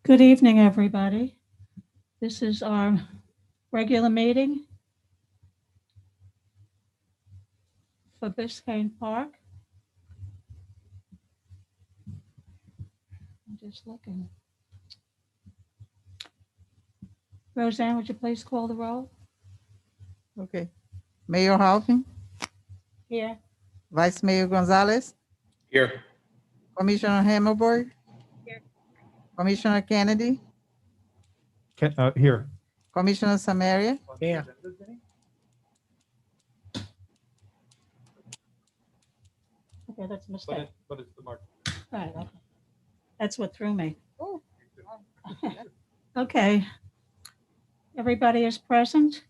Good evening, everybody. This is our regular meeting for Biscayne Park. I'm just looking. Roseanne, would you please call the roll? Okay. Mayor Halvin, Here. Vice Mayor Gonzalez, Here. Commissioner Hammerberg, Here. Commissioner Kennedy, Here. Commissioner Samaria, Here. Okay, that's a mistake. But it's the mark. Right, okay. That's what threw me. Oh. Okay. Everybody is present.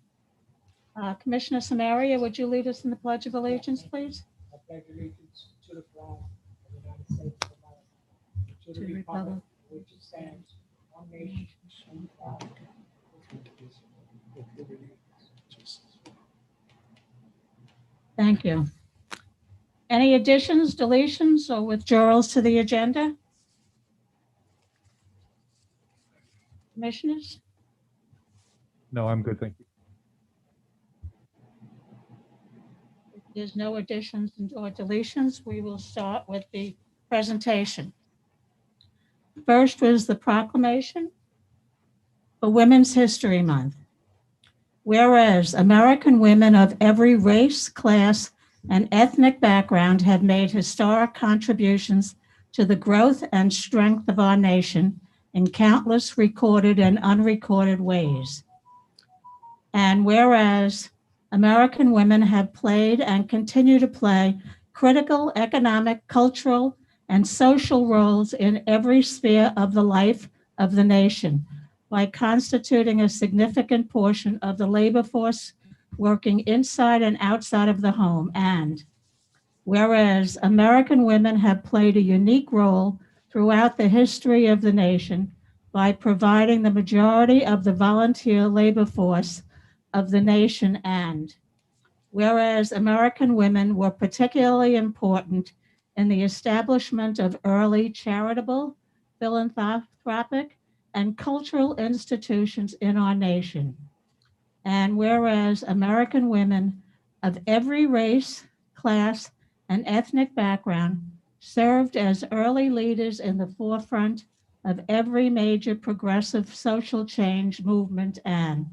Commissioner Samaria, would you lead us in the Pledge of Allegiance, please? I pledge allegiance to the flag of the United States of America, to the republic for which it stands, one nation, under God, indivisible. Thank you. Any additions, deletions, or withdrawals to the agenda? Commissioners? No, I'm good, thank you. If there's no additions or deletions, we will start with the presentation. First was the proclamation for Women's History Month. Whereas American women of every race, class, and ethnic background have made historic contributions to the growth and strength of our nation in countless recorded and unrecorded ways. And whereas American women have played and continue to play critical economic, cultural, and social roles in every sphere of the life of the nation by constituting a significant portion of the labor force working inside and outside of the home. And whereas American women have played a unique role throughout the history of the nation by providing the majority of the volunteer labor force of the nation, and whereas American women were particularly important in the establishment of early charitable, philanthropic, and cultural institutions in our nation. And whereas American women of every race, class, and ethnic background served as early leaders in the forefront of every major progressive social change movement, and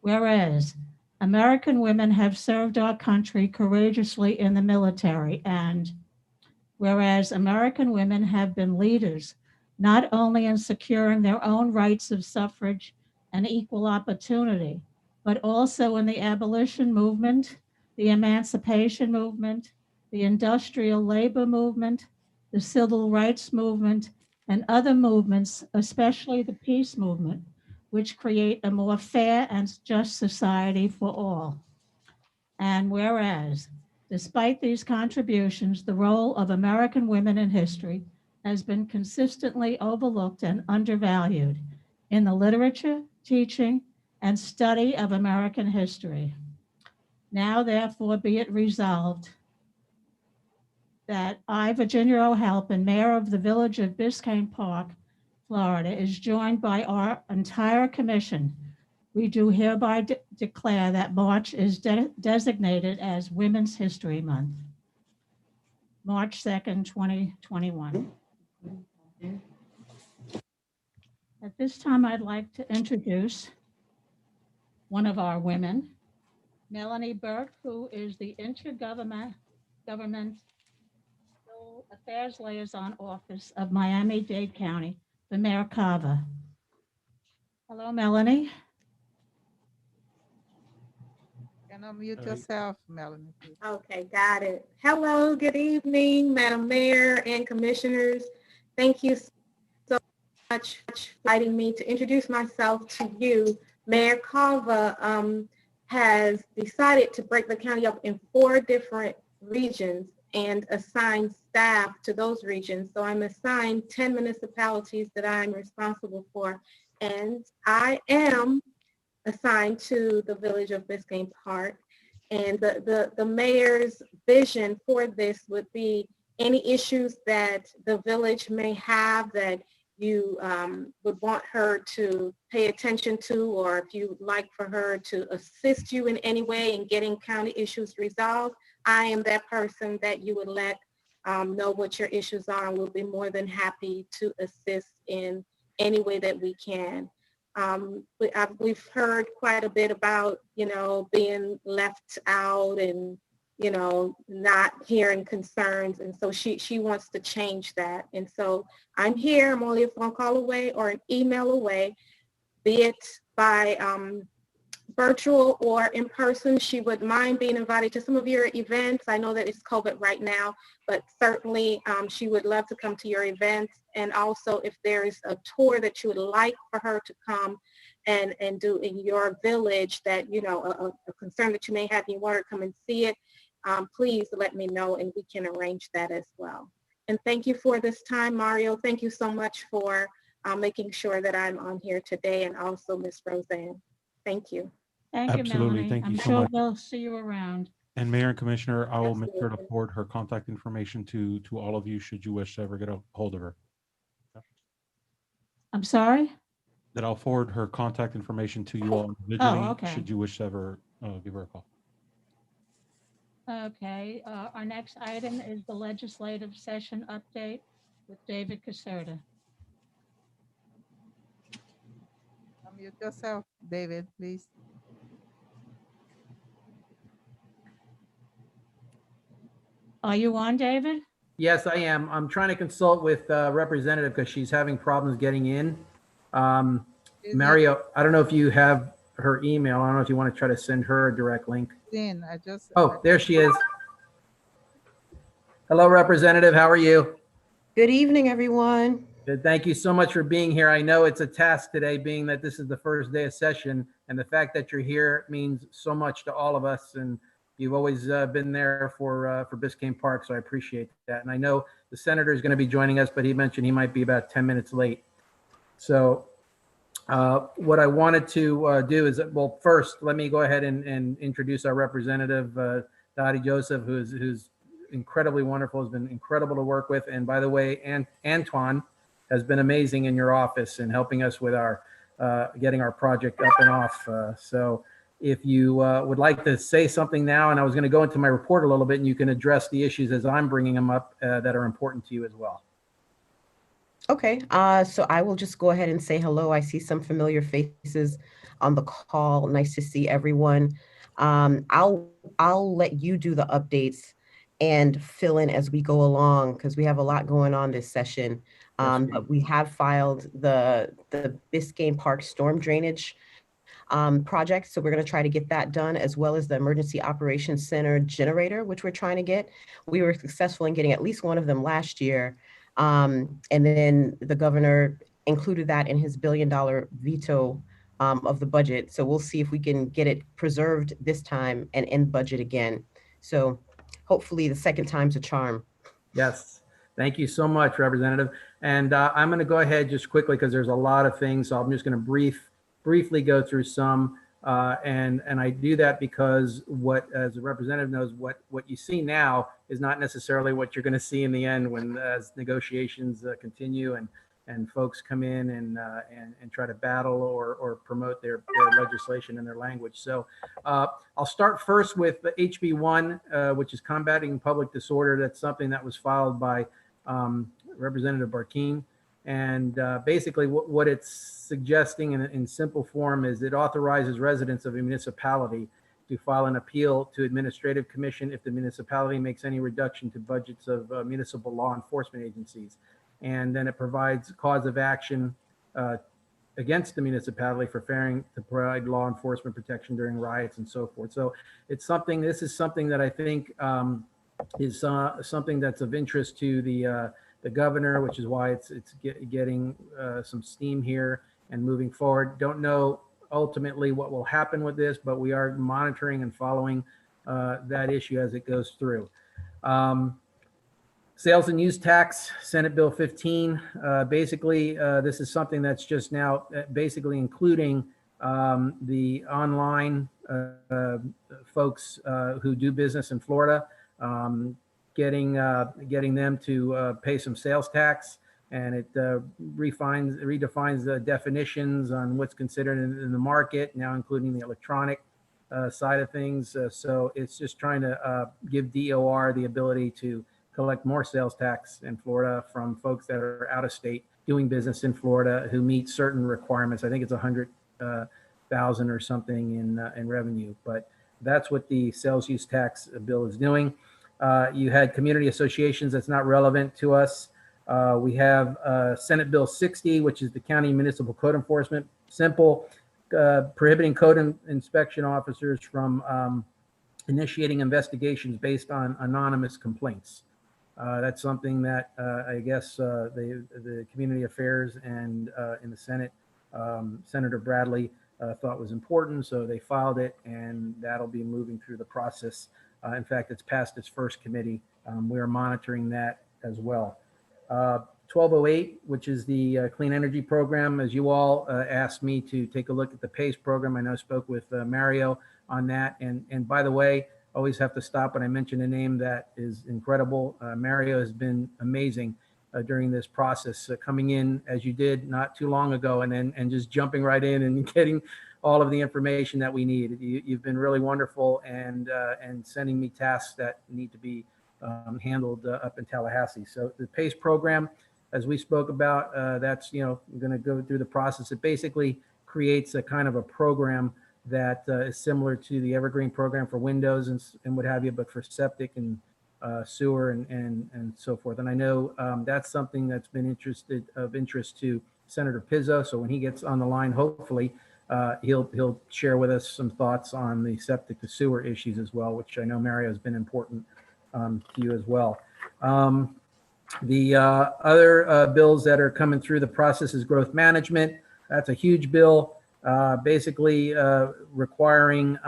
whereas American women have served our country courageously in the military, and whereas American women have been leaders not only in securing their own rights of suffrage and equal opportunity, but also in the abolition movement, the emancipation movement, the industrial labor movement, the civil rights movement, and other movements, especially the peace movement, which create a more fair and just society for all. And whereas, despite these contributions, the role of American women in history has been consistently overlooked and undervalued in the literature, teaching, and study of American history. Now, therefore, be it resolved that I, Virginia O'Halpin, Mayor of the Village of Biscayne Park, Florida, is joined by our entire commission. We do hereby declare that March is designated as Women's History Month, March 2nd, 2021. At this time, I'd like to introduce one of our women, Melanie Burke, who is the Intergovernmental Affairs Liaison Office of Miami-Dade County for Mayor Carver. Hello, Melanie. can unmute yourself, Melanie, please. Okay, got it. Hello, good evening, Madam Mayor and Commissioners. Thank you so much for inviting me to introduce myself to you. Mayor Carver has decided to break the county up in 4 different regions and assign staff to those regions. So I'm assigned 10 municipalities that I'm responsible for, and I am assigned to the Village of Biscayne Park. And the mayor's vision for this would be any issues that the village may have that you would want her to pay attention to, or if you'd like for her to assist you in any way in getting county issues resolved, I am that person that you would let know what your issues are, and we'll be more than happy to assist in any way that we can. We've heard quite a bit about, being left out and, not hearing concerns. And so she wants to change that. And so I'm here. I'm only a phone call away or an email away, be it by virtual or in person. She would mind being invited to some of your events. I know that it's COVID right now, but certainly she would love to come to your events. And also if there is a tour that you would like for her to come and do in your village, that, a concern that you may have, you want her to come and see it, please let me know and we can arrange that as well. And thank you for this time, Mario. Thank you so much for making sure that I'm on here today, and also Miss Roseanne. Thank you. Thank you, Absolutely. Melanie. Thank you I'm so sure much. we'll see you around. And Mayor and Commissioner, I will make sure to Absolutely. forward her contact information to all of you should you wish to ever get a hold of her. I'm sorry? That I'll forward her contact information to you all individually okay. should you wish to ever give her a call. Okay, our next item is the legislative session update with David Casota. Unmute yourself, David, please. Are you on, David? Yes, I am. I'm trying to consult with Representative because she's having problems getting in. Mario, I don't know if you have her email. I don't know if you want to try to send her a direct link. I just. Oh, there she is. Hello, Representative. How are you? Good evening, everyone. Good. Thank you so much for being here. I know it's a task today, being that this is the first day of session, and the fact that you're here means so much to all of us. And you've always been there for Biscayne Park, so I appreciate that. And I know the senator is going to be joining us, but he mentioned he might be about 10 minutes late. So what I wanted to do is, well, first, let me go ahead and introduce our representative, Dottie Joseph, who's incredibly wonderful, has been incredible to work with. And by the way, Antoine has been amazing in your office and helping us with our getting our project up and off. So if you would like to say something now, and I was going to go into my report a little bit, and you can address the issues as I'm bringing them up that are important to you as well. Okay, so I will just go ahead and say hello. I see some familiar faces on the call. Nice to see everyone. I'll let you do the updates and fill in as we go along, because we have a lot going on this session. But we have filed the Biscayne Park storm drainage project. So we're going to try to get that done, as well as the Emergency Operations Center generator, which we're trying to get. We were successful in getting at least one of them last year. And then the governor included that in his $1 billion veto of the budget. So we'll see if we can get it preserved this time and in budget again. So hopefully the second time's a charm. Yes. Thank you so much, Representative. And I'm going to go ahead just quickly because there's a lot of things. So I'm just going to briefly go through some. And I do that because as the representative knows, what you see now is not necessarily what you're going to see in the end when as negotiations continue and folks come in and try to battle or promote their legislation and their language. So I'll start first with the HB1, which is combating public disorder. That's something that was filed by Representative Barkeen. And basically what it's suggesting in simple form is it authorizes residents of a municipality to file an appeal to administrative commission if the municipality makes any reduction to budgets of municipal law enforcement agencies. And then it provides cause of action against the municipality for failing to provide law enforcement protection during riots and so forth. So this is something that I think is something that's of interest to the governor, which is why it's getting some steam here and moving forward. Don't know ultimately what will happen with this, but we are monitoring and following that issue as it goes through. Sales and use tax, Senate Bill 15. Basically, this is something that's just now basically including the online folks who do business in Florida, getting them to pay some sales tax. and it redefines the definitions on what's considered in the market, now including the electronic side of things. So it's just trying to give DOR the ability to collect more sales tax in Florida from folks that are out of state doing business in Florida who meet certain requirements. I think it's 100,000 or something in revenue, but that's what the sales use tax bill is doing. You had community associations. That's not relevant to us. We have Senate Bill 60, which is the county municipal code enforcement. Simple, prohibiting code inspection officers from initiating investigations based on anonymous complaints. That's something that I guess the Community Affairs and in the Senate, Senator Bradley thought was important, so they filed it, and that'll be moving through the process. In fact, it's passed its first committee. We're monitoring that as well. 1208, which is the Clean Energy Program. As you all asked me to take a look at the PACE program, I know I spoke with Mario on that. And by the way, always have to stop when I mention a name that is incredible. Mario has been amazing during this process, coming in as you did not too long ago, and just jumping right in and getting all of the information that we need. You've been really wonderful, and sending me tasks that need to be handled up in Tallahassee. So the PACE program, as we spoke about, that's going to go through the process. It basically creates a kind of a program that is similar to the Evergreen program for windows and what have you, but for septic and sewer and so forth. And I know that's something that's been of interest to Senator Pizzo. So when he gets on the line, hopefully he'll share with us some thoughts on the septic to sewer issues as well, which I know Mario has been important to you as well. The other bills that are coming through the process is growth management. That's a huge bill. Basically requiring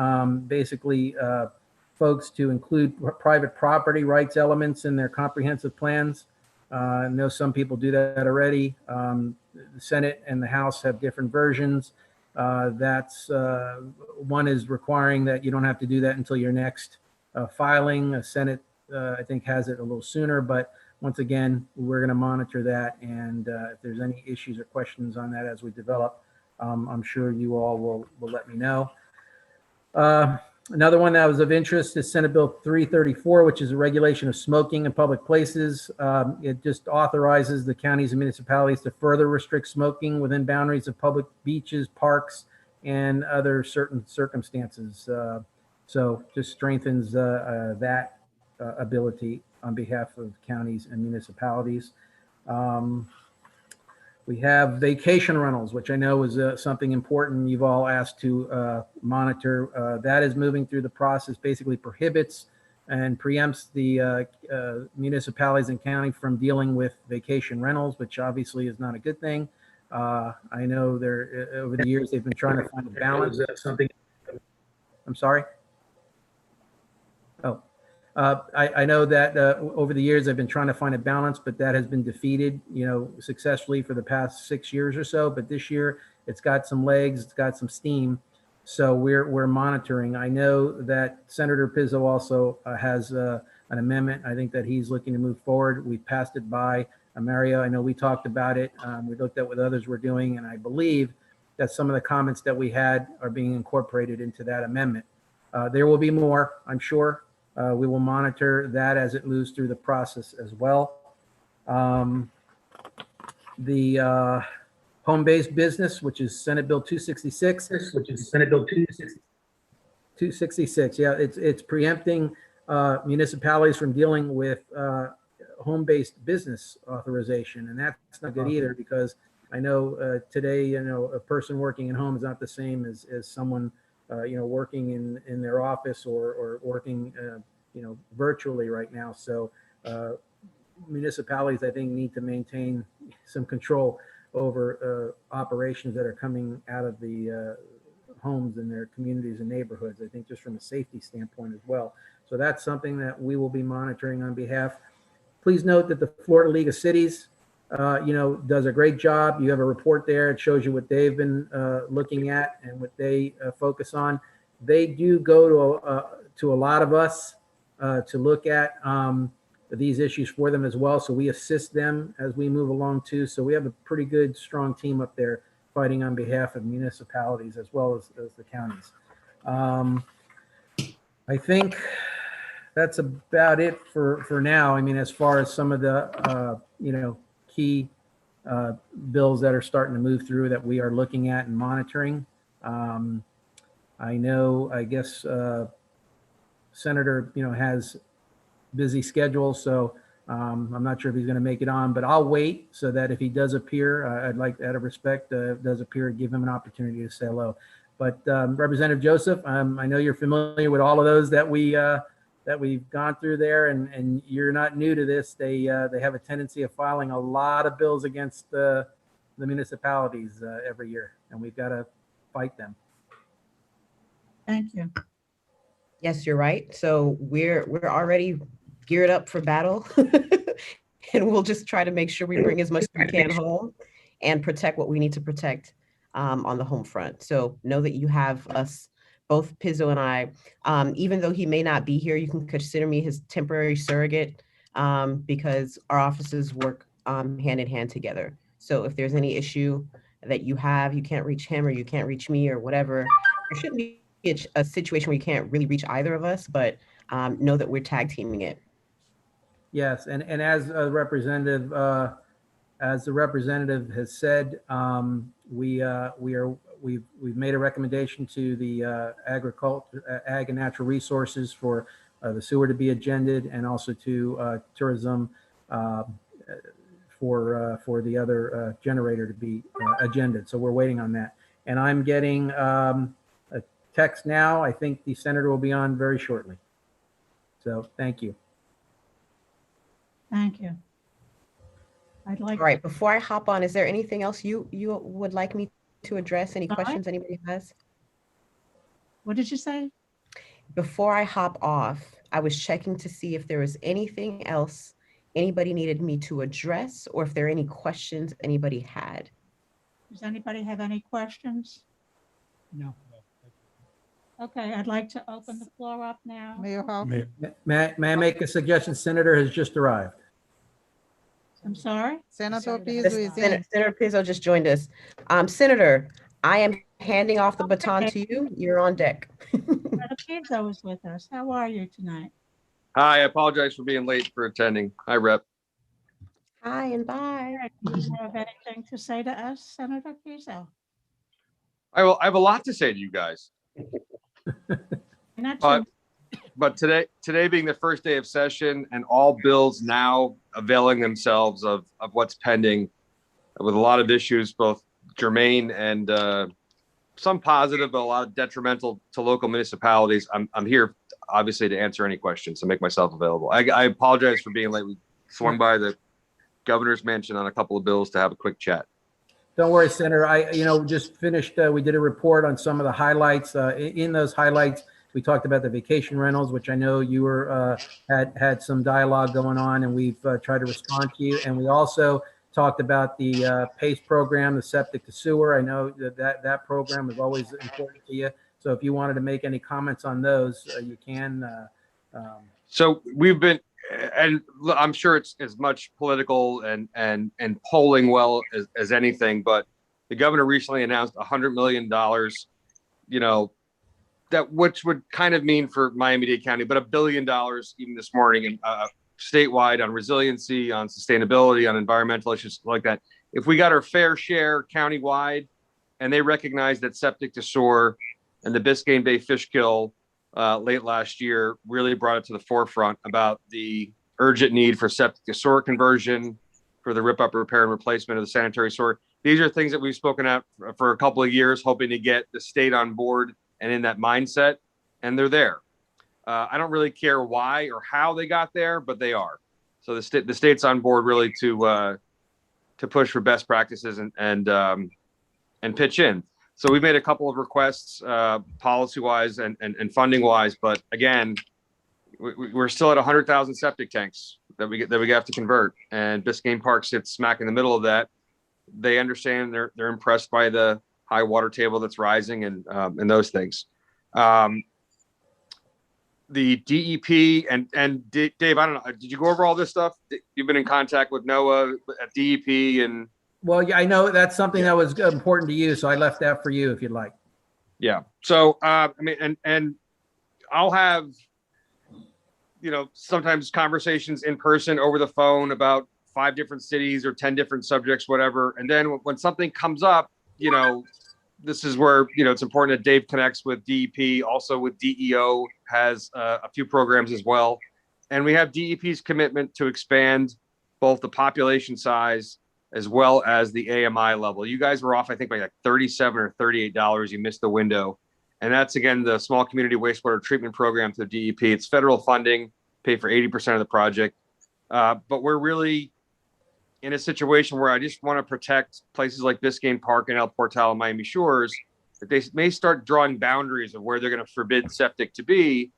folks to include private property rights elements in their comprehensive plans. I know some people do that already. The Senate and the House have different versions. That's one is requiring that you don't have to do that until your next filing. The Senate, I think, has it a little sooner, but once again, we're going to monitor that. And if there's any issues or questions on that as we develop, I'm sure you all will let me know. Another one that was of interest is Senate Bill 334, which is a regulation of smoking in public places. It just authorizes the counties and municipalities to further restrict smoking within boundaries of public beaches, parks, and other certain circumstances. So just strengthens that ability on behalf of counties and municipalities. We have vacation rentals, which I know is something important you've all asked to monitor. That is moving through the process, basically prohibits and preempts the municipalities and county from dealing with vacation rentals, which obviously is not a good thing. I know over the years they've been trying to find a balance. I'm sorry? Oh. I know that over the years, I've been trying to find a balance, but that has been defeated, successfully for the past 6 years or so. But this year, it's got some legs, it's got some steam. So we're monitoring. I know that Senator Pizzo also has an amendment. I think that he's looking to move forward. We passed it by Mario. I know we talked about it. We looked at what others were doing, and I believe that some of the comments that we had are being incorporated into that amendment. There will be more, I'm sure. We will monitor that as it moves through the process as well. The home-based business, which is Senate Bill 266, Yeah, it's preempting municipalities from dealing with home-based business authorization, and that's not good either, because I know today, a person working at home is not the same as someone working in their office or working, virtually right now. So municipalities, I think, need to maintain some control over operations that are coming out of the homes in their communities and neighborhoods. I think just from a safety standpoint as well. So that's something that we will be monitoring on behalf. Please note that the Florida League of Cities, does a great job. You have a report there. It shows you what they've been looking at and what they focus on. They do go to a lot of us to look at these issues for them as well. So we assist them as we move along too. So we have a pretty good, strong team up there fighting on behalf of municipalities as well as the counties. I think that's about it for now. I mean, as far as some of the, key bills that are starting to move through that we are looking at and monitoring. I know, I guess, Senator, has busy schedule, so I'm not sure if he's going to make it on, but I'll wait so that if he does appear, I'd like, out of respect, does appear, give him an opportunity to say hello. But Representative Joseph, I know you're familiar with all of those that we've gone through there, and you're not new to this. They have a tendency of filing a lot of bills against the municipalities every year, and we've got to fight them. Thank you. Yes, you're right. So we're already geared up for battle, and we'll just try to make sure we bring as much as we can home and protect what we need to protect on the home front. So know that you have us, both Pizzo and I. Even though he may not be here, you can consider me his temporary surrogate, because our offices work hand in hand together. So if there's any issue that you can't reach him or you can't reach me or whatever, there shouldn't be a situation where you can't really reach either of us, but know that we're tag teaming it. Yes, and as a representative, as the representative has said, we've made a recommendation to the Ag and Natural Resources for the sewer to be agended, and also to tourism for the other generator to be agended. So we're waiting on that. And I'm getting a text now. I think the senator will be on very shortly. So thank you. Thank you. I'd like. All right, before I hop on, is there anything else you would like me to address? Any All right. questions anybody has? What did you say? Before I hop off, I was checking to see if there was anything else anybody needed me to address, or if there are any questions anybody had. Does anybody have any questions? No. Okay, I'd like to open the floor up now. Mayor Hall. Mayor, May I make a suggestion? Senator has just arrived. I'm sorry? Senator Senator Pizzo is in. Senator Pizzo just joined us. Senator, I am handing off the baton to you. You're on deck. Senator Pizzo is with us. How are you tonight? Hi, I apologize for being late for attending. Hi, Rep. Hi and bye. Do you have anything to say to us, Senator Pizzo? I have a lot to say to you guys, Not but too. but today being the first day of session and all bills now availing themselves of what's pending, with a lot of issues, both germane and some positive, but a lot of detrimental to local municipalities. I'm here obviously to answer any questions, so make myself available. I apologize for being late. We swung by the governor's mansion on a couple of bills to have a quick chat. Don't worry, Senator. I just finished. We did a report on some of the highlights. In those highlights, we talked about the vacation rentals, which I know you were had some dialogue going on, and we've tried to respond to you. And we also talked about the PACE program, the septic to sewer. I know that program is always important to you. So if you wanted to make any comments on those, you can. So we've been, and I'm sure it's as much political and polling well as anything, but the governor recently announced $100 million, that which would kind of mean for Miami-Dade County, but $1 billion even this morning, and statewide on resiliency, on sustainability, on environmental issues like that. If we got our fair share countywide, and they recognize that septic to sewer and the Biscayne Bay fish kill late last year really brought it to the forefront about the urgent need for septic to sewer conversion, for the rip up, repair, and replacement of the sanitary sewer. These are things that we've spoken at for a couple of years, hoping to get the state on board and in that mindset, and they're there. I don't really care why or how they got there, but they are. So the state's on board really to push for best practices and pitch in. So we made a couple of requests, policy-wise and funding-wise, but again, we're still at 100,000 septic tanks that we have to convert, and Biscayne Park sits smack in the middle of that. They understand, they're impressed by the high water table that's rising and those things. the DEP and Dave, I don't know, did you go over all this stuff? You've been in contact with Noah at DEP and Well, yeah, I know that's something that was important to you, so I left that for you if you'd like. yeah. So I mean, and I'll have, you know, sometimes conversations in person over the phone about 5 different cities or 10 different subjects, whatever. And then when something comes up, you know, this is where, you know, it's important that Dave connects with DEP, also with DEO has a few programs as well. And we have DEP's commitment to expand both the population size as well as the AMI level. You guys were off, I think, by like $37 or $38. You missed the window. And that's, again, the small community wastewater treatment program through DEP. It's federal funding, pay for 80% of the project. But we're really in a situation where I just want to protect places like Biscayne Park and El Portal and Miami Shores, that they may start drawing boundaries of where they're going to forbid septic to be.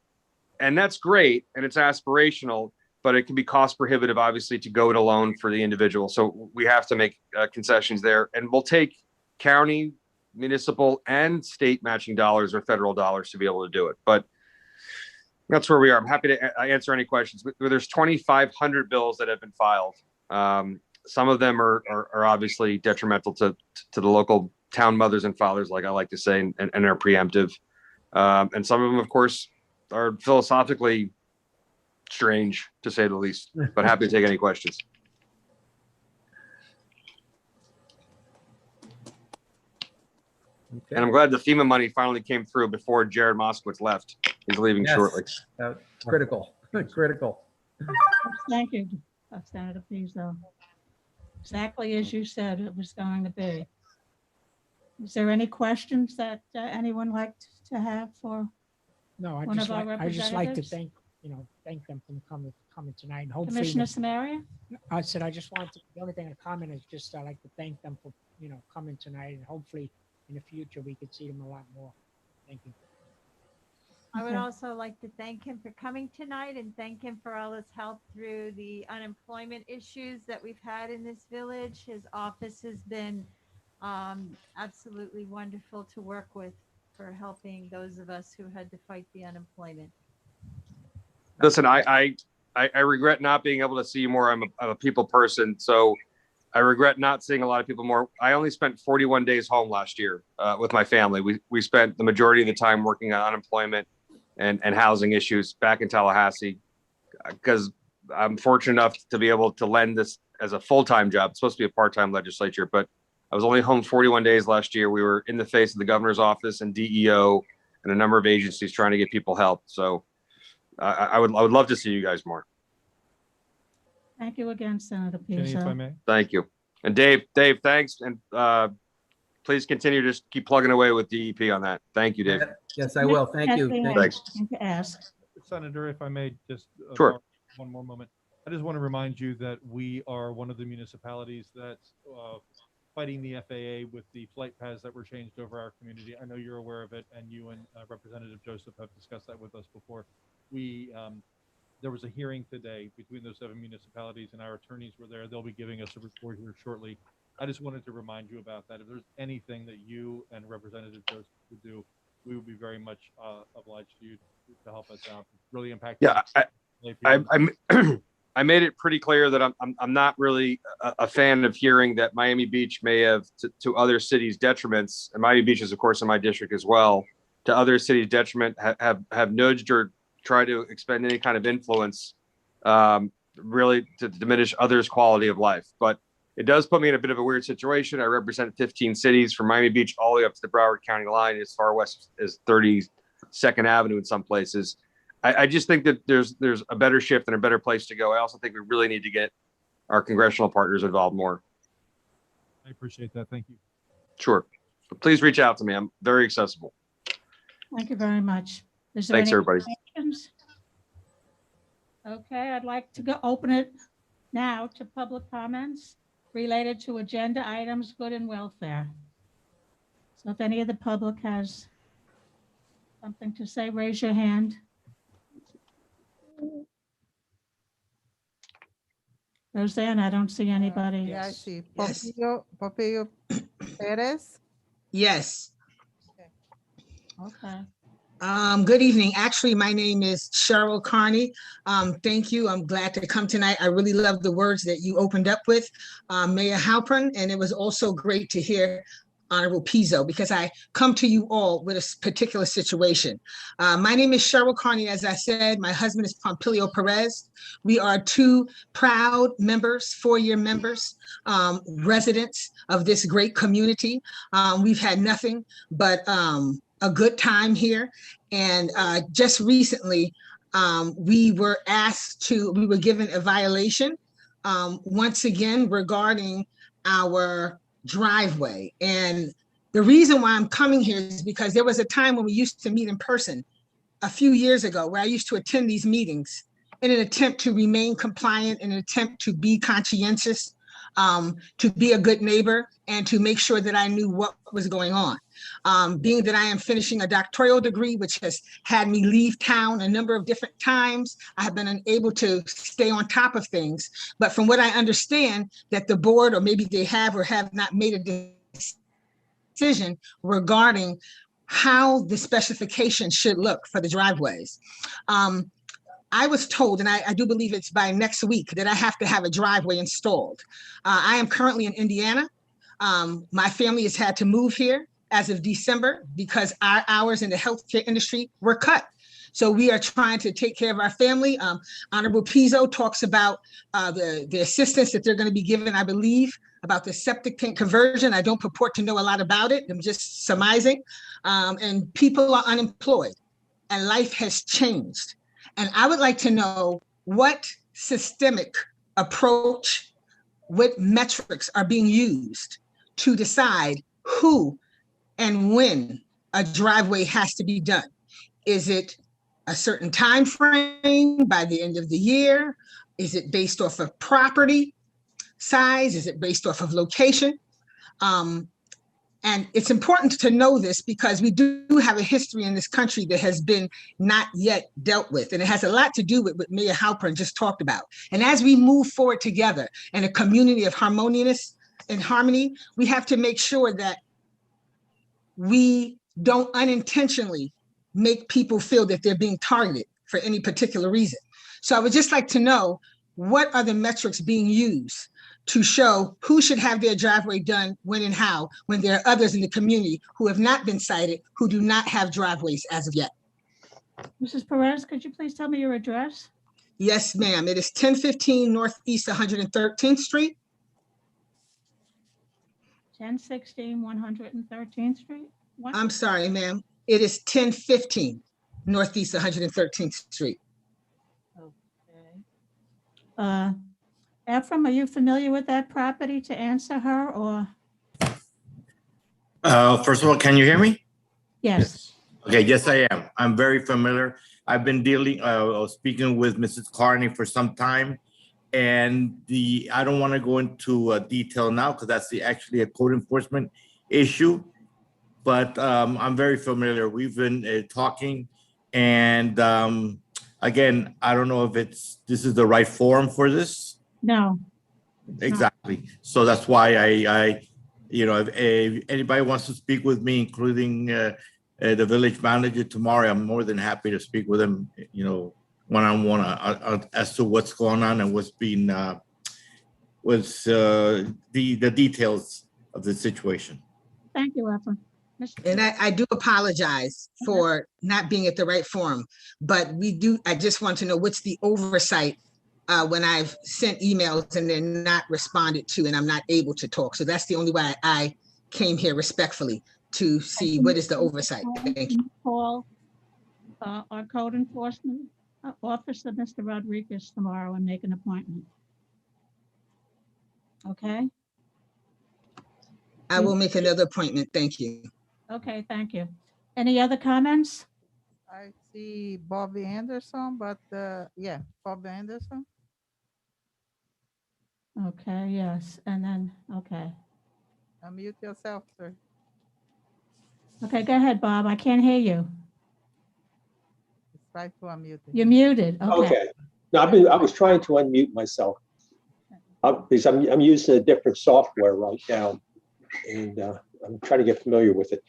And that's great. And it's aspirational, but it can be cost prohibitive, obviously, to go it alone for the individual. So we have to make concessions there, and we'll take county, municipal, and state matching dollars or federal dollars to be able to do it. But that's where we are. I'm happy to answer any questions. There's 2,500 bills that have been filed. Some of them are obviously detrimental to the local town mothers and fathers, like I like to say, and are preemptive. And some of them, of course, are philosophically strange, to say the least, but happy to take any questions. Okay. And I'm glad the FEMA money finally came through before Jared Moskowitz left. He's leaving Yes. shortly. That's critical, critical. Thank you, Senator Pizzo. Exactly as you said it was going to be. Is there any questions that anyone like to have for? No, One of our I just like to representatives? thank them for coming tonight, and hopefully. Commissioner Samaria? I said, I just wanted to, the only thing I comment is just, I'd like to thank them for, coming tonight, and hopefully in the future, we could see them a lot more. Thank you. I would Okay. also like to thank him for coming tonight and thank him for all his help through the unemployment issues that we've had in this village. His office has been absolutely wonderful to work with for helping those of us who had to fight the unemployment. Listen, I regret not being able to see you more. I'm a people person, so I regret not seeing a lot of people more. I only spent 41 days home last year with my family. We spent the majority of the time working on unemployment and housing issues back in Tallahassee, because I'm fortunate enough to be able to lend this as a full-time job. It's supposed to be a part-time legislature, but I was only home 41 days last year. We were in the face of the governor's office and DEO and a number of agencies trying to get people help. So I would love to see you guys more. Thank you again, Senator Jenny, if I Pizzo. may. Thank you. And Dave, thanks. And please continue to just keep plugging away with DEP on that. Thank you, Dave. Yes, I will. Thank you. Kathleen, Thank I you. Thanks. need to ask. Senator, if I may, just Sure. borrow one more moment. I just want to remind you that we are one of the municipalities that's fighting the FAA with the flight paths that were changed over our community. I know you're aware of it, and you and Representative Joseph have discussed that with us before. There was a hearing today between those 7 municipalities, and our attorneys were there. They'll be giving us a report here shortly. I just wanted to remind you about that. If there's anything that you and Representative Joseph would do, we would be very much obliged to you to help us out. It's really impactful. Yeah, I made it pretty clear that I'm not really a fan of hearing that Miami Beach may have to other cities' detriments, and Miami Beach is of course in my district as well, to other cities' detriment, have nudged or tried to expend any kind of influence really to diminish others' quality of life. But it does put me in a bit of a weird situation. I represent 15 cities from Miami Beach all the way up to the Broward County line, as far west as 32nd Avenue in some places. I just think that there's a better shift and a better place to go. I also think we really need to get our congressional partners involved more. I appreciate that. Thank you. Sure. But please reach out to me. I'm very accessible. Thank you very much. Is there Thanks, any everybody. questions? Okay, I'd like to open it now to public comments related to agenda items, good and welfare. So if any of the public has something to say, raise your hand. Roseanne, I don't see anybody. Yeah, I Yes. see. Yes. Pompeo Perez. Yes. Okay. Good evening. Actually, my name is Cheryl Carney. Thank you. I'm glad to come tonight. I really love the words that you opened up with, Mayor Halpern, and it was also great to hear Honorable Pizzo, because I come to you all with a particular situation. My name is Cheryl Carney. As I said, my husband is Pompilio Perez. We are two proud members, four-year members, residents of this great community. We've had nothing but a good time here. And just recently, we were given a violation once again regarding our driveway. And the reason why I'm coming here is because there was a time when we used to meet in person a few years ago where I used to attend these meetings in an attempt to remain compliant, in an attempt to be conscientious, to be a good neighbor, and to make sure that I knew what was going on. Being that I am finishing a doctoral degree, which has had me leave town a number of different times, I have been unable to stay on top of things. But from what I understand, that the board, or maybe they have or have not made a decision regarding how the specification should look for the driveways. I was told, and I do believe it's by next week, that I have to have a driveway installed. I am currently in Indiana. My family has had to move here as of December because our hours in the healthcare industry were cut. So we are trying to take care of our family. Honorable Pizzo talks about the assistance that they're going to be given, I believe, about the septic tank conversion. I don't purport to know a lot about it. I'm just surmising. And people are unemployed and life has changed. And I would like to know what systemic approach, what metrics are being used to decide who and when a driveway has to be done. Is it a certain time frame by the end of the year? Is it based off of property size? Is it based off of location? And it's important to know this because we do have a history in this country that has been not yet dealt with. And it has a lot to do with what Mayor Halpern just talked about. And as we move forward together in a community of harmonious and harmony, we have to make sure that we don't unintentionally make people feel that they're being targeted for any particular reason. So I would just like to know, what are the metrics being used to show who should have their driveway done, when and how, when there are others in the community who have not been cited, who do not have driveways as of yet? Mrs. Perez, could you please tell me your address? Yes, ma'am. It is 1015 Northeast 113th Street. 1016 113th Street? What? I'm sorry, ma'am. It is 1015 Northeast 113th Street. Okay. Ephraim, are you familiar with that property to answer her, or? First of all, can you hear me? Yes. Okay, yes, I am. I'm very familiar. I've been speaking with Mrs. Carney for some time, and I don't want to go into detail now because that's actually a code enforcement issue, but I'm very familiar. We've been talking, and again, I don't know if this is the right forum for this. No. Exactly. So that's why if anybody wants to speak with me, including the village manager tomorrow, I'm more than happy to speak with him, one-on-one as to what's going on and what's being, the details of the situation. Thank you, Ephraim. And I do apologize for not being at the right forum, but I just want to know what's the oversight when I've sent emails and they're not responded to and I'm not able to talk. So that's the only way I came here respectfully to see what is the oversight. Thank you. Call our code enforcement officer, Mr. Rodriguez, tomorrow and make an appointment. Okay? I will make another appointment. Thank you. Okay, thank you. Any other comments? I see Bobby Anderson, but yeah, Bobby Anderson. Okay, yes, and then, okay. Unmute yourself, sir. Okay, go ahead, Bob. I can't hear you. Try to unmute. You're muted. Okay. Okay. No, I was trying to unmute myself because I'm using a different software right now, and I'm trying to get familiar with it.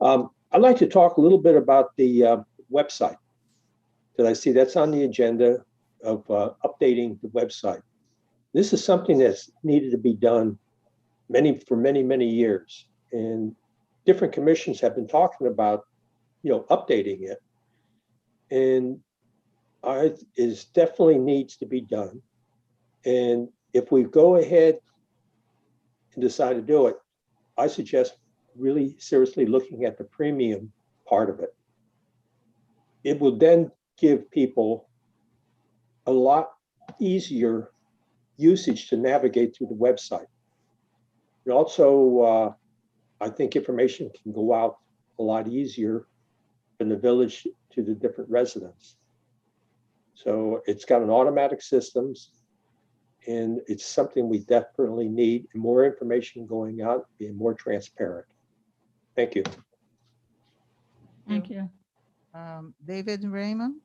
I'd like to talk a little bit about the website. Because I see that's on the agenda of updating the website. This is something that's needed to be done for many years. And different commissions have been talking about, updating it. And it definitely needs to be done. And if we go ahead and decide to do it, I suggest really seriously looking at the premium part of it. It will then give people a lot easier usage to navigate through the website. And also, I think information can go out a lot easier in the village to the different residents. So it's got an automatic systems, and it's something we definitely need, and more information going out, being more transparent. Thank you. Thank you. David Raymond.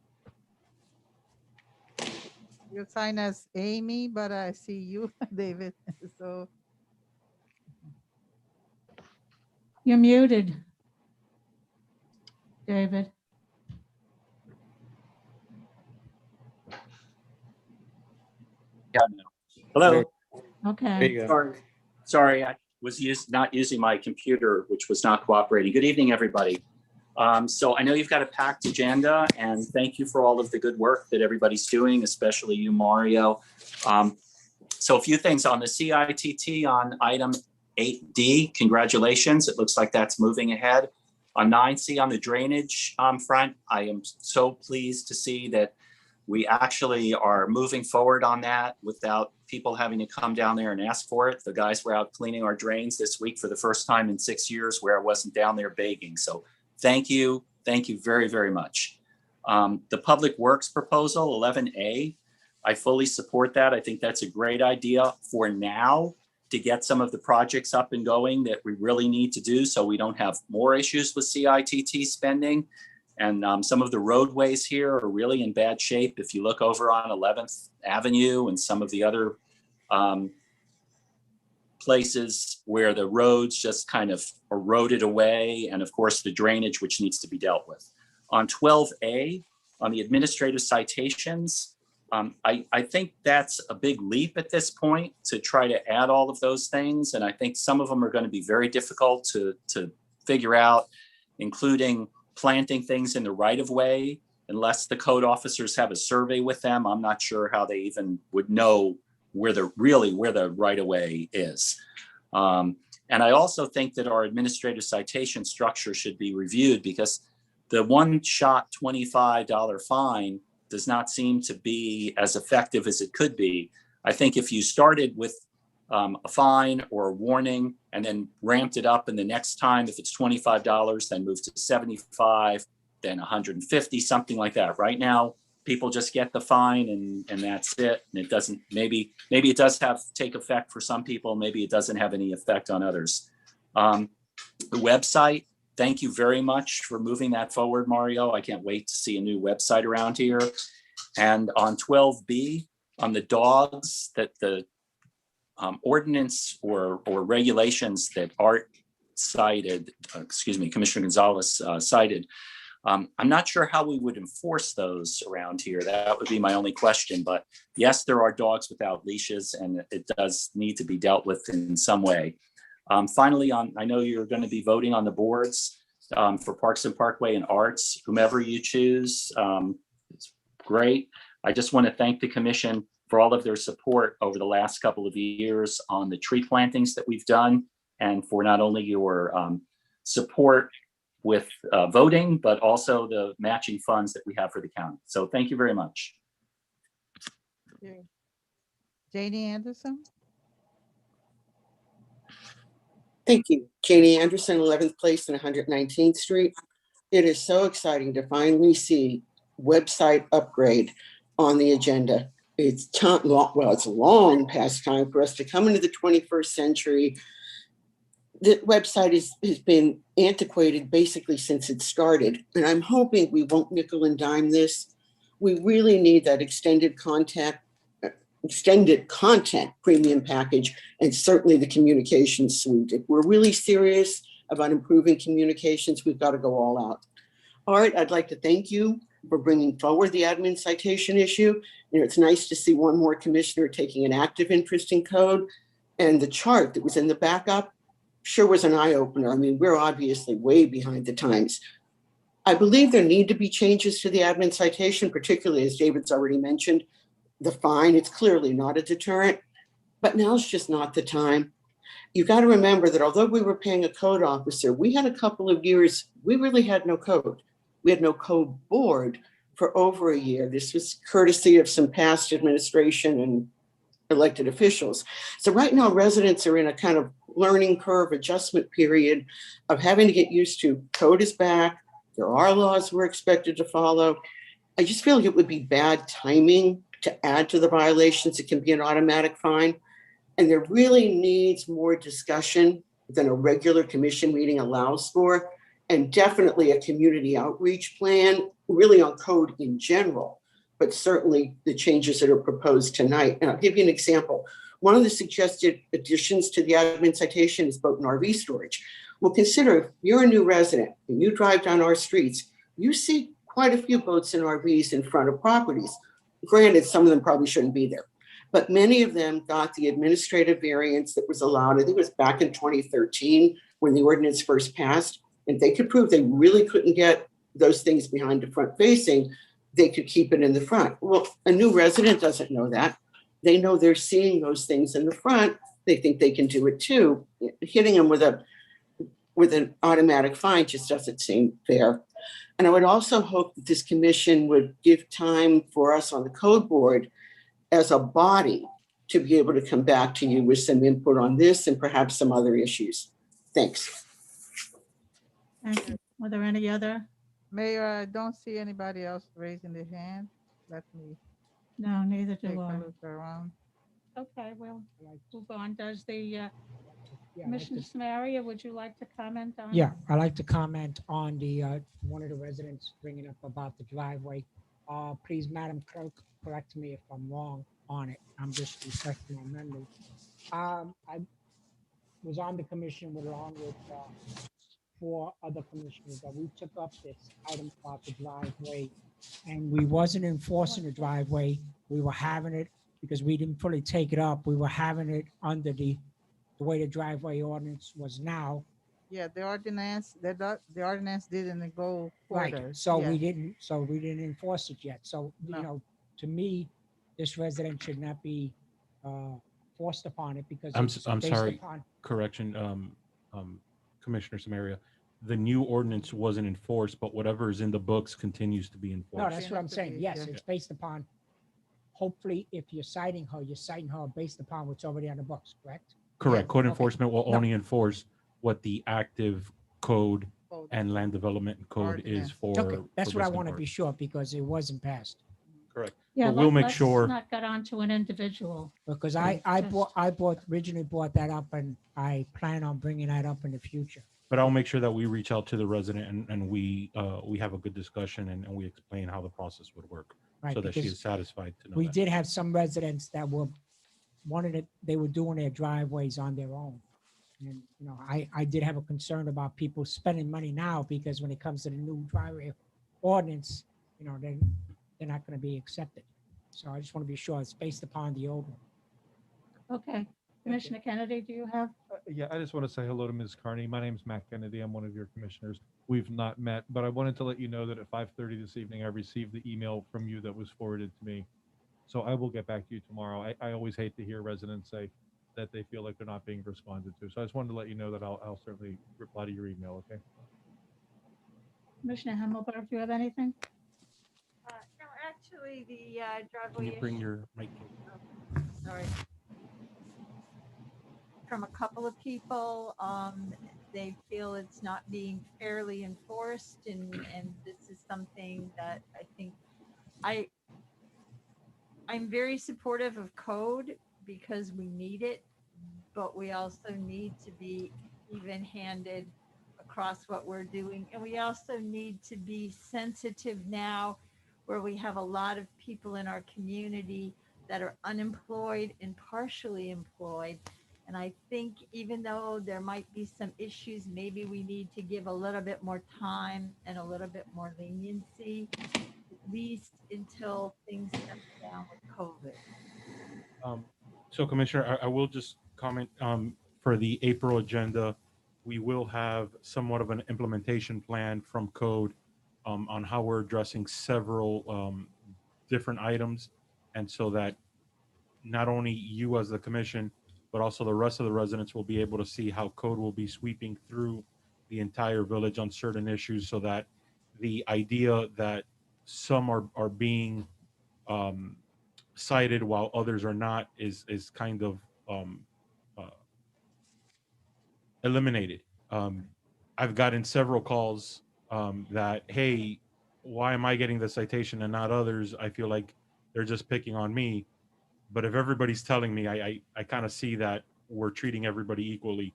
You're signed as Amy, but I see you, David. So You're muted, David. Hello. Okay. Sorry, I was not using my computer, which was not cooperating. Good evening, everybody. So I know you've got a packed agenda, and thank you for all of the good work that everybody's doing, especially you, Mario. So a few things on the CITT on item 8D. Congratulations. It looks like that's moving ahead. On 9C on the drainage front, I am so pleased to see that we actually are moving forward on that without people having to come down there and ask for it. The guys were out cleaning our drains this week for the first time in 6 years where I wasn't down there begging. So thank you. Thank you very, very much. The Public Works proposal, 11A, I fully support that. I think that's a great idea for now to get some of the projects up and going that we really need to do so we don't have more issues with CITT spending. And some of the roadways here are really in bad shape. If you look over on 11th Avenue and some of the other places where the roads just kind of eroded away, and of course the drainage, which needs to be dealt with. On 12A, on the administrative citations, I think that's a big leap at this point to try to add all of those things. And I think some of them are going to be very difficult to figure out, including planting things in the right of way. Unless the code officers have a survey with them, I'm not sure how they even would know where the right of way is. And I also think that our administrative citation structure should be reviewed, because the one-shot $25 fine does not seem to be as effective as it could be. I think if you started with a fine or a warning and then ramped it up, and the next time, if it's $25, then move to 75, then 150, something like that. Right now, people just get the fine and that's it. And it doesn't, maybe it does take effect for some people, maybe it doesn't have any effect on others. The website, thank you very much for moving that forward, Mario. I can't wait to see a new website around here. And on 12B, on the dogs, that the ordinance or regulations that Art cited, Commissioner Gonzalez cited, I'm not sure how we would enforce those around here. That would be my only question. But yes, there are dogs without leashes, and it does need to be dealt with in some way. Finally, I know you're going to be voting on the boards for Parks and Parkway and Arts, whomever you choose. It's great. I just want to thank the commission for all of their support over the last couple of years on the tree plantings that we've done, and for not only your support with voting, but also the matching funds that we have for the county. So thank you very much. Janie Anderson. Thank you. Janie Anderson, 11th Place and 119th Street. It is so exciting to finally see website upgrade on the agenda. It's it's long past time for us to come into the 21st century. The website has been antiquated basically since it started, and I'm hoping we won't nickel and dime this. We really need that extended content premium package, and certainly the communications suite. If we're really serious about improving communications, we've got to go all out. Art, I'd like to thank you for bringing forward the admin citation issue. You know, it's nice to see one more commissioner taking an active interest in code. And the chart that was in the backup sure was an eye opener. I mean, we're obviously way behind the times. I believe there need to be changes to the admin citation, particularly as David's already mentioned, the fine, it's clearly not a deterrent, but now's just not the time. You got to remember that although we were paying a code officer, we had a couple of years, we really had no code. We had no code board for over a year. This was courtesy of some past administration and elected officials. So right now residents are in a kind of learning curve adjustment period of having to get used to code is back. There are laws we're expected to follow. I just feel like it would be bad timing to add to the violations. It can be an automatic fine. And there really needs more discussion than a regular commission meeting allows for, and definitely a community outreach plan, really on code in general, but certainly the changes that are proposed tonight. And I'll give you an example. One of the suggested additions to the admin citation is boat and RV storage. Well, consider if you're a new resident and you drive down our streets, you see quite a few boats and RVs in front of properties. Granted, some of them probably shouldn't be there, but many of them got the administrative variance that was allowed. I think it was back in 2013 when the ordinance first passed, and they could prove they really couldn't get those things behind the front facing, they could keep it in the front. Well, a new resident doesn't know that. They know they're seeing those things in the front. They think they can do it too. Hitting them with an automatic fine just doesn't seem fair. And I would also hope that this commission would give time for us on the code board as a body to be able to come back to you with some input on this and perhaps some other issues. Thanks. Thank you. Were there any other? Mayor, I don't see anybody else raising their hand. Let me No, neither take do a I. look around. Okay, we'll move on. Does the Yeah, I'd like Commissioner to- Samaria, would you like to comment on? Yeah, I'd like to comment on the, one of the residents bringing up about the driveway. Please, Madam Clerk, correct me if I'm wrong on it. I'm just refreshing my memory. I was on the commission along with 4 other commissioners that we took up this item about the driveway, and we wasn't enforcing the driveway. We were having it because we didn't fully take it up. We were having it under the way the driveway ordinance was now. Yeah, the ordinance didn't go Right, further. so Yeah. we didn't enforce it yet. So, No. you know, to me, this resident should not be forced upon it because I'm it's I'm based sorry. upon. Correction, Commissioner Samaria. The new ordinance wasn't enforced, but whatever is in the books continues to be No, enforced. that's what I'm saying. Yes, Yeah. it's based upon, hopefully, if you're citing her based upon what's already on the books, correct? Correct. Code Okay. enforcement will No. only enforce what the active code Code. and land development code Ordinance. is for. Okay, that's for what I Biscayne want to Park. be sure because it wasn't passed. Correct. Yeah, But we'll make let's sure. not get onto an individual. Because Right, I originally brought that up and I plan on bringing that up in the future. But I'll make sure that we reach out to the resident and we have a good discussion and we explain how the process would work Right, so that she because is satisfied to know we that. did have some residents that they were doing their driveways on their own. And, you know, I did have a concern about people spending money now because when it comes to the new driveway ordinance, you know, they're not going to be accepted. So I just want to be sure it's based upon the old one. Okay, Commissioner Kennedy, do you have? Yeah, I just want to say hello to Ms. Carney. My name's Matt Kennedy. I'm one of your commissioners. We've not met, but I wanted to let you know that at 5:30 this evening, I received the email from you that was forwarded to me. So I will get back to you tomorrow. I always hate to hear residents say that they feel like they're not being responded to. So I just wanted to let you know that I'll certainly reply to your email, okay? Commissioner Himmelberg, do you have anything? No, actually, the Can driveway you bring issue, your mic? sorry. From a couple of people, they feel it's not being fairly enforced, and this is something that I think I'm very supportive of code because we need it, but we also need to be even-handed across what we're doing. And we also need to be sensitive now where we have a lot of people in our community that are unemployed and partially employed. And I think even though there might be some issues, maybe we need to give a little bit more time and a little bit more leniency, at least until things settle down with COVID. So Commissioner, I will just comment, for the April agenda, we will have somewhat of an implementation plan from code on how we're addressing several different items. And so that not only you as the commission, but also the rest of the residents will be able to see how code will be sweeping through the entire village on certain issues, so that the idea that some are being cited while others are not is kind of uh, eliminated. I've gotten several calls that, hey, why am I getting the citation and not others? I feel like they're just picking on me. But if everybody's telling me, I kind of see that we're treating everybody equally.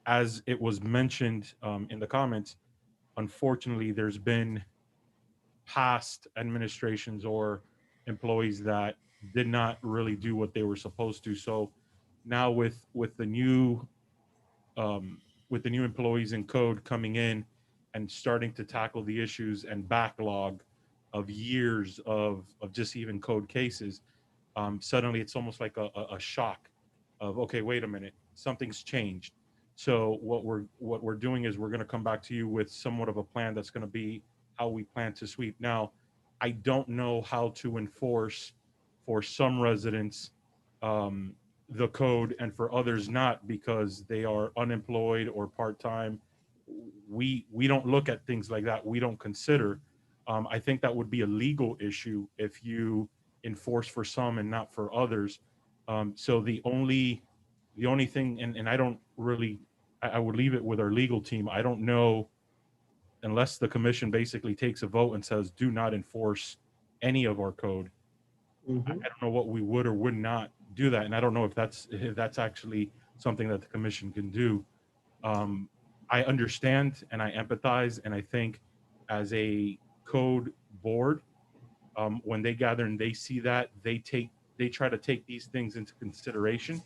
As it was mentioned in the comments, unfortunately, there's been past administrations or employees that did not really do what they were supposed to. So now with the new employees in code coming in and starting to tackle the issues and backlog of years of just even code cases, suddenly it's almost like a shock of, okay, wait a minute, something's changed. So what we're doing is we're going to come back to you with somewhat of a plan that's going to be how we plan to sweep. Now, I don't know how to enforce for some residents the code and for others not, because they are unemployed or part-time. We don't look at things like that. We don't consider. I think that would be a legal issue if you enforce for some and not for others. So the only thing, and I don't really, I would leave it with our legal team. I don't know, unless the commission basically takes a vote and says, do not enforce any of our code. I don't know what we would or would not do that. And I don't know if that's actually something that the commission can do. I understand and I empathize. And I think as a code board, when they gather and they see that, they try to take these things into consideration.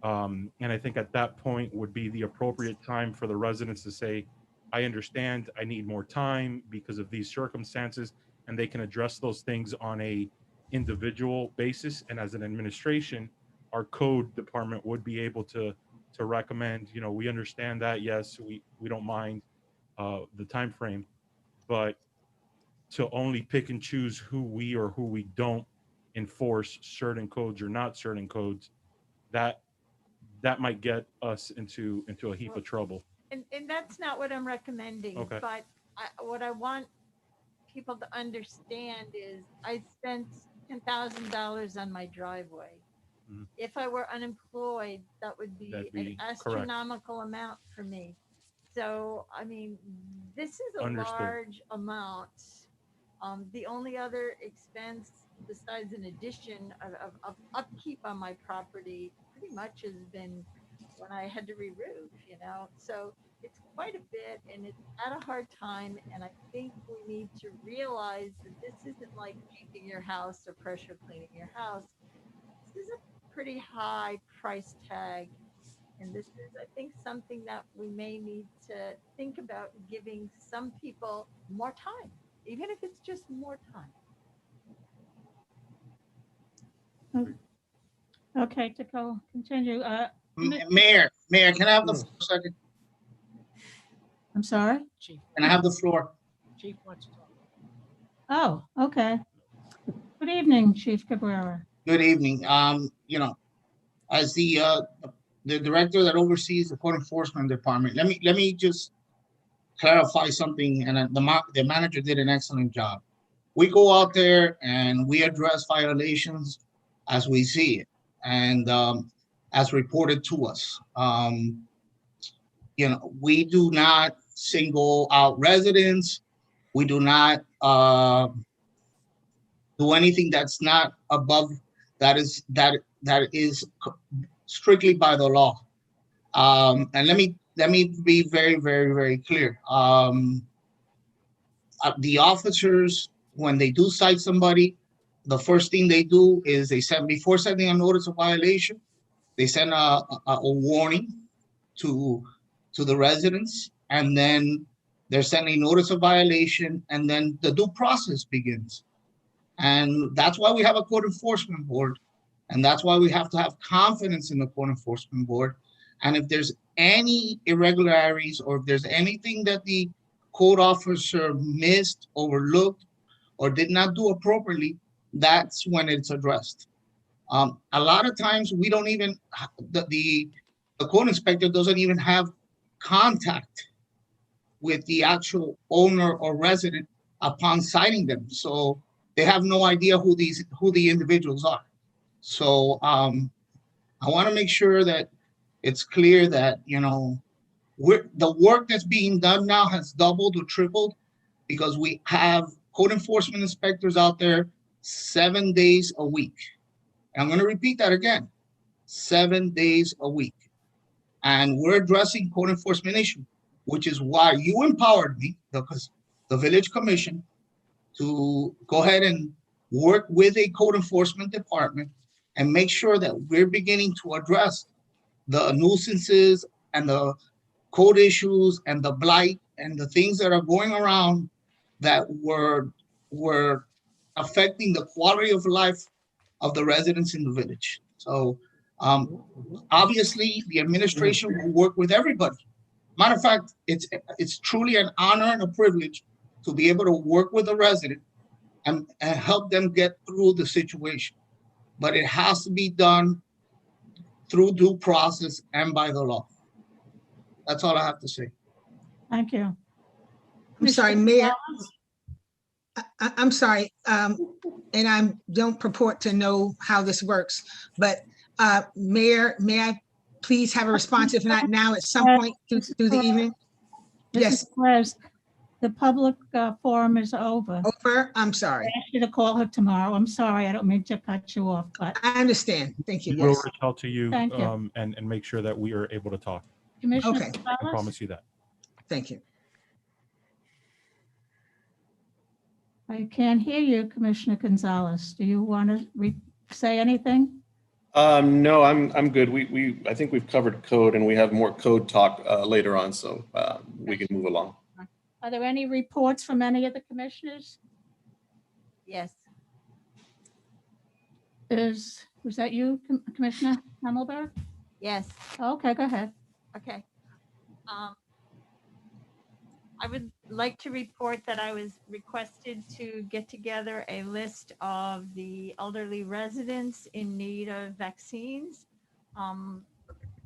And I think at that point would be the appropriate time for the residents to say, I understand, I need more time because of these circumstances, and they can address those things on a individual basis. And as an administration, our code department would be able to recommend, we understand that, yes, we don't mind the time frame, but to only pick and choose who we don't enforce certain codes or not certain codes, that might get us into a heap of trouble. And that's not what I'm recommending, Okay. but what I want people to understand is I spent $10,000 on my driveway. Mhm. If I were unemployed, that would be That'd an be correct. astronomical amount for me. So, I mean, this is a Understood. large amount. The only other expense besides an addition of upkeep on my property pretty much has been when I had to re-roof, So it's quite a bit and it's at a hard time. And I think we need to realize that this isn't like painting your house or pressure cleaning your house. This is a pretty high price tag. And this is, I think, something that we may need to think about giving some people more time, even if it's just more time. Okay, to go continue. Mayor, can I have the floor a second? I'm sorry? Chief, Can I have the floor? Chief wants to talk. Oh, okay. Good evening, Chief Cabrera. Good evening. As the director that oversees the code enforcement department, let me just clarify something. And the manager did an excellent job. We go out there and we address violations as we see it and as reported to us. We do not single out residents. We do not do anything that's not above that is strictly by the law. And let me be very, very, very clear. The officers, when they do cite somebody, the first thing they do is before sending a notice of violation, they send a warning to the residents, and then they're sending notice of violation, and then the due process begins. And that's why we have a code enforcement board. And that's why we have to have confidence in the code enforcement board. And if there's any irregularities, or if there's anything that the code officer missed, overlooked, or did not do appropriately, that's when it's addressed. A lot of times we don't even, the code inspector doesn't even have contact with the actual owner or resident upon citing them. So they have no idea who the individuals are. So I want to make sure that it's clear that, you know, the work that's being done now has doubled or tripled, because we have code enforcement inspectors out there 7 days a week. And I'm going to repeat that again, 7 days a week. And we're addressing code enforcement issue, which is why you empowered me, because the village commission, to go ahead and work with a code enforcement department and make sure that we're beginning to address the nuisances and the code issues and the blight and the things that are going around that were affecting the quality of life of the residents in the village. So obviously the administration will work with everybody. Matter of fact, it's truly an honor and a privilege to be able to work with a resident and help them get through the situation. But it has to be done through due process and by the law. That's all I have to say. Thank you. I'm sorry, Mayor. I'm sorry, and I don't purport to know how this works, but Mayor, may I please have a response, if not now, at some point through the evening? Yes. Perez, the public forum is over. Over? I'm sorry. I asked you to call her tomorrow. I'm sorry, I don't mean to cut you off, but. I understand. Thank you. We will Yes. reach out to you, Thank you. and make sure that we are able to talk. Commissioner Okay. I Gonzalez? promise you that. Thank you. I can't hear you, Commissioner Gonzalez. Do you want to say anything? No, I'm good. I think we've covered code, and we have more code talk later on, so we can move along. Are there any reports from any of the commissioners? Yes. Was that you, Commissioner Hemmelberg? Yes. Okay, go ahead. Okay. I would like to report that I was requested to get together a list of the elderly residents in need of vaccines.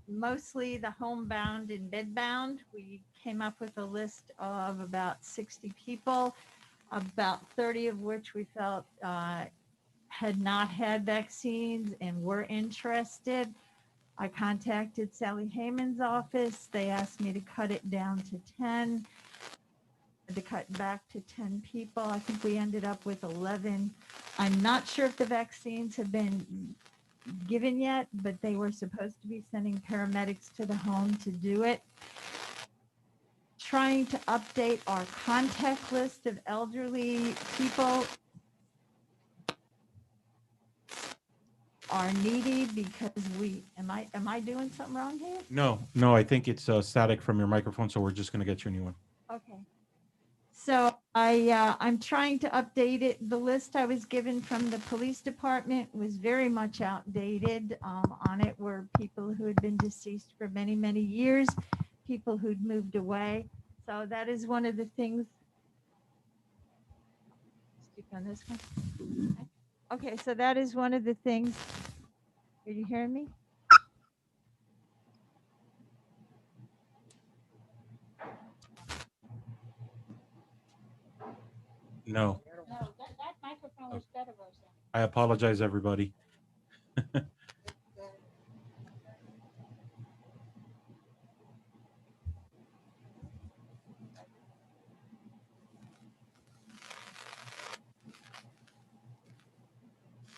Mostly the homebound and bedbound. We came up with a list of about 60 people, about 30 of which we felt had not had vaccines and were interested. I contacted Sally Heyman's office. They asked me to cut it down to 10, to cut back to 10 people. I think we ended up with 11. I'm not sure if the vaccines have been given yet, but they were supposed to be sending paramedics to the home to do it. Trying to update our contact list of elderly people are needy because am I doing something wrong here? No, I think it's static from your microphone, so we're just going to get you a new one. Okay. So I'm trying to update it. The list I was given from the police department was very much outdated. On it were people who had been deceased for many, many years, people who'd moved away. So that is one of the things. Speak on this one. Okay, so that is one of the things. Are you hearing me? No. No, that microphone was better, Rosa. I apologize, everybody.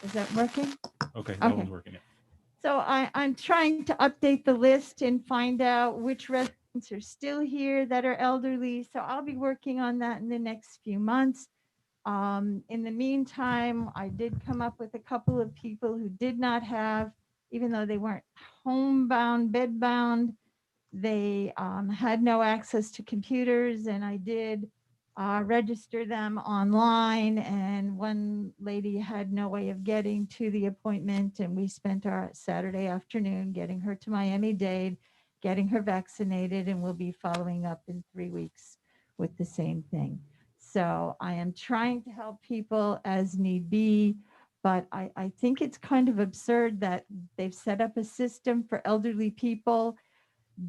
Is that working? Okay, that Okay. one's working. Yeah. So I'm trying to update the list and find out which residents are still here that are elderly. So I'll be working on that in the next few months. In the meantime, I did come up with a couple of people who did not have even though they weren't homebound, bedbound, they had no access to computers, and I did register them online. And one lady had no way of getting to the appointment, and we spent our Saturday afternoon getting her to Miami-Dade, getting her vaccinated, and we'll be following up in 3 weeks with the same thing. So I am trying to help people as need be, but I think it's kind of absurd that they've set up a system for elderly people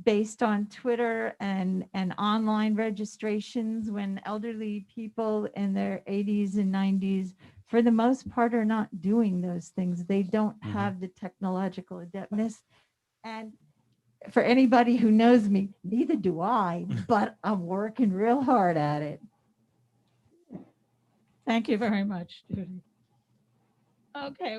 based on Twitter and online registrations, when elderly people in their 80s and 90s, for the most part, are not doing those things. They don't have the technological adeptness. And for anybody who knows me, neither do I, but I'm working real hard at it. Thank you very much, Judy. Okay,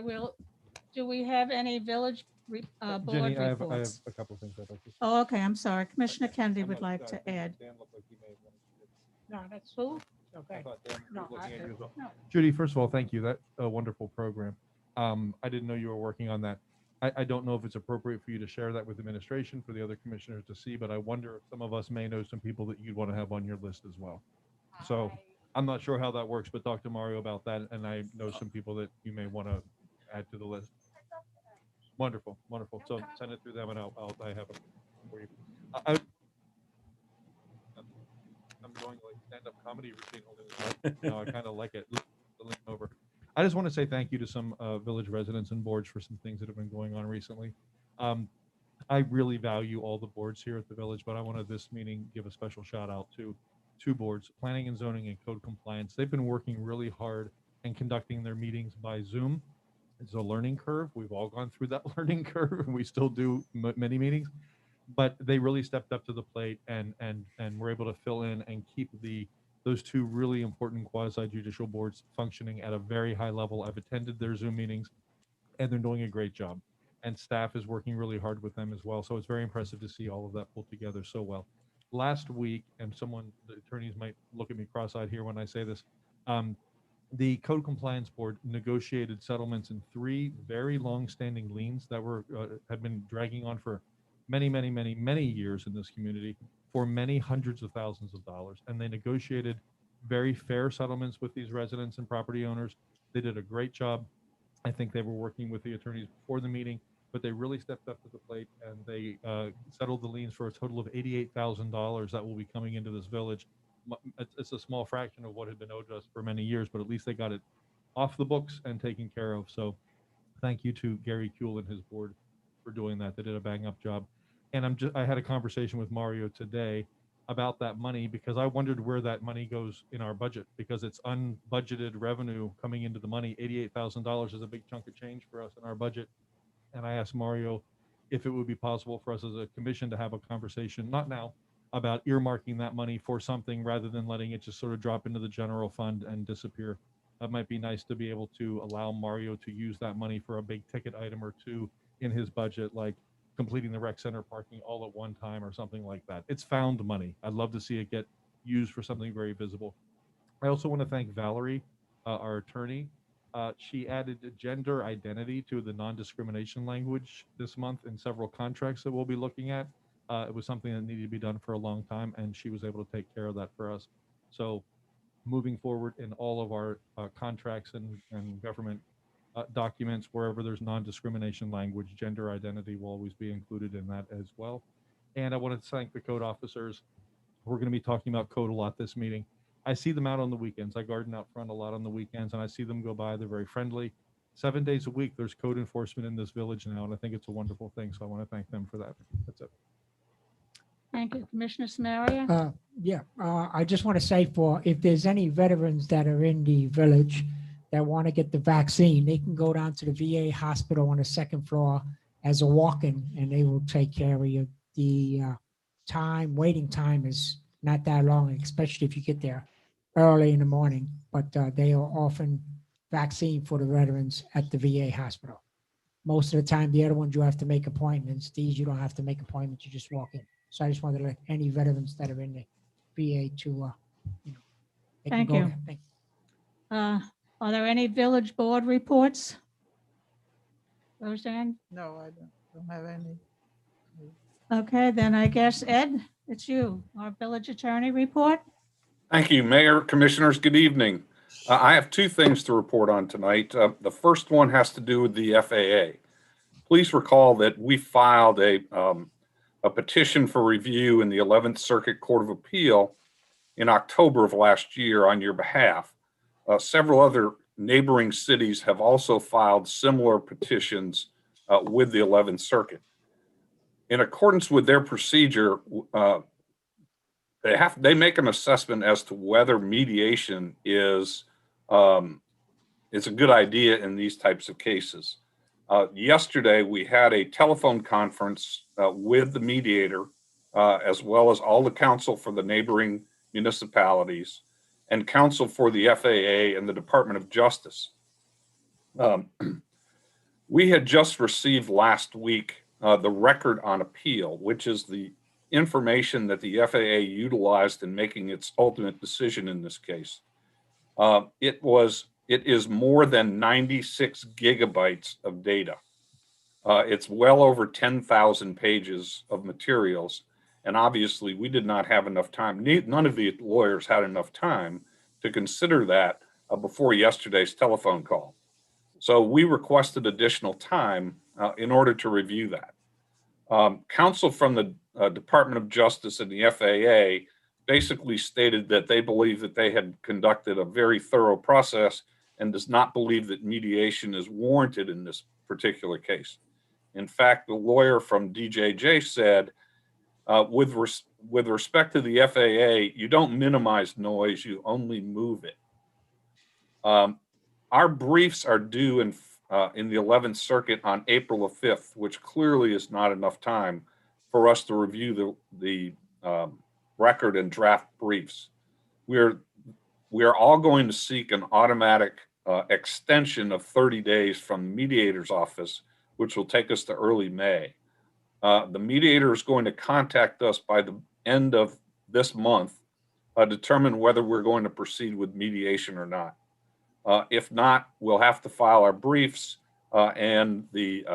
do we have any village board Jenny, I have reports? a couple of things I'd like to say. Oh, okay, I'm sorry. Commissioner Kennedy would like to add. Dan looked like he may have wanted to- No, that's Who? okay. I thought Dan was No, looking at you as well. no. Judy, first of all, thank you. That's a wonderful program. I didn't know you were working on that. I don't know if it's appropriate for you to share that with administration for the other commissioners to see, but I wonder if some of us may know some people that you'd want to have on your list as well. So I'm not sure how that works, but talk to Mario about that. And I know some people that you may want to add to the list. Wonderful, wonderful. So send it through them, and I have it for you. I'm doing like stand-up comedy routine holding this mic. No, I kind of like it. Lean over. I just want to say thank you to some village residents and boards for some things that have been going on recently. I really value all the boards here at the village, but I wanted this meeting give a special shout out to two boards, planning and zoning and code compliance. They've been working really hard and conducting their meetings by Zoom. It's a learning curve. We've all gone through that learning curve, and we still do many meetings, but they really stepped up to the plate and were able to fill in and keep those two really important quasi-judicial boards functioning at a very high level. I've attended their Zoom meetings, and they're doing a great job. And staff is working really hard with them as well. So it's very impressive to see all of that pulled together so well. Last week, and the attorneys might look at me cross-eyed here when I say this, the Code Compliance Board negotiated settlements in 3 very long-standing liens that had been dragging on for many, many, many, many years in this community for many hundreds of thousands of dollars. And they negotiated very fair settlements with these residents and property owners. They did a great job. I think they were working with the attorneys before the meeting, but they really stepped up to the plate, and they settled the liens for a total of $88,000 that will be coming into this village. It's a small fraction of what had been owed to us for many years, but at least they got it off the books and taken care of. So thank you to Gary Kuehl and his board for doing that. They did a bang up job. And I had a conversation with Mario today about that money, because I wondered where that money goes in our budget, because it's unbudgeted revenue coming into the money. $88,000 is a big chunk of change for us in our budget. And I asked Mario if it would be possible for us as a commission to have a conversation, not now, about earmarking that money for something rather than letting it just sort of drop into the general fund and disappear. That might be nice to be able to allow Mario to use that money for a big ticket item or two in his budget, like completing the rec center parking all at one time or something like that. It's found money. I'd love to see it get used for something very visible. I also want to thank Valerie, our attorney. She added gender identity to the non-discrimination language this month in several contracts that we'll be looking at. It was something that needed to be done for a long time, and she was able to take care of that for us. So moving forward in all of our contracts and government documents, wherever there's non-discrimination language, gender identity will always be included in that as well. And I wanted to thank the code officers. We're going to be talking about code a lot this meeting. I see them out on the weekends. I garden out front a lot on the weekends, and I see them go by. They're very friendly. 7 days a week, there's code enforcement in this village now, and I think it's a wonderful thing. So I want to thank them for that. That's it. Thank you, Commissioner Samaria. I just want to say, if there's any veterans that are in the village that want to get the vaccine, they can go down to the VA hospital on the 2nd floor as a walk-in, and they will take care of you. The waiting time is not that long, especially if you get there early in the morning, but they are often vaccine for the veterans at the VA hospital. Most of the time, the other ones you have to make appointments. These you don't have to make appointments, you just walk in. So I just wanted to let any veterans that are in the VA to, they can Thank go you. there. Thank you. Are there any village board reports? Roseanne? No, I don't have any. Okay, then I guess, Ed, it's you, our village attorney report. Thank you, Mayor, Commissioners. Good evening. I have two things to report on tonight. The first one has to do with the FAA. Please recall that we filed a petition for review in the 11th Circuit Court of Appeal in October of last year on your behalf. Several other neighboring cities have also filed similar petitions with the 11th Circuit. In accordance with their procedure, they make an assessment as to whether mediation is a good idea in these types of cases. Yesterday, we had a telephone conference with the mediator, as well as all the counsel for the neighboring municipalities and counsel for the FAA and the Department of Justice. We had just received last week the record on appeal, which is the information that the FAA utilized in making its ultimate decision in this case. It is more than 96 gigabytes of data. It's well over 10,000 pages of materials. And obviously we did not have enough time. None of the lawyers had enough time to consider that before yesterday's telephone call. So we requested additional time in order to review that. Counsel from the Department of Justice and the FAA basically stated that they believe that they had conducted a very thorough process and does not believe that mediation is warranted in this particular case. In fact, the lawyer from DJJ said, with respect to the FAA, you don't minimize noise, you only move it. Our briefs are due in the 11th Circuit on April the 5th, which clearly is not enough time for us to review the record and draft briefs. We are all going to seek an automatic extension of 30 days from the mediator's office, which will take us to early May. The mediator is going to contact us by the end of this month, determine whether we're going to proceed with mediation or not. If not, we'll have to file our briefs, and the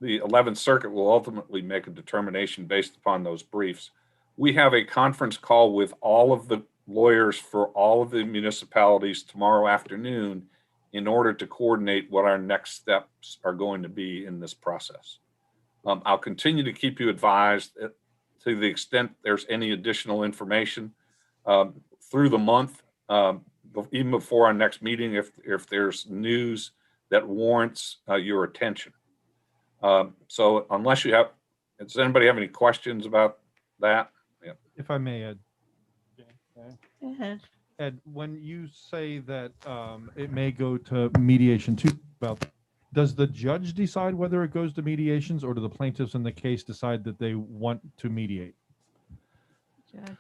11th Circuit will ultimately make a determination based upon those briefs. We have a conference call with all of the lawyers for all of the municipalities tomorrow afternoon in order to coordinate what our next steps are going to be in this process. I'll continue to keep you advised to the extent there's any additional information through the month, even before our next meeting, if there's news that warrants your attention. So unless you have, does anybody have any questions about that? Yeah. If I may, Ed. Go ahead. Ed, when you say that it may go to mediation too, does the judge decide whether it goes to mediations, or do the plaintiffs in the case decide that they want to mediate? Judge.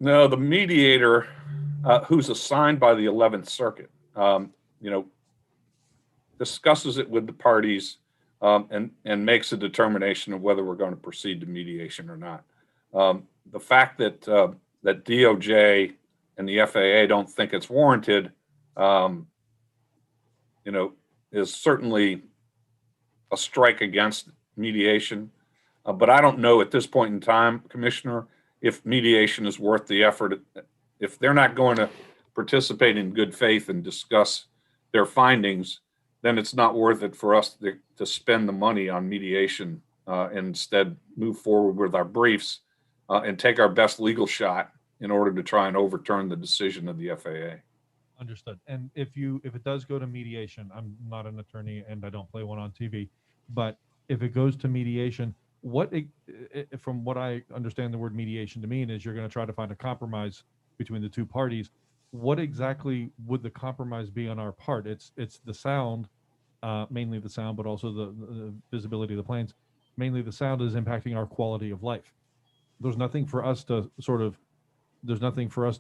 No, the mediator, who's assigned by the 11th Circuit, discusses it with the parties and makes a determination of whether we're going to proceed to mediation or not. The fact that that DOJ and the FAA don't think it's warranted, is certainly a strike against mediation. But I don't know at this point in time, Commissioner, if mediation is worth the effort. If they're not going to participate in good faith and discuss their findings, then it's not worth it for us to spend the money on mediation and instead move forward with our briefs and take our best legal shot in order to try and overturn the decision of the FAA. Understood. And if it does go to mediation, I'm not an attorney and I don't play one on TV, but if it goes to mediation, from what I understand the word mediation to mean is you're going to try to find a compromise between the two parties. What exactly would the compromise be on our part? It's the sound, mainly the sound, but also the visibility of the planes. Mainly the sound is impacting our quality of life. There's nothing for us to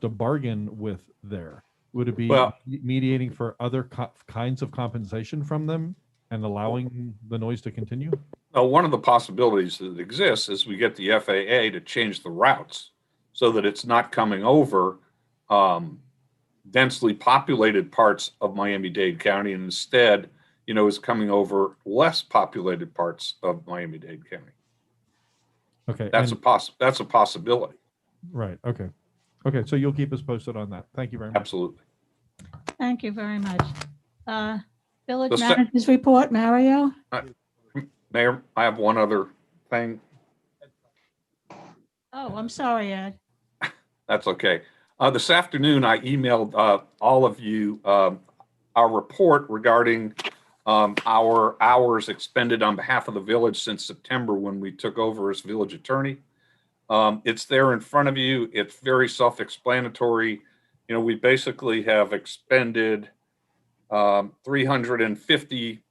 bargain with there. Would it be mediating for other kinds of compensation from them and allowing the noise to continue? One of the possibilities that exists is we get the FAA to change the routes so that it's not coming over densely populated parts of Miami-Dade County, and instead is coming over less populated parts of Miami-Dade County. Okay. That's a possibility. Right. Okay. Okay. So you'll keep us posted on that. Thank you very much. Absolutely. Thank you very much. Village The se- managers report, Mario? Mayor, I have one other thing. Oh, I'm sorry, Ed. That's okay. This afternoon, I emailed all of you our report regarding our hours expended on behalf of the village since September when we took over as village attorney. It's there in front of you. It's very self-explanatory. We basically have expended 350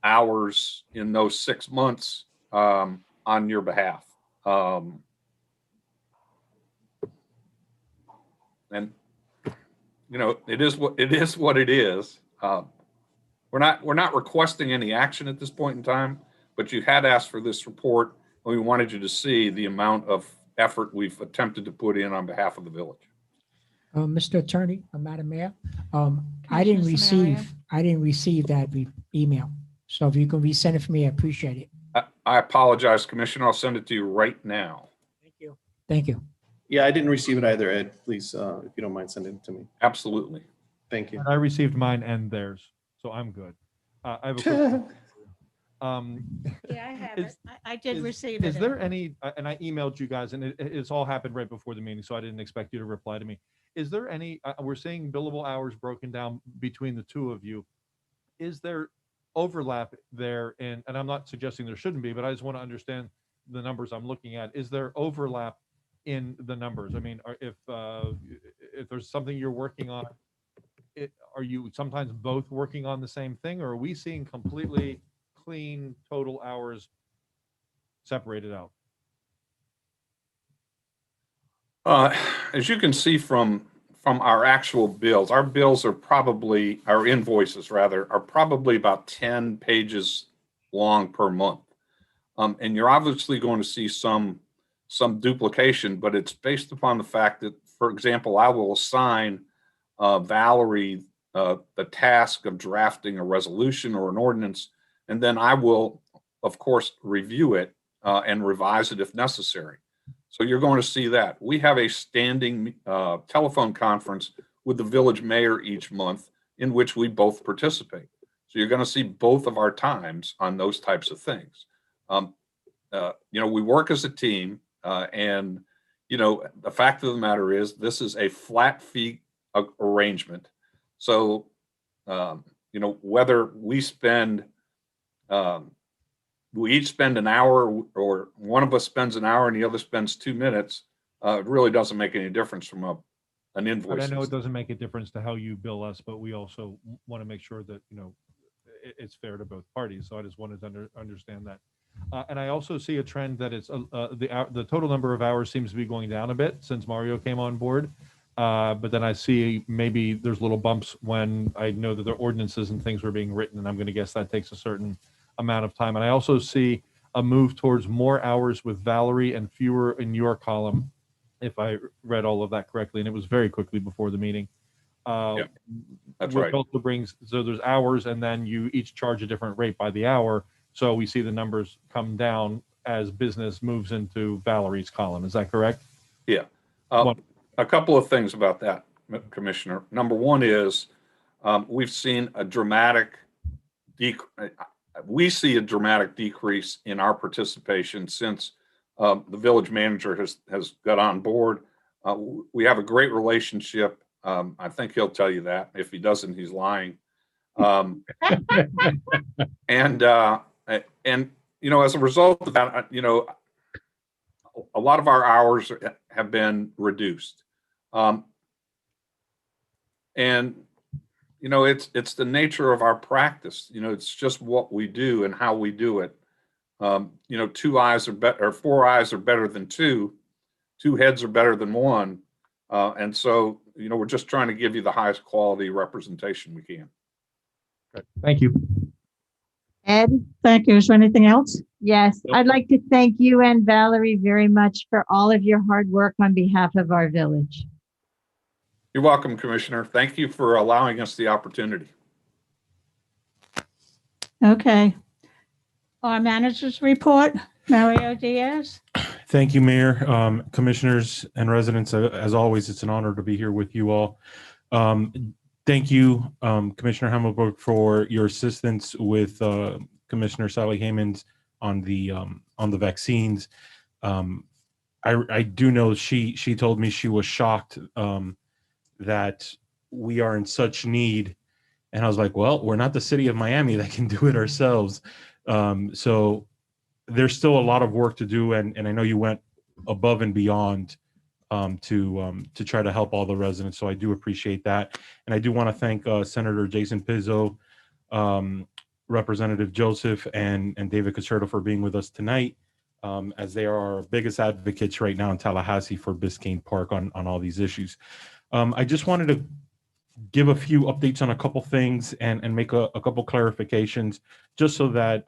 hours in those 6 months on your behalf. And it is what it is. We're not requesting any action at this point in time, but you had asked for this report, and we wanted you to see the amount of effort we've attempted to put in on behalf of the village. Mr. Attorney, Madam Mayor, I didn't receive that email. So if you can resend it for me, I appreciate it. I apologize, Commissioner. I'll send it to you right now. Thank you. Yeah, I didn't receive it either, Ed. Please, if you don't mind sending it to me. Absolutely. Thank you. I received mine and theirs, so I'm good. I have a quick Yeah, I have it. I did receive it. Is there any, and I emailed you guys, and it's all happened right before the meeting, so I didn't expect you to reply to me. Is there any, we're seeing billable hours broken down between the two of you. Is there overlap there? And I'm not suggesting there shouldn't be, but I just want to understand the numbers I'm looking at. Is there overlap in the numbers? I mean, if there's something you're working on, are you sometimes both working on the same thing, or are we seeing completely clean total hours separated out? As you can see from our actual bills, our invoices are probably about 10 pages long per month. And you're obviously going to see some duplication, but it's based upon the fact that, for example, I will assign Valerie the task of drafting a resolution or an ordinance, and then I will, of course, review it and revise it if necessary. So you're going to see that. We have a standing telephone conference with the village mayor each month in which we both participate. So you're going to see both of our times on those types of things. We work as a team, and the fact of the matter is this is a flat fee arrangement. So whether we each spend an hour, or one of us spends an hour and the other spends 2 minutes, it really doesn't make any difference from an invoice. But I know it doesn't make a difference to how you bill us, but we also want to make sure that it's fair to both parties. So I just wanted to understand that. And I also see a trend that it's the total number of hours seems to be going down a bit since Mario came on board. But then I see maybe there's little bumps when I know that there are ordinances and things were being written, and I'm going to guess that takes a certain amount of time. And I also see a move towards more hours with Valerie and fewer in your column, if I read all of that correctly. And it was very quickly before the meeting. That's which right. Also brings, so there's hours, and then you each charge a different rate by the hour. So we see the numbers come down as business moves into Valerie's column. Is that correct? Yeah. A couple of things about that, Commissioner. Number one is we've seen a dramatic decrease in our participation since the village manager has got on board. We have a great relationship. I think he'll tell you that. If he doesn't, he's lying. And as a result of that, a lot of our hours have been reduced. It's the nature of our practice. It's just what we do and how we do it. 2 eyes are better, or 4 eyes are better than 2. 2 heads are better than 1. And so, we're just trying to give you the highest quality representation we can. Good. Thank you. Ed? Thank you. Is there anything else? Yes, I'd like to thank you and Valerie very much for all of your hard work on behalf of our village. You're welcome, Commissioner. Thank you for allowing us the opportunity. Okay. Our manager's report, Mario Diaz. Thank you, Mayor, commissioners, and residents. As always, it's an honor to be here with you all. Thank you, Commissioner Hammelberg, for your assistance with Commissioner Sally Haymans on the vaccines. I do know she told me she was shocked that we are in such need, and I was like, well, we're not the city of Miami that can do it ourselves. So there's still a lot of work to do, and I know you went above and beyond to try to help all the residents. So I do appreciate that, and I do want to thank Senator Jason Pizzo, Representative Joseph, and David Casota for being with us tonight, as they are our biggest advocates right now in Tallahassee for Biscayne Park on all these issues. I just wanted to give a few updates on a couple things and make a couple clarifications, just so that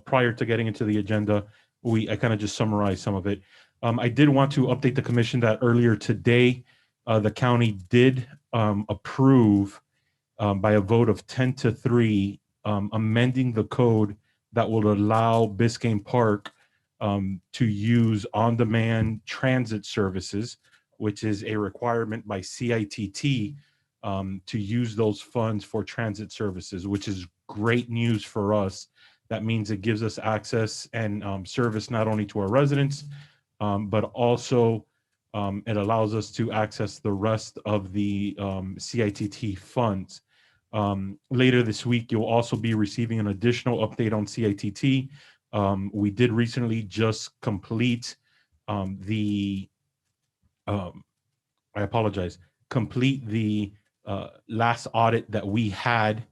prior to getting into the agenda, I kind of just summarized some of it. I did want to update the commission that earlier today, the county did approve by a vote of 10-3, amending the code that will allow Biscayne Park to use on-demand transit services, which is a requirement by CITT to use those funds for transit services, which is great news for us. That means it gives us access and service not only to our residents, but also it allows us to access the rest of the CITT funds. Later this week, you'll also be receiving an additional update on CITT. We did recently just complete complete the last audit that we had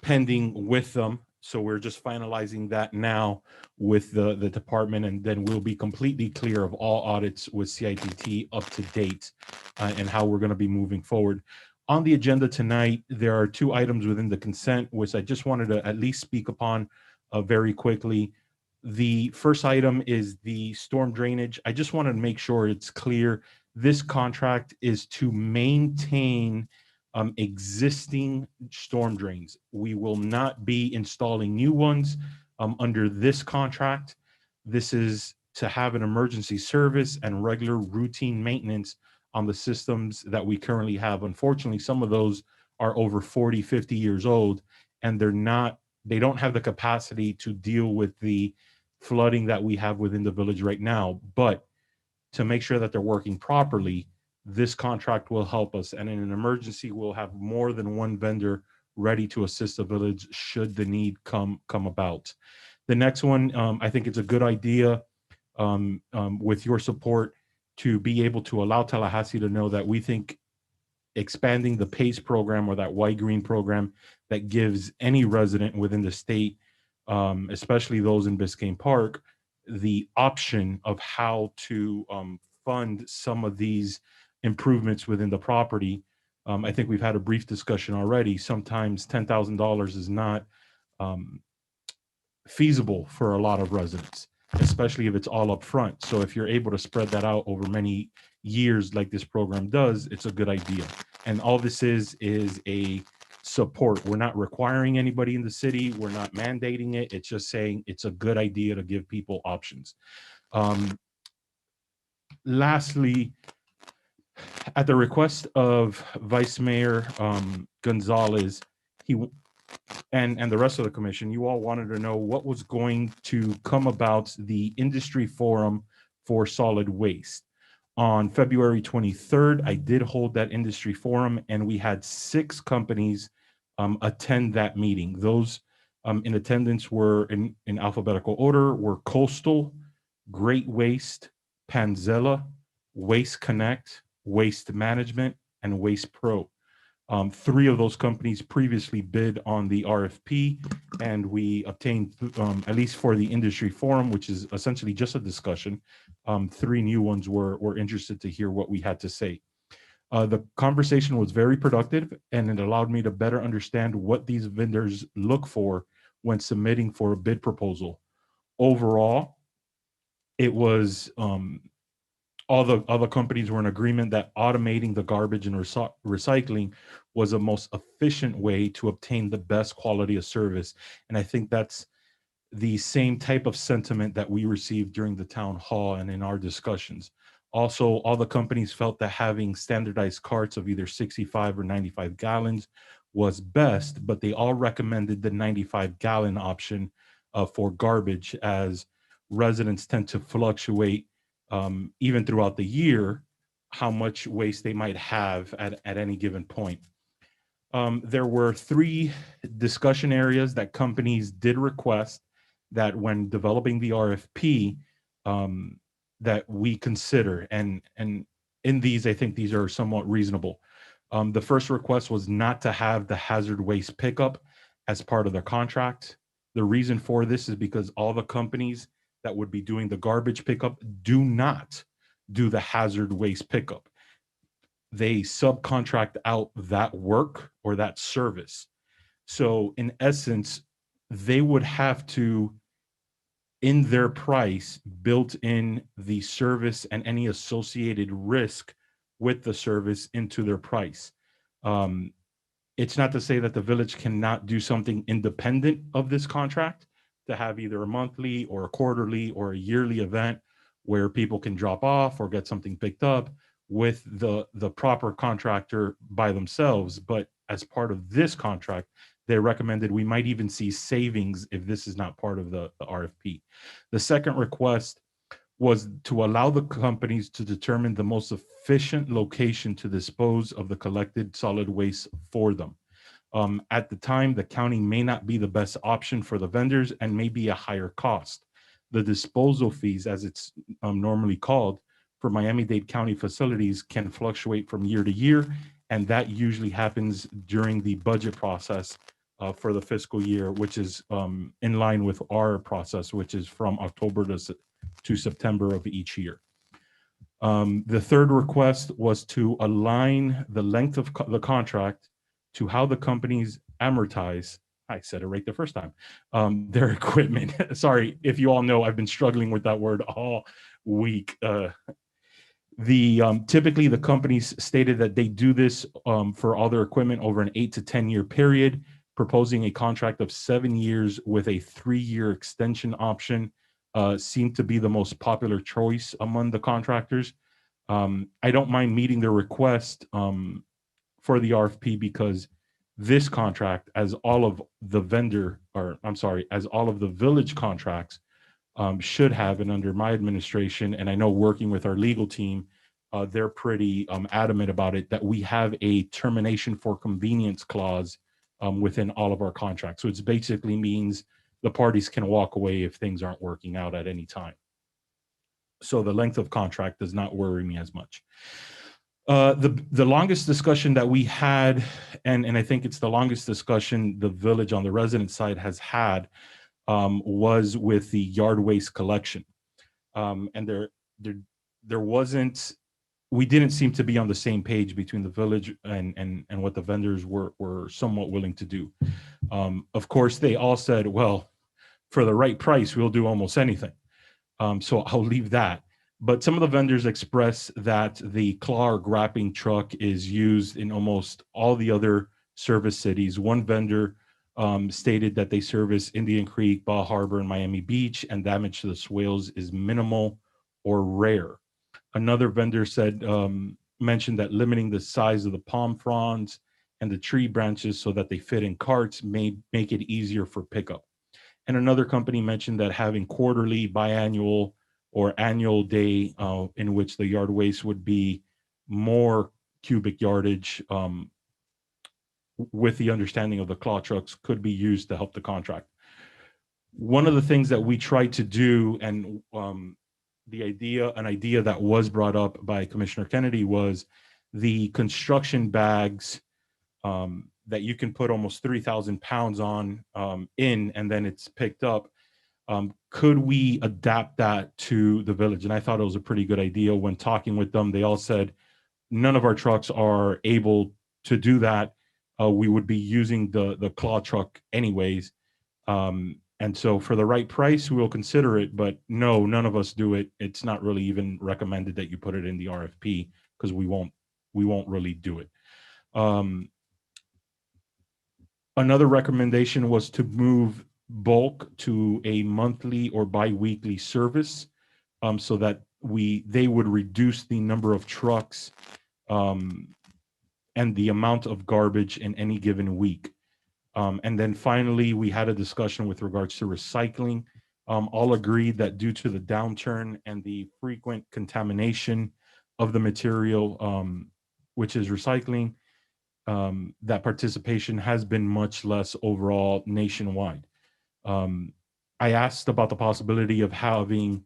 pending with them. So we're just finalizing that now with the department, and then we'll be completely clear of all audits with CITT up to date and how we're going to be moving forward. On the agenda tonight, there are two items within the consent, which I just wanted to at least speak upon very quickly. The first item is the storm drainage. I just wanted to make sure it's clear. This contract is to maintain existing storm drains. We will not be installing new ones under this contract. This is to have an emergency service and regular routine maintenance on the systems that we currently have. Unfortunately, some of those are over 40, 50 years old, and they don't have the capacity to deal with the flooding that we have within the village right now. But to make sure that they're working properly, this contract will help us. And in an emergency, we'll have more than one vendor ready to assist the village should the need come about. The next one, I think it's a good idea with your support to be able to allow Tallahassee to know that we think expanding the PACE program, or that white-green program that gives any resident within the state, especially those in Biscayne Park, the option of how to fund some of these improvements within the property. I think we've had a brief discussion already. Sometimes $10,000 is not feasible for a lot of residents, especially if it's all up front. So if you're able to spread that out over many years like this program does, it's a good idea. And all this is a support. We're not requiring anybody in the city. We're not mandating it. It's just saying it's a good idea to give people options. Lastly, at the request of Vice Mayor Gonzalez, and the rest of the commission, you all wanted to know what was going to come about the industry forum for solid waste. On February 23rd, I did hold that industry forum, and we had 6 companies attend that meeting. Those in attendance were, in alphabetical order, were Coastal, Great Waste, Panzilla, Waste Connect, Waste Management, and Waste Pro. 3 of those companies previously bid on the RFP, and we obtained, at least for the industry forum, which is essentially just a discussion, 3 new ones were interested to hear what we had to say. The conversation was very productive, and it allowed me to better understand what these vendors look for when submitting for a bid proposal. Overall, it was all the other companies were in agreement that automating the garbage and recycling was the most efficient way to obtain the best quality of service. And I think that's the same type of sentiment that we received during the town hall and in our discussions. Also, all the companies felt that having standardized carts of either 65 or 95 gallons was best, but they all recommended the 95-gallon option for garbage, as residents tend to fluctuate even throughout the year how much waste they might have at any given point. There were 3 discussion areas that companies did request that when developing the RFP that we consider. And in these, I think these are somewhat reasonable. The first request was not to have the hazard waste pickup as part of their contract. The reason for this is because all the companies that would be doing the garbage pickup do not do the hazard waste pickup. They subcontract out that work or that service. So in essence, they would have to, in their price, built in the service and any associated risk with the service into their price. It's not to say that the village cannot do something independent of this contract, to have either a monthly or a quarterly or a yearly event where people can drop off or get something picked up with the proper contractor by themselves. But as part of this contract, they recommended we might even see savings if this is not part of the RFP. The second request was to allow the companies to determine the most efficient location to dispose of the collected solid waste for them. At the time, the county may not be the best option for the vendors and may be a higher cost. The disposal fees, as it's normally called, for Miami-Dade County facilities can fluctuate from year to year, and that usually happens during the budget process for the fiscal year, which is in line with our process, which is from October to September of each year. The third request was to align the length of the contract to how the companies amortize, I said it right the first time, their equipment. Sorry, if you all know, I've been struggling with that word all week. Typically the companies stated that they do this for all their equipment over an 8 to 10 year period, proposing a contract of 7 years with a 3-year extension option seemed to be the most popular choice among the contractors. I don't mind meeting the request for the RFP because this contract, as all of the as all of the village contracts should have, and under my administration, and I know working with our legal team, they're pretty adamant about it, that we have a termination for convenience clause within all of our contracts. So it basically means the parties can walk away if things aren't working out at any time. So the length of contract does not worry me as much. The longest discussion that we had, and I think it's the longest discussion the village on the resident side has had, was with the yard waste collection. And there wasn't, we didn't seem to be on the same page between the village and what the vendors were somewhat willing to do. Of course, they all said, well, for the right price, we'll do almost anything. So I'll leave that. But some of the vendors express that the claw or grappling truck is used in almost all the other service cities. One vendor stated that they service Indian Creek, Baja Harbor, and Miami Beach, and damage to the swales is minimal or rare. Another vendor said, mentioned that limiting the size of the palm fronds and the tree branches so that they fit in carts may make it easier for pickup. And another company mentioned that having quarterly, biannual, or annual day in which the yard waste would be more cubic yardage with the understanding of the claw trucks could be used to help the contract. One of the things that we tried to do, and an idea that was brought up by Commissioner Kennedy, was the construction bags that you can put almost 3,000 pounds on in, and then it's picked up. Could we adapt that to the village? And I thought it was a pretty good idea. When talking with them, they all said none of our trucks are able to do that. We would be using the claw truck anyways. And so for the right price, we will consider it, but no, none of us do it. It's not really even recommended that you put it in the RFP because we won't really do it. Another recommendation was to move bulk to a monthly or bi-weekly service, so that they would reduce the number of trucks and the amount of garbage in any given week. And then finally, we had a discussion with regards to recycling. All agreed that due to the downturn and the frequent contamination of the material, which is recycling, that participation has been much less overall nationwide. I asked about the possibility of having,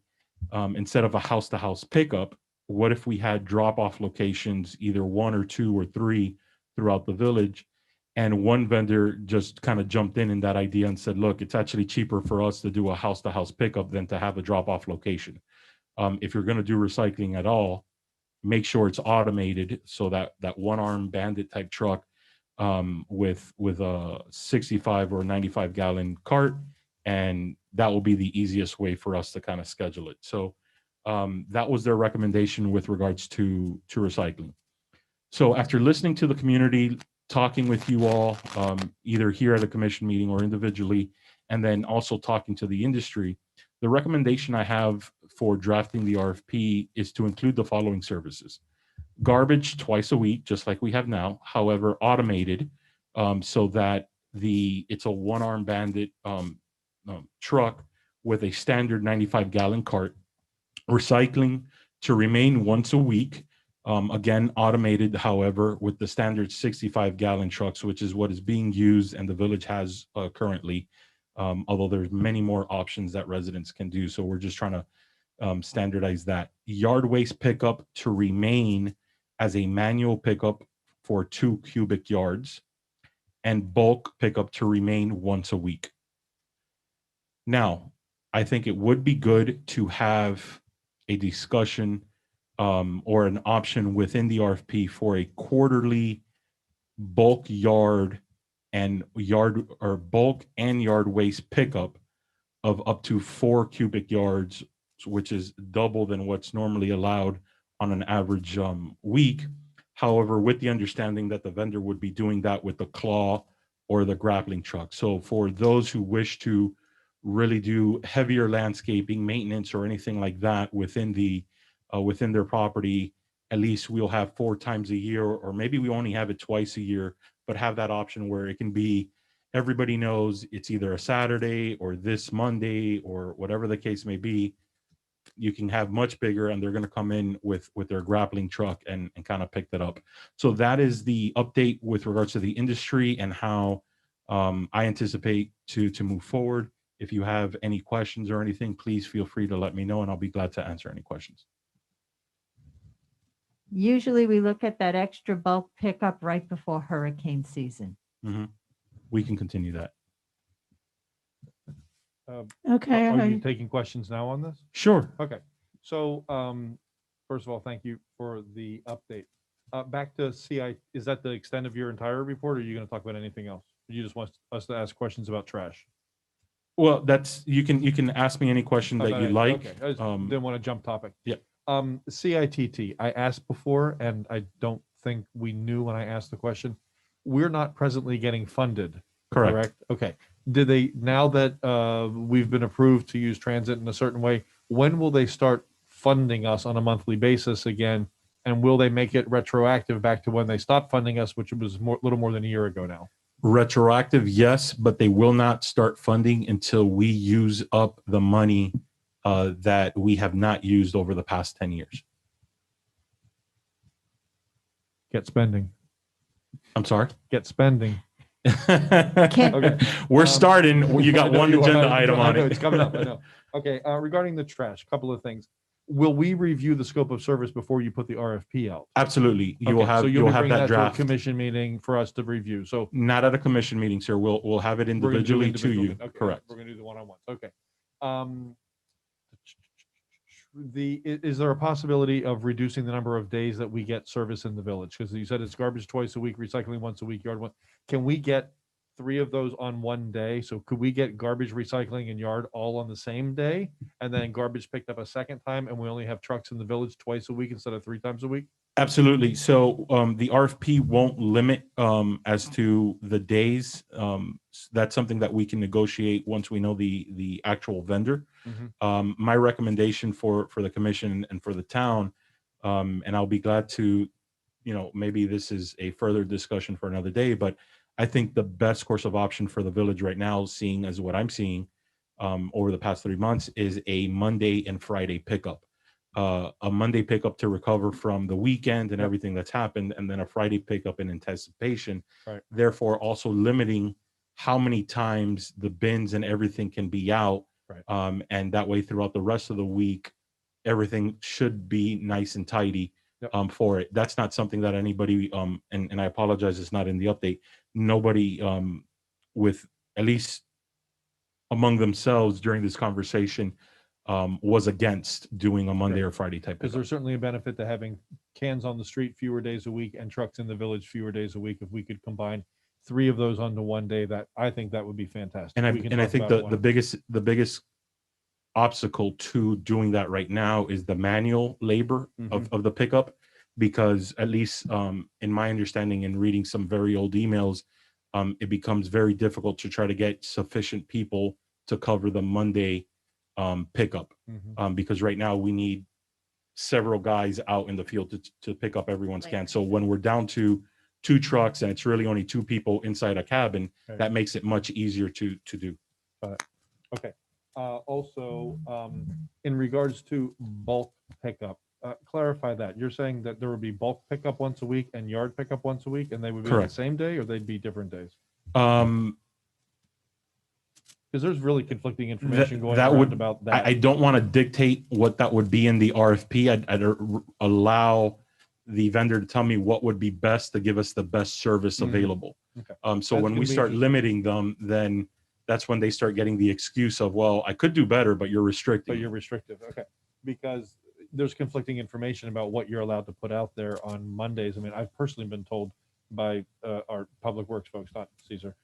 instead of a house-to-house pickup, what if we had drop-off locations, either 1 or 2 or 3 throughout the village? And one vendor just kind of jumped in that idea and said, look, it's actually cheaper for us to do a house-to-house pickup than to have a drop-off location. If you're going to do recycling at all, make sure it's automated, so that one-arm bandit type truck with a 65 or 95 gallon cart, and that will be the easiest way for us to kind of schedule it. So that was their recommendation with regards to recycling. So after listening to the community, talking with you all, either here at a commission meeting or individually, and then also talking to the industry, the recommendation I have for drafting the RFP is to include the following services. Garbage twice a week, just like we have now, however, automated, so that it's a one-arm bandit truck with a standard 95 gallon cart. Recycling to remain once a week, again, automated, however, with the standard 65 gallon trucks, which is what is being used and the village has currently, although there's many more options that residents can do. So we're just trying to standardize that. Yard waste pickup to remain as a manual pickup for 2 cubic yards, and bulk pickup to remain once a week. Now, I think it would be good to have a discussion or an option within the RFP for a quarterly bulk yard waste pickup of up to 4 cubic yards, which is double than what's normally allowed on an average week. However, with the understanding that the vendor would be doing that with the claw or the grappling truck. So for those who wish to really do heavier landscaping, maintenance, or anything like that within their property, at least we'll have 4 times a year, or maybe we only have it twice a year, but have that option where it can be, everybody knows it's either a Saturday or this Monday or whatever the case may be. You can have much bigger, and they're going to come in with their grappling truck and kind of pick that up. So that is the update with regards to the industry and how I anticipate to move forward. If you have any questions or anything, please feel free to let me know, and I'll be glad to answer any questions. Usually we look at that extra bulk pickup right before hurricane season. Mm-hmm. We can continue that. Okay. Are you taking questions now on this? Sure. Okay. So first of all, thank you for the update. Back to CI, is that the extent of your entire report, or are you going to talk about anything else? Or you just want us to ask questions about trash? Well, that's, you can ask me any question that you like. Okay. I just didn't want to jump topic. Yeah. CITT, I asked before, and I don't think we knew when I asked the question. We're not presently getting funded. Correct. Okay. Did they, now that we've been approved to use transit in a certain way, when will they start funding us on a monthly basis again? And will they make it retroactive back to when they stopped funding us, which was little more than a year ago now? Retroactive, yes, but they will not start funding until we use up the money that we have not used over the past 10 years. Get spending. I'm sorry? Get spending. Okay. We're starting. You got one agenda item on it. It's coming up. I know. Okay. Regarding the trash, a couple of things. Will we review the scope of service before you put the RFP out? Absolutely. You will have, so you'll have bring that draft. to a commission meeting for us to review. So not at a commission meeting, sir. We'll have it individually to you. Okay. Correct. We're going to do the one-on-ones. Okay. Is there a possibility of reducing the number of days that we get service in the village? Because you said it's garbage twice a week, recycling once a week, yard one. Can we get 3 of those on one day? So could we get garbage, recycling, and yard all on the same day, and then garbage picked up a second time, and we only have trucks in the village twice a week instead of 3 times a week? Absolutely. So the RFP won't limit as to the days. That's something that we can negotiate once we know the actual vendor. My recommendation for the commission and for the town, and I'll be glad to, maybe this is a further discussion for another day, but I think the best course of option for the village right now, seeing as what I'm seeing over the past 3 months, is a Monday and Friday pickup. A Monday pickup to recover from the weekend and everything that's happened, and then a Friday pickup in anticipation. Right. Therefore, also limiting how many times the bins and everything can be out. Right. And that way, throughout the rest of the week, everything should be nice and tidy for it. That's not something that anybody, and I apologize, it's not in the update. Nobody with, at least among themselves during this conversation, was against doing a Monday or Friday type Because pickup. there's certainly a benefit to having cans on the street fewer days a week and trucks in the village fewer days a week. If we could combine 3 of those onto one day, that I think that would be fantastic. And We can I talk think about the biggest obstacle to doing that right now is the manual labor of the pickup, because at least in my understanding and reading some very old emails, it becomes very difficult to try to get sufficient people to cover the Monday pickup, because right now we need several guys out in the field to pick up everyone's can. So when we're down to 2 trucks and it's really only 2 people inside a cabin, that makes it much easier to do. Okay. Also, in regards to bulk pickup, clarify that. You're saying that there would be bulk pickup once a week and yard pickup once a week, and they would be on the Correct. same day, or they'd be different days? Because there's really conflicting information going around about that. I don't want to dictate what that would be in the RFP. I'd allow the vendor to tell me what would be best to give us the best service available. Okay. So That's when gonna we be start interesting. limiting them, then that's when they start getting the excuse of, well, I could do better, but you're restricting. But you're restrictive, okay. Because there's conflicting information about what you're allowed to put out there on Mondays. I mean, I've personally been told by our public works folks, not Caesar,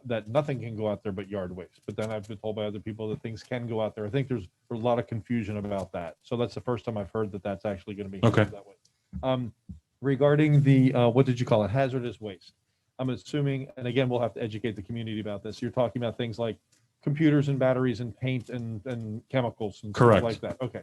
that nothing can go out there but yard waste. But then I've been told by other people that things can go out there. I think there's a lot of confusion about that. So that's the first time I've heard that that's actually going to be handled that way. Regarding the, what did you call it? Hazardous waste. I'm assuming, and again, we'll have to educate the community about this. You're talking about things like computers and batteries and paint and chemicals and Correct. stuff like that. Okay.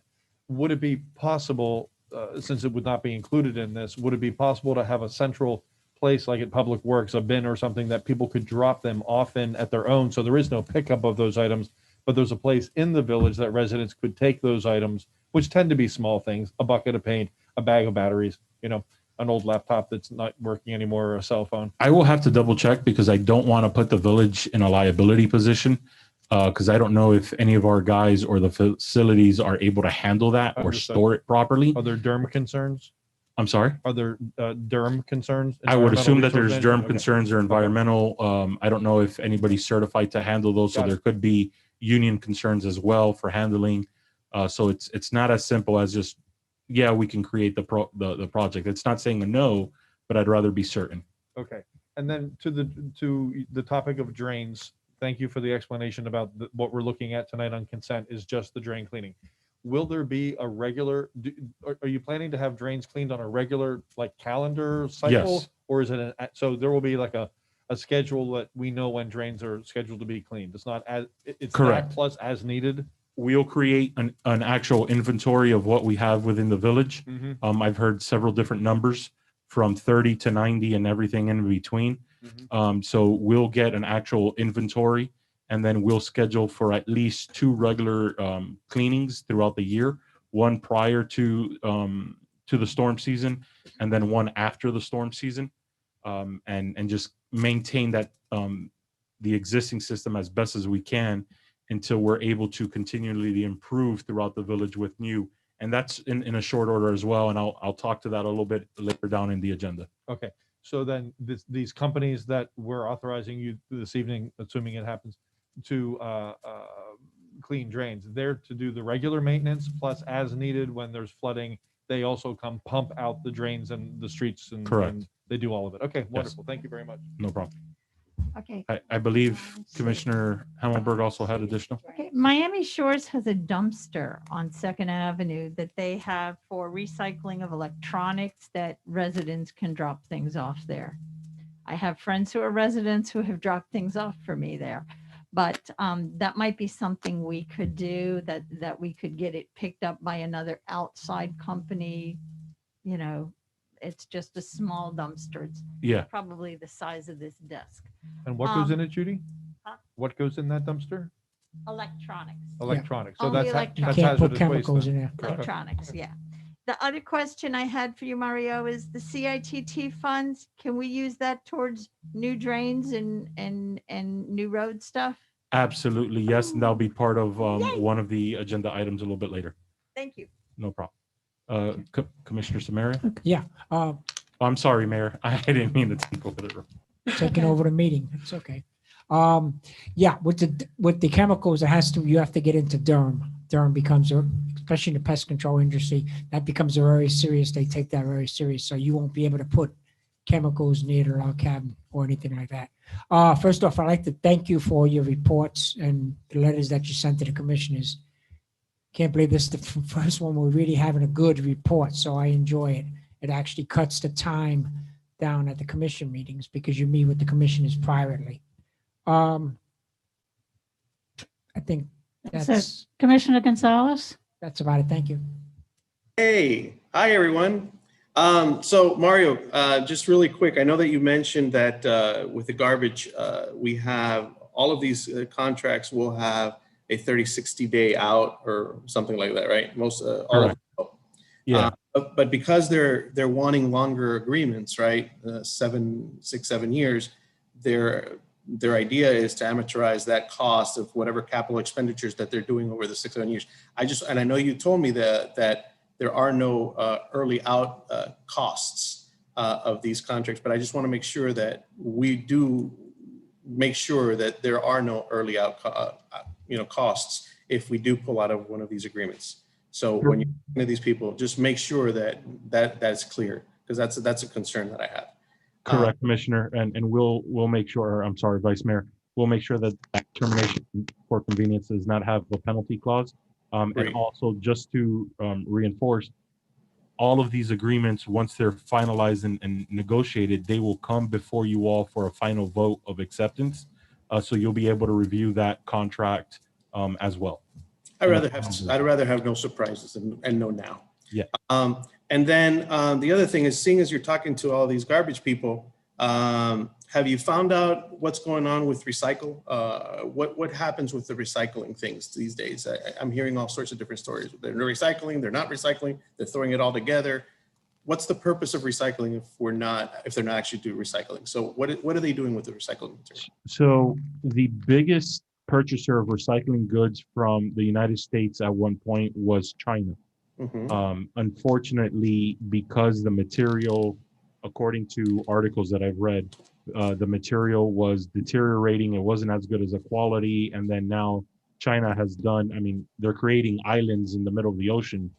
Would it be possible, since it would not be included in this, would it be possible to have a central place like at Public Works, a bin or something that people could drop them off in at their own? So there is no pickup of those items, but there's a place in the village that residents could take those items, which tend to be small things, a bucket of paint, a bag of batteries, an old laptop that's not working anymore, or a cell phone. I will have to double check, because I don't want to put the village in a liability position, because I don't know if any of our guys or the facilities are able to handle that or Understood. store it properly. Are there DERM concerns? I'm sorry? Are there DERM concerns? I would assume that Environmental there's resource DERM management? Okay. concerns or environmental. I don't know if anybody's certified to handle those, so Got it. there could be union concerns as well for handling. So it's not as simple as just, yeah, we can create the project. It's not saying a no, but I'd rather be certain. Okay. And then to the topic of drains, thank you for the explanation about what we're looking at tonight on consent is just the drain cleaning. Will there be a regular, are you planning to have drains cleaned on a regular calendar cycle? Yes. Or is it, so there will be like a schedule that we know when drains are scheduled to be cleaned? It's not as, it's Correct. that plus as needed? We'll create an actual inventory of what we have within the village. Mhm. I've heard several different numbers from 30 to 90 and everything in between. So we'll get an actual inventory, and then we'll schedule for at least 2 regular cleanings throughout the year, one prior to the storm season, and then one after the storm season, and just maintain that the existing system as best as we can until we're able to continually improve throughout the village with new. And that's in a short order as well. And I'll talk to that a little bit later down in the agenda. Okay. So then these companies that we're authorizing you this evening, assuming it happens, to clean drains, they're to do the regular maintenance plus as needed when there's flooding. They also come pump out the drains and the streets and, Correct. and they do all of it. Okay, wonderful. Thank you very much. No problem. Okay. I believe Commissioner Hammelberg also had additional. Okay, Miami Shores has a dumpster on Second Avenue that they have for recycling of electronics that residents can drop things off there. I have friends who are residents who have dropped things off for me there. But that might be something we could do, that we could get it picked up by another outside company. You know, it's just a small dumpster. It's Yeah. probably the size of this desk. And what goes in it, Judy? Huh? What goes in that dumpster? Electronics. Electronics. So Only that's electronics. that's You can't put hazardous waste. chemicals then. in there. Correct. Electronics, yeah. The other question I had for you, Mario, is the CITT funds. Can we use that towards new drains and new road stuff? Absolutely, yes. And that'll be part of one of the agenda items a little bit later. Thank you. No problem. Commissioner Samaria? Yeah, I'm sorry, Mayor. I didn't mean to take over the room. taking over the meeting. It's okay. Yeah, with the chemicals, you have to get into Durham. Durham becomes, especially in the pest control industry, that becomes very serious. They take that very serious. So you won't be able to put chemicals near the log cabin or anything like that. First off, I'd like to thank you for your reports and the letters that you sent to the commissioners. Can't believe this is the first one we're really having a good report, so I enjoy it. It actually cuts the time down at the commission meetings because you meet with the commissioners privately. I think So, Commissioner Gonzalez? that's about it. Thank you. Hey, hi, everyone. So Mario, just really quick, I know that you mentioned that with the garbage, we have all of these contracts will have a 30-60 day out or something like that, right? Most all of them. Yeah. But because they're wanting longer agreements, right? 6, 7 years, their idea is to amortize that cost of whatever capital expenditures that they're doing over the 6, 7 years. And I know you told me that there are no early out costs of these contracts, but I just want to make sure that we do make sure that there are no early out costs if we do pull out of one of these agreements. So when you're talking to these people, just make sure that's clear, because that's a concern that I have. Correct, Commissioner, and we'll make sure. I'm sorry, Vice Mayor. We'll make sure that termination for convenience does not have a penalty clause. And also, just to reinforce, all of these agreements, once they're finalized and negotiated, they will come before you all for a final vote of acceptance. So you'll be able to review that contract as well. I'd rather have no surprises and know now. Yeah. And then the other thing is, seeing as you're talking to all these garbage people, have you found out what's going on with recycle? What happens with the recycling things these days? I'm hearing all sorts of different stories. They're recycling, they're not recycling, they're throwing it all together. What's the purpose of recycling if they're not actually doing recycling? So what are they doing with the recycling material? So the biggest purchaser of recycling goods from the United States at one point was China. Mm-hmm. Unfortunately, because the material, according to articles that I've read, the material was deteriorating. It wasn't as good as the quality. And then now China has they're creating islands in the middle of the ocean.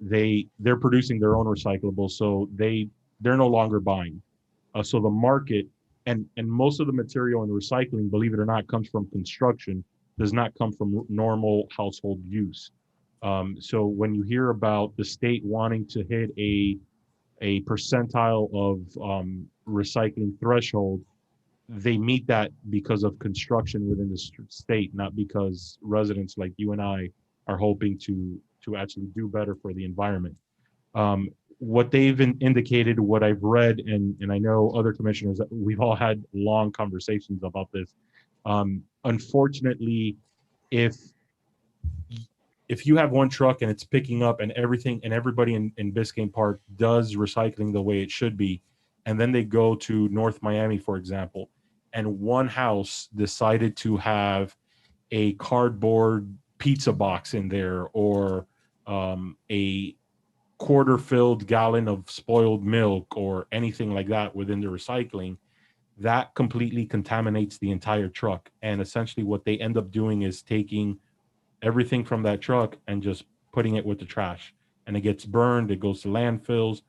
They're producing their own recyclables, so they're no longer buying. So the market and most of the material in recycling, believe it or not, comes from construction, does not come from normal household use. So when you hear about the state wanting to hit a percentile of recycling threshold, they meet that because of construction within the state, not because residents like you and I are hoping to actually do better for the environment. What they've indicated, what I've read, and I know other commissioners, we've all had long conversations about this. Unfortunately, if you have one truck and it's picking up and everybody in Biscayne Park does recycling the way it should be, and then they go to North Miami, for example, and one house decided to have a cardboard pizza box in there or a quarter-filled gallon of spoiled milk or anything like that within the recycling, that completely contaminates the entire truck. And essentially what they end up doing is taking everything from that truck and just putting it with the trash, and it gets burned. It goes to landfills.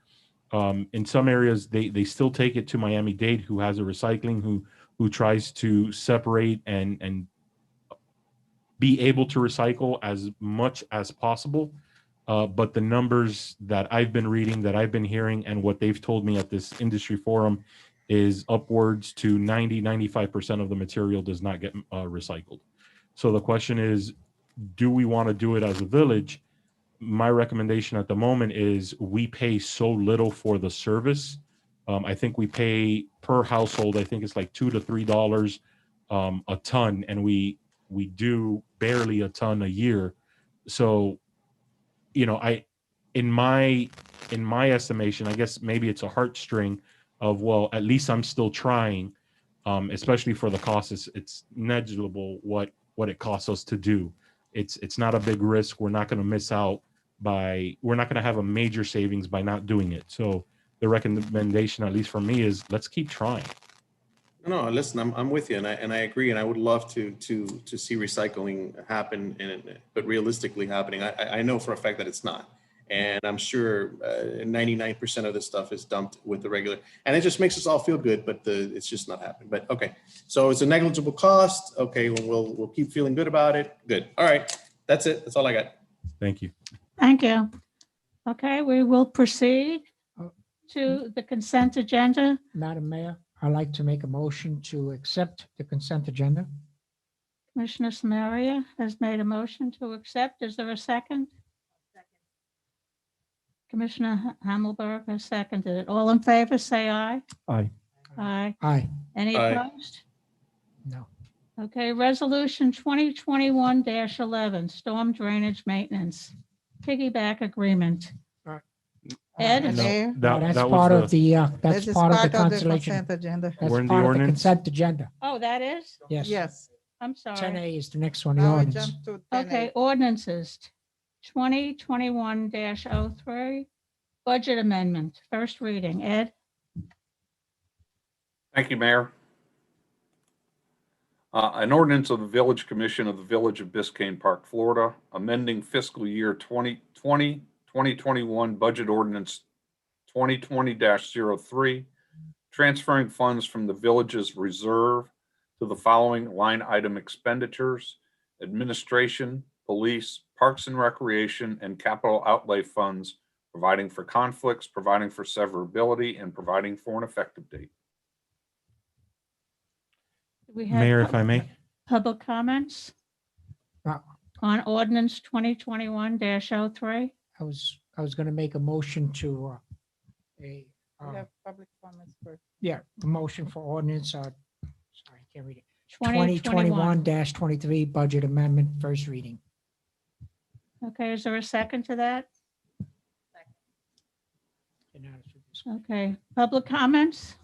In some areas, they still take it to Miami-Dade, who has a recycling, who who tries to separate and be able to recycle as much as possible. But the numbers that I've been reading, that I've been hearing, and what they've told me at this industry forum is upwards to 95% of the material does not get recycled. So the question is, do we want to do it as a village? My recommendation at the moment is we pay so little for the service. I think we pay per household, I think it's like $2 to $3 a ton, and we do barely a ton a year. So, you know, in my estimation, I guess maybe it's a heartstring of, well, at least I'm still trying, especially for the cost. It's negligible what it costs us to do. It's not a big risk. We're not going to miss out we're not going to have a major savings by not doing it. So the recommendation, at least for me, is let's keep trying. No, listen, I'm with you, and I agree, and I would love to see recycling happen, but realistically happening. I know for a fact that it's not, and I'm sure 99% of this stuff is dumped with the regular, and it just makes us all feel good, but it's just not happening. But okay, so it's a negligible cost. Okay, well, we'll keep feeling good about it. Good. All right, that's it. That's all I got. Thank you. Thank you. Okay, we will proceed to the consent agenda. Madam Mayor, I'd like to make a motion to accept the consent agenda. Commissioner Samaria has made a motion to accept. Is there a second? Commissioner Hammelberg has seconded it. All in favor, say aye. Aye. Aye. Aye. Any Aye. opposed? No. Okay, resolution 2021-11, storm drainage maintenance, piggyback agreement. Ed? Madam No. Mayor, That's that was part of the- the, that's this is part of the part of the constellation. consent agenda. That's We're in the part of the ordinance? consent agenda. Oh, that is? Yes. Yes. I'm sorry. 10A is the next one, the Now we ordinance. jump to 10A. Okay, ordinances, 2021-03, budget amendment, first reading. Ed? Thank you, Mayor. An ordinance of the Village Commission of the Village of Biscayne Park, Florida, amending fiscal year 2021 budget ordinance 2020-03, transferring funds from the village's reserve to the following line item expenditures: administration, police, parks and recreation, and capital outlay funds, providing for conflicts, providing for severability, and providing for an effective date. Do we have Mayor, if I may. public comments Uh, on ordinance 2021-03? I was going to make a motion to We have public comments first. yeah, a motion for ordinance, sorry, I can't read it. 2021. 2021-23 budget amendment, first reading. Okay, is there a second to that? Okay, public comments?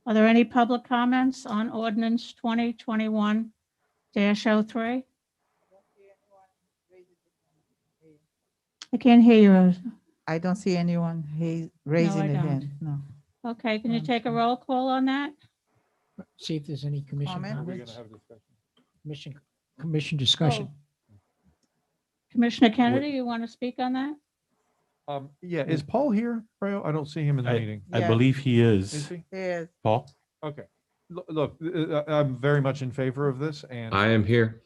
Are there any public comments on ordinance 2021-03? I can't hear you, Rose. I don't see anyone raising I their don't. hand. No. Okay, can you take a roll call on that? See if there's any commission Comment? We're going comments. to have a discussion. Commission discussion. Commissioner Kennedy, you want to speak on that? Yeah, is Paul here, Rayo? I don't see him in the meeting. I Yes. believe he Is is. he? Yes. Paul? Okay. Look, I'm very much in favor of this, and I am here.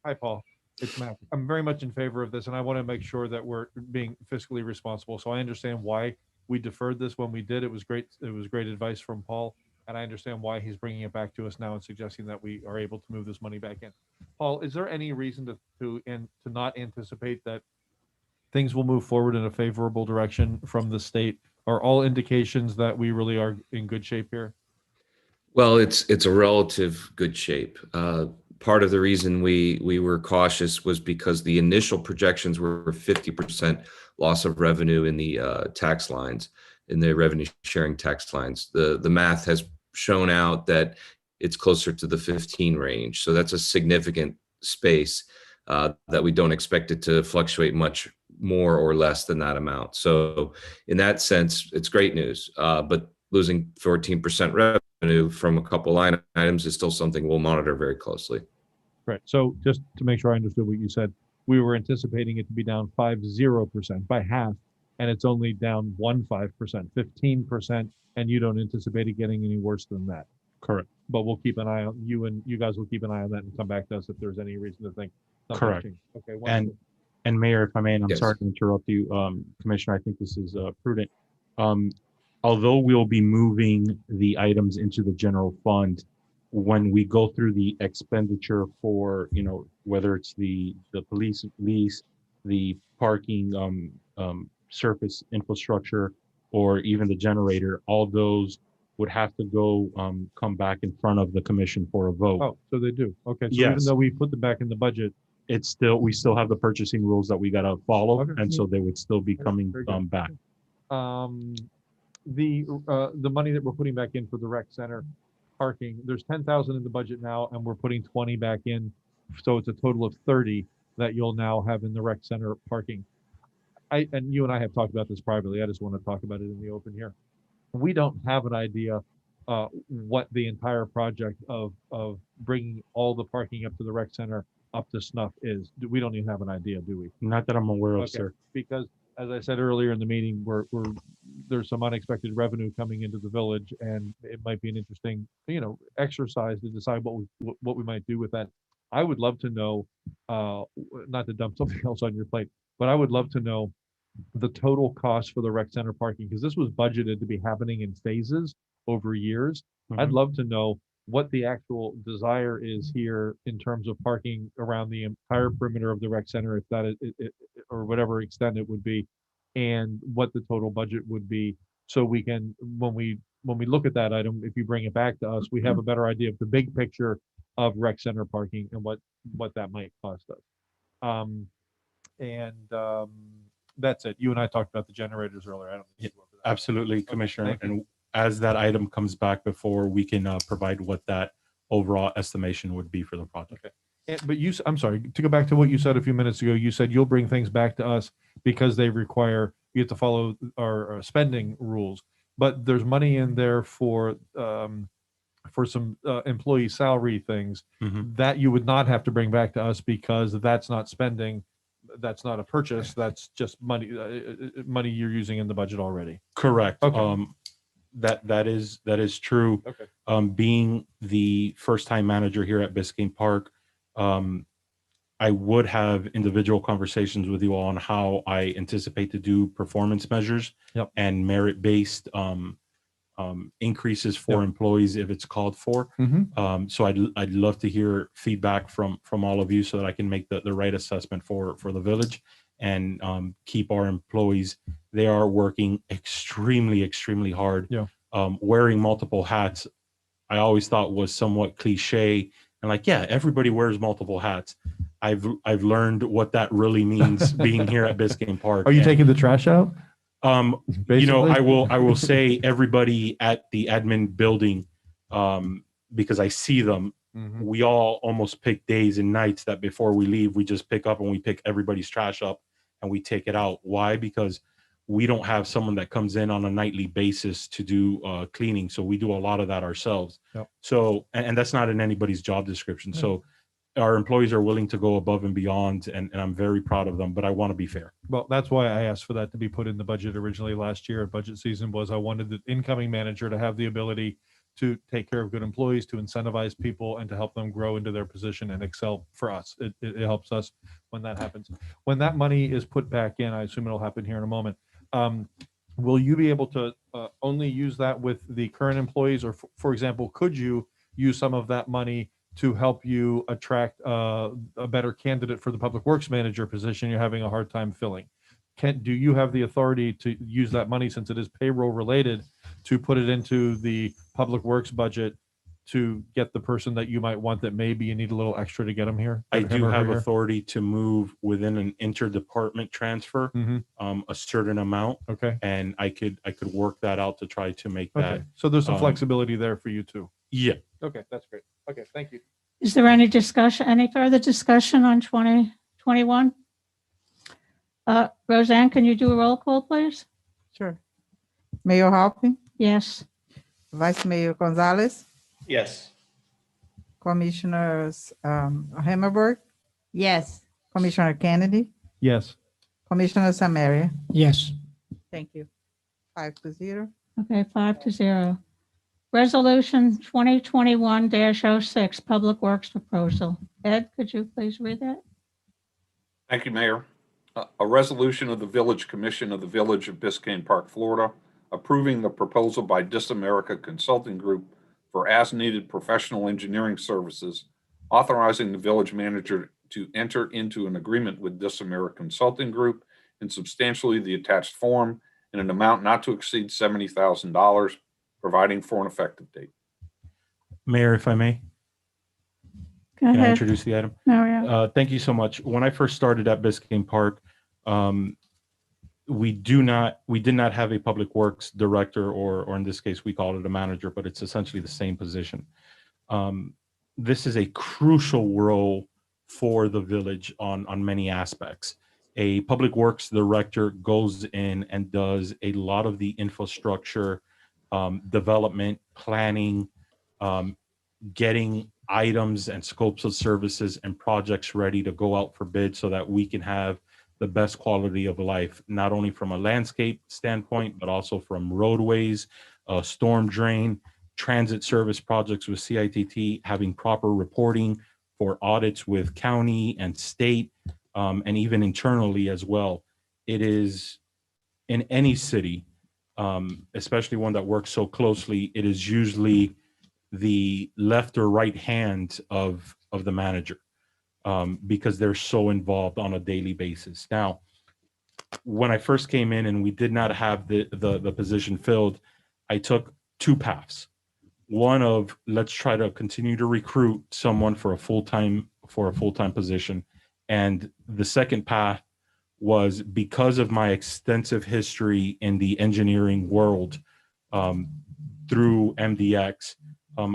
hi, Paul. It's Matt. I'm very much in favor of this, and I want to make sure that we're being fiscally responsible. So I understand why we deferred this when we did. It was great. It was great advice from Paul, and I understand why he's bringing it back to us now and suggesting that we are able to move this money back in. Paul, is there any reason to not anticipate that things will move forward in a favorable direction from the state? Are all indications that we really are in good shape here? Well, it's a relative good shape. Part of the reason we were cautious was because the initial projections were 50% loss of revenue in the tax lines, in the revenue sharing tax lines. The math has shown out that it's closer to the 15 range. So that's a significant space that we don't expect it to fluctuate much more or less than that amount. So in that sense, it's great news. But losing 14% revenue from a couple line items is still something we'll monitor very closely. Right. So just to make sure I understood what you said, we were anticipating it to be down 50% by half, and it's only down 15%, 15%, and you don't anticipate it getting any worse than that. Correct. but we'll keep an eye on you guys will keep an eye on that and come back to us if there's any reason to think something Correct. changed. Okay. Wonderful. And Mayor, if I may, and I'm Yes. sorry to interrupt you, Commissioner, I think this is prudent. Although we'll be moving the items into the general fund, when we go through the expenditure for, whether it's the police lease, the parking, surface infrastructure, or even the generator, all those would have to go come back in front of the commission for a vote. Oh, so they do. Okay. So even Yes. though we put them back in the budget, We still have the purchasing rules that we gotta follow, Okay. and so they would still be coming Very good. back. The money that we're putting back in for the rec center parking, there's 10,000 in the budget now, and we're putting 20 back in. So it's a total of 30 that you'll now have in the rec center parking. And you and I have talked about this privately. I just want to talk about it in the open here. We don't have an idea what the entire project of bringing all the parking up to the rec center up to snuff is. We don't even have an idea, do we? Not that I'm aware of, Okay, sir. because as I said earlier in the meeting, there's some unexpected revenue coming into the village, and it might be an interesting, exercise to decide what we might do with that. I would love to know, not to dump something else on your plate, but I would love to know the total cost for the rec center parking, because this was budgeted to be happening in phases over years. I'd Mhm. love to know what the actual desire is here in terms of parking around the entire perimeter of the rec center, if that is, or whatever extent it would be, and what the total budget would be. So we can, when we look at that item, if you bring it back to us, we have a better idea of the big picture of rec center parking and what that might cost us. That's it. You and I talked about the generators earlier. I don't think Absolutely, Commissioner. thank you. And as that item comes back before, we can provide what that overall estimation would be for the project. But I'm sorry, to go back to what you said a few minutes ago, you said you'll bring things back to us because they require, you have to follow our spending rules. But there's money in there for some employee salary things Mhm. that you would not have to bring back to us because that's not spending, that's not a purchase, that's just money you're using in the budget already. Correct. Okay. That is true. Okay. Being the first time manager here at Biscayne Park, I would have individual conversations with you all on how I anticipate to do performance measures and merit-based increases for employees if it's called for. So I'd love to hear feedback from all of you so that I can make the right assessment for the village and keep our employees. They are working extremely hard. Wearing multiple hats, I always thought was somewhat cliche. And everybody wears multiple hats. I've learned what that really means being here at Biscayne Park. Are you taking the trash out? I will say everybody at the admin building, because I see them, we all almost pick days and nights that before we leave, we just pick up and we pick everybody's trash up and we take it out. Why? Because we don't have someone that comes in on a nightly basis to do cleaning. So we do a lot of that ourselves. So, and that's not in anybody's job description. So our employees are willing to go above and beyond, and I'm very proud of them, but I want to be fair. Well, that's why I asked for that to be put in the budget originally last year. Budget season was I wanted the incoming manager to have the ability to take care of good employees, to incentivize people, and to help them grow into their position and excel for us. It helps us when that happens. When that money is put back in, I assume it'll happen here in a moment. Will you be able to only use that with the current employees, or for example, could you use some of that money to help you attract a better candidate for the public works manager position you're having a hard time filling? Do you have the authority to use that money, since it is payroll related, to put it into the public works budget to get the person that you might want that maybe you need a little extra to get them here? I do have authority to move within an interdepartment transfer, a certain amount. Okay. And I could work that out to try to make that. Okay. So there's some flexibility there for you too. Yeah. Okay, that's great. Okay, thank you. Is there any further discussion on 2021? Roseanne, can you do a roll call, please? Sure. Mayor Halpin, Yes. Vice Mayor Gonzalez, Yes. Commissioners Hammerberg, Yes. Commissioner Kennedy, Yes. Commissioner Samaria. Yes. Thank you. 5-0. Okay, 5-0. Resolution 2021-06, Public Works Proposal. Ed, could you please read that? Thank you, Mayor. A resolution of the Village Commission of the Village of Biscayne Park, Florida, approving the proposal by Disamerica Consulting Group for as-needed professional engineering services, authorizing the village manager to enter into an agreement with Disamerica Consulting Group in substantially the attached form in an amount not to exceed $70,000, providing for an effective date. Mayor, if I may, Go can I ahead. introduce the item? Mario. Thank you so much. When I first started at Biscayne Park, we did not have a public works director, or in this case, we call it a manager, but it's essentially the same position. This is a crucial role for the village on many aspects. A public works director goes in and does a lot of the infrastructure, development, planning, getting items and scopes of services and projects ready to go out for bid so that we can have the best quality of life, not only from a landscape standpoint, but also from roadways, storm drain, transit service projects with CITT, having proper reporting for audits with county and state, and even internally as well. It is in any city, especially one that works so closely, it is usually the left or right hand of the manager, because they're so involved on a daily basis. Now, when I first came in and we did not have the position filled, I took two paths. One of, let's try to continue to recruit someone for a full-time position. And the second path was, because of my extensive history in the engineering world, through MDX,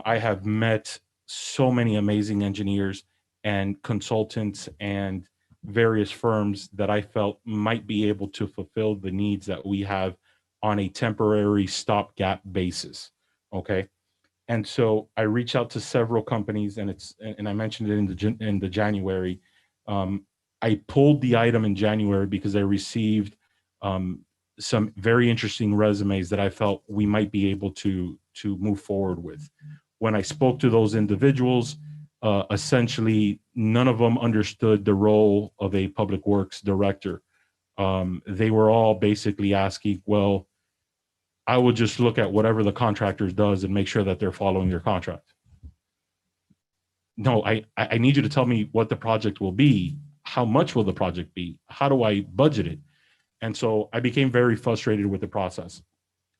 I have met so many amazing engineers and consultants and various firms that I felt might be able to fulfill the needs that we have on a temporary stopgap basis. Okay. And so I reached out to several companies, and I mentioned it in the January. I pulled the item in January because I received some very interesting resumes that I felt we might be able to move forward with. When I spoke to those individuals, essentially none of them understood the role of a public works director. They were all basically asking, well, I will just look at whatever the contractor does and make sure that they're following their contract. No, I need you to tell me what the project will be. How much will the project be? How do I budget it? And so I became very frustrated with the process.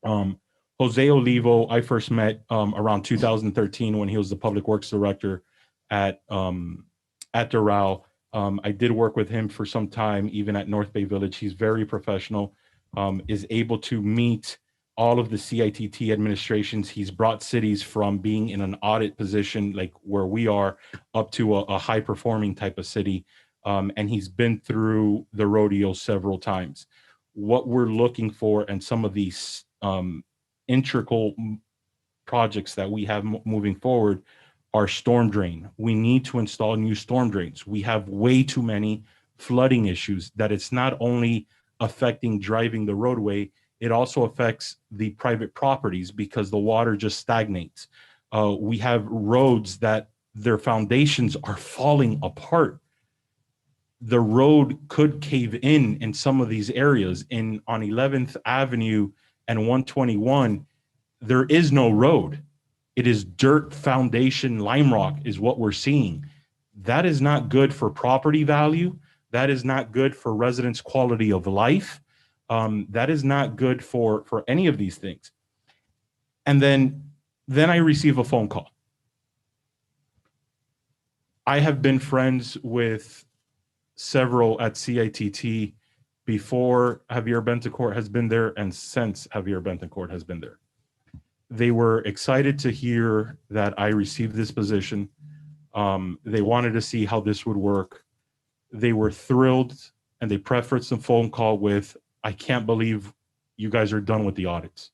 Jose Olivo, I first met around 2013 when he was the public works director at Doral. I did work with him for some time, even at North Bay Village. He's very professional, is able to meet all of the CITT administrations. He's brought cities from being in an audit position like where we are up to a high performing type of city. And he's been through the rodeo several times. What we're looking for, and some of these integral projects that we have moving forward, are storm drain. We need to install new storm drains. We have way too many flooding issues that it's not only affecting driving the roadway, it also affects the private properties because the water just stagnates. We have roads that their foundations are falling apart. The road could cave in some of these areas. On 11th Avenue and 121, there is no road. It is dirt foundation, lime rock is what we're seeing. That is not good for property value. That is not good for residents' quality of life. That is not good for any of these things. And then I receive a phone call. I have been friends with several at CITT before Javier Bentecourt has been there and since Javier Bentecourt has been there. They were excited to hear that I received this position. They wanted to see how this would work. They were thrilled, and they prefaced the phone call with, I can't believe you guys are done with the audits.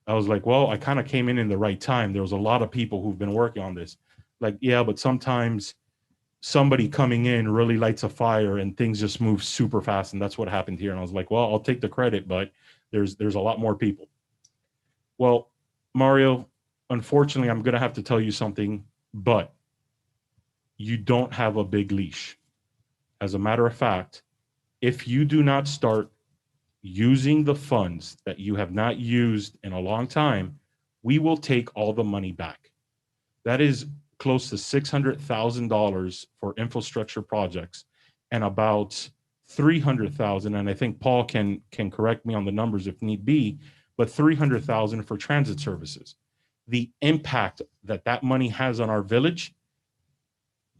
I was like, well, I kind of came in the right time. There was a lot of people who've been working on this. Like, yeah, but sometimes somebody coming in really lights a fire and things just move super fast. And that's what happened here. And I was like, well, I'll take the credit, but there's a lot more people. Well, Mario, unfortunately, I'm going to have to tell you something, but you don't have a big leash. As a matter of fact, if you do not start using the funds that you have not used in a long time, we will take all the money back. That is close to $600,000 for infrastructure projects and about 300,000, and I think Paul can correct me on the numbers if need be, but 300,000 for transit services. The impact that money has on our village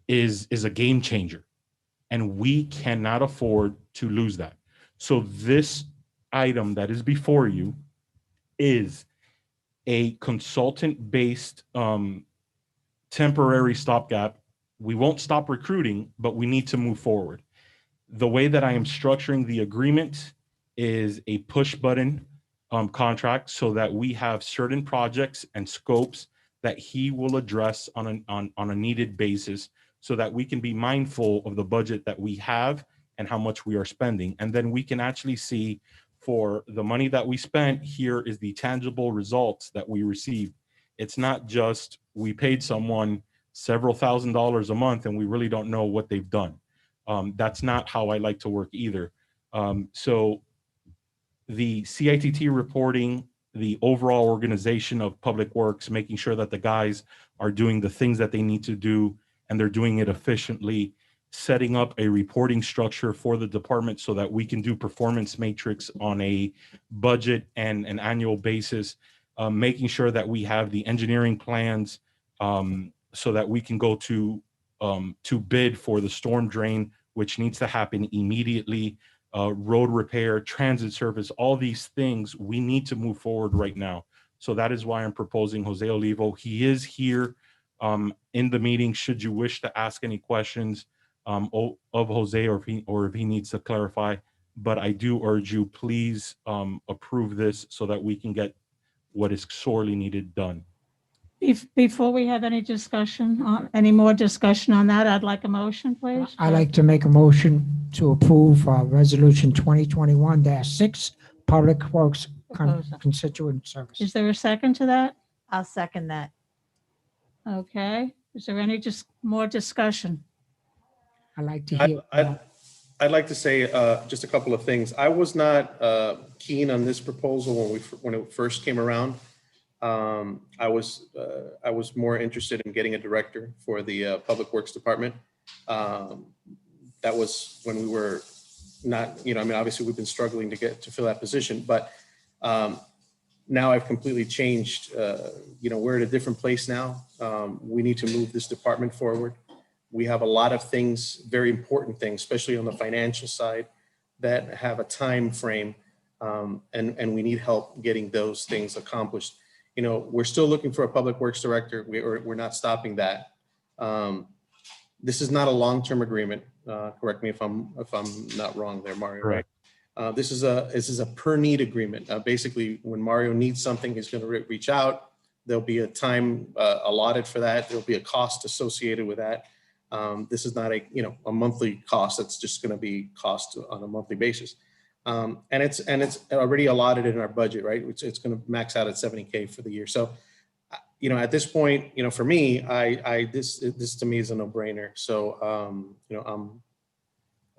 is a game changer, and we cannot afford to lose that. So this item that is before you is a consultant-based temporary stopgap. We won't stop recruiting, but we need to move forward. The way that I am structuring the agreement is a push button contract so that we have certain projects and scopes that he will address on a needed basis so that we can be mindful of the budget that we have and how much we are spending. And then we can actually see for the money that we spent, here is the tangible results that we received. It's not just we paid someone several $1,000s a month and we really don't know what they've done. That's not how I like to work either. So the CITT reporting, the overall organization of public works, making sure that the guys are doing the things that they need to do and they're doing it efficiently, setting up a reporting structure for the department so that we can do performance matrix on a budget and an annual basis, making sure that we have the engineering plans so that we can go to bid for the storm drain, which needs to happen immediately, road repair, transit service, all these things, we need to move forward right now. So that is why I'm proposing Jose Olivo. He is here in the meeting should you wish to ask any questions of Jose or if he needs to clarify. But I do urge you, please approve this so that we can get what is sorely needed done. Before we have any discussion, any more discussion on that, I'd like a motion, please. I'd like to make a motion to approve Resolution 2021-6, Public Works Proposal. Constituent Service. Is there a second to that? I'll second that. Okay. Is there any more discussion? I'd like to hear. I'd like to say just a couple of things. I was not keen on this proposal when it first came around. I was more interested in getting a director for the Public Works Department. That was when we were not, I mean, obviously we've been struggling to fill that position, but now I've completely changed. We're at a different place now. We need to move this department forward. We have a lot of things, very important things, especially on the financial side, that have a time frame, and we need help getting those things accomplished. We're still looking for a public works director. We're not stopping that. This is not a long-term agreement. Correct me if I'm not wrong there, Mario. Right? This is a per need agreement. Basically, when Mario needs something, he's going to reach out. There'll be a time allotted for that. There'll be a cost associated with that. This is not a monthly cost. That's just going to be cost on a monthly basis. And it's already allotted in our budget, right? It's going to max out at $70K for the year. So, at this point, for me, this to me is a no-brainer. So,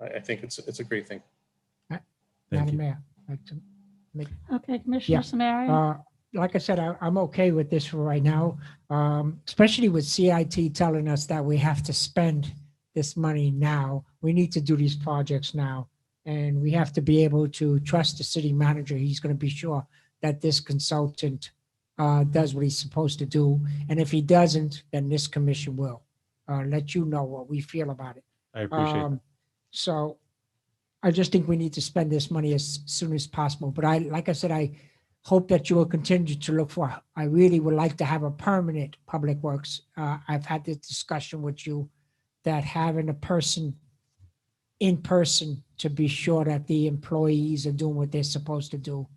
I think it's a great thing. Madam Mayor, I'd like to make. Okay, Commissioner Samari. Like I said, I'm okay with this for right now, especially with CIT telling us that we have to spend this money now. We need to do these projects now. And we have to be able to trust the city manager. He's going to be sure that this consultant does what he's supposed to do. And if he doesn't, then this commission will let you know what we feel about it. I appreciate that. So I just think we need to spend this money as soon as possible. But like I said, I hope that you will continue to look for. I really would like to have a permanent public works. I've had this discussion with you that having a person in person to be sure that the employees are doing what they're supposed to do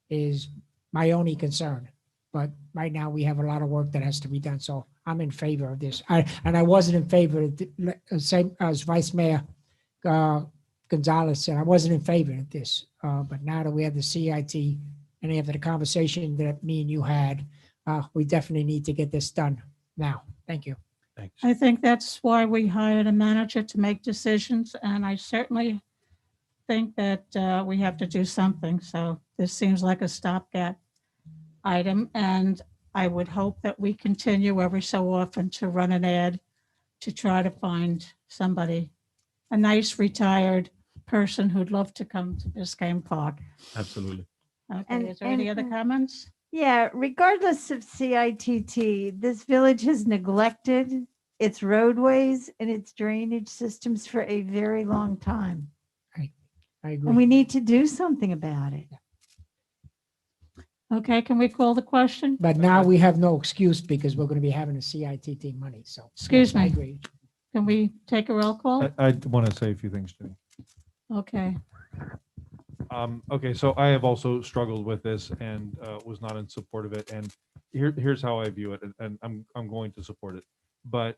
is my only concern. But right now we have a lot of work that has to be done. So I'm in favor of this. I wasn't in favor of the same as Vice Mayor Gonzalez said, I wasn't in favor of this. But now that we have the CIT and after the conversation that me and you had, we definitely need to get this done now. Thank you. Thanks. I think that's why we hired a manager to make decisions, and I certainly think that we have to do something. So this seems like a stopgap item, and I would hope that we continue every so often to run an ad to try to find somebody, a nice retired person who'd love to come to Biscayne Park. Absolutely. Okay, is there any other comments? Yeah, regardless of CITT, this village has neglected its roadways and its drainage systems for a very long time. I agree. And we need to do something about it. Okay, can we call the question? But now we have no excuse because we're going to be having a CITT money. So Excuse yes, I me. agree. Can we take a roll call? I want to say a few things, Jenny. Okay, Okay, so I have also struggled with this and was not in support of it. And here's how I view it, and I'm going to support it. But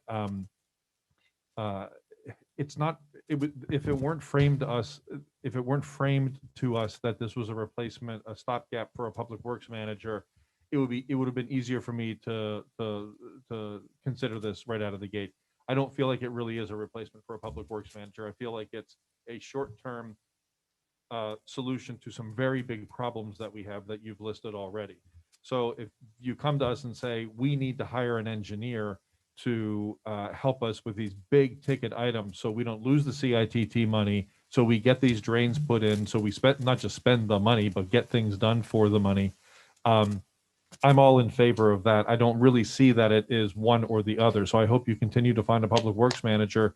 it's not. If it weren't framed to us, that this was a replacement, a stopgap for a public works manager, it would have been easier for me to consider this right out of the gate. I don't feel like it really is a replacement for a public works manager. I feel like it's a short-term solution to some very big problems that we have that you've listed already. So if you come to us and say, we need to hire an engineer to help us with these big ticket items so we don't lose the CITT money, so we get these drains put in, so we not just spend the money, but get things done for the money. I'm all in favor of that. I don't really see that it is one or the other. So I hope you continue to find a public works manager.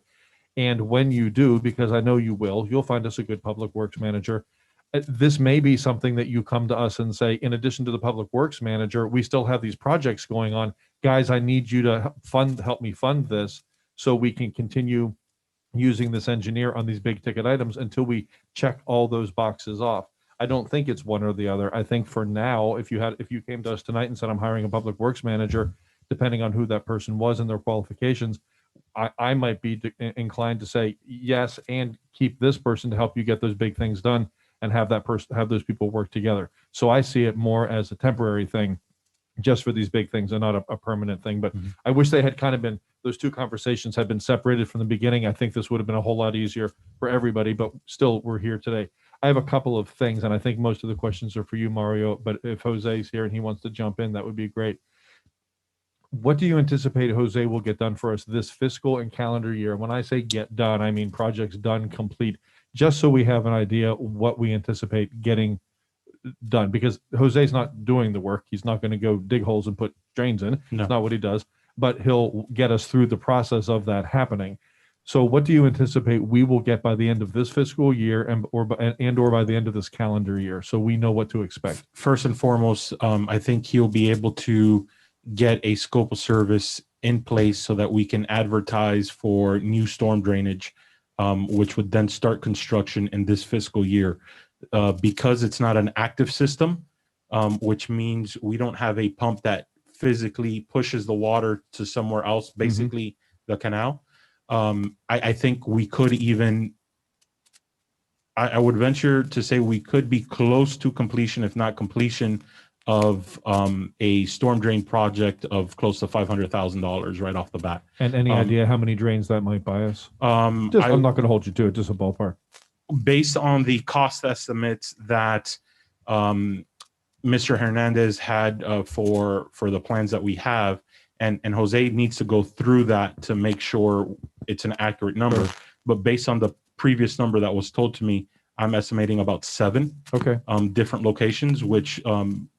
And when you do, because I know you will, you'll find us a good public works manager. This may be something that you come to us and say, in addition to the public works manager, we still have these projects going on. Guys, I need you to help me fund this so we can continue using this engineer on these big ticket items until we check all those boxes off. I don't think it's one or the other. I think for now, if you came to us tonight and said, I'm hiring a public works manager, depending on who that person was and their qualifications, I might be inclined to say yes, and keep this person to help you get those big things done and have those people work together. So I see it more as a temporary thing just for these big things and not a permanent thing. But I wish they had kind of been, those two conversations had been separated from the beginning. I think this would have been a whole lot easier for everybody, but still we're here today. I have a couple of things, and I think most of the questions are for you, Mario, but if Jose's here and he wants to jump in, that would be great. What do you anticipate Jose will get done for us this fiscal and calendar year? When I say get done, I mean projects done, complete, just so we have an idea what we anticipate getting done, because Jose's not doing the work. He's not going to go dig holes and put drains in. No. That's not what he does, but he'll get us through the process of that happening. So what do you anticipate we will get by the end of this fiscal year or by the end of this calendar year, so we know what to expect? First and foremost, I think he'll be able to get a scope of service in place so that we can advertise for new storm drainage, which would then start construction in this fiscal year. Because it's not an active system, which means we don't have a pump that physically pushes the water to somewhere else, basically the canal. I think we could even, I would venture to say we could be close to completion, if not completion, of a storm drain project of close to $500,000 right off the bat. And any idea how many drains that might buy us? I'm not going to hold you to it, just a ballpark. Based on the cost estimates that Mr. Hernandez had for the plans that we have, and Jose needs to go through that to make sure it's an accurate number. But based on the previous number that was told to me, I'm estimating about 7 different locations, which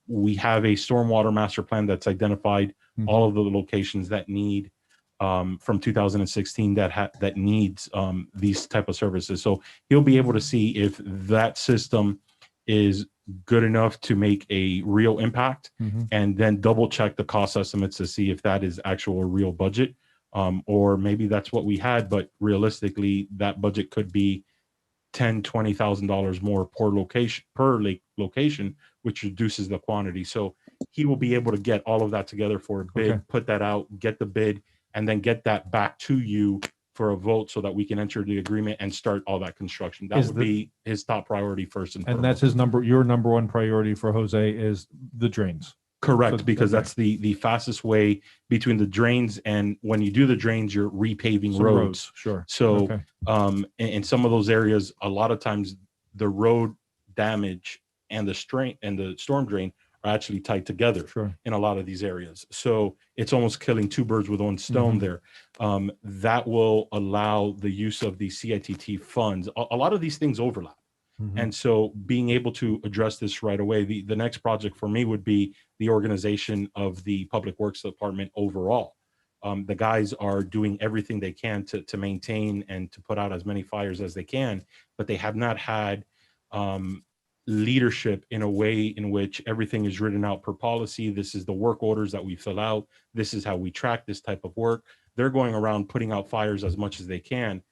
we have a stormwater master plan that's identified all of the locations that need from 2016 that needs these type of services. So he'll be able to see if that system is good enough to make a real impact, and then double check the cost estimates to see if that is actual real budget, or maybe that's what we had, but realistically that budget could be $10,000-$20,000 more per location, which reduces the quantity. So he will be able to get all of that together for a bid, put that out, get the bid, and then get that back to you for a vote so that we can enter the agreement and start all that construction. That would be his top priority first and foremost. And that's your number one priority for Jose is the drains. Correct, because that's the fastest way between the drains, and when you do the drains, you're repaving Some roads. Sure. So Okay. in some of those areas, a lot of times the road damage and the storm drain are actually tied together in a lot of these areas. So it's almost killing two birds with one stone there. That will allow the use of the CITT funds. A lot of these things overlap. And so being able to address this right away, the next project for me would be the organization of the Public Works Department overall. The guys are doing everything they can to maintain and to put out as many fires as they can, but they have not had leadership in a way in which everything is written out per policy. This is the work orders that we fill out. This is how we track this type of work. They're going around putting out fires as much as they can.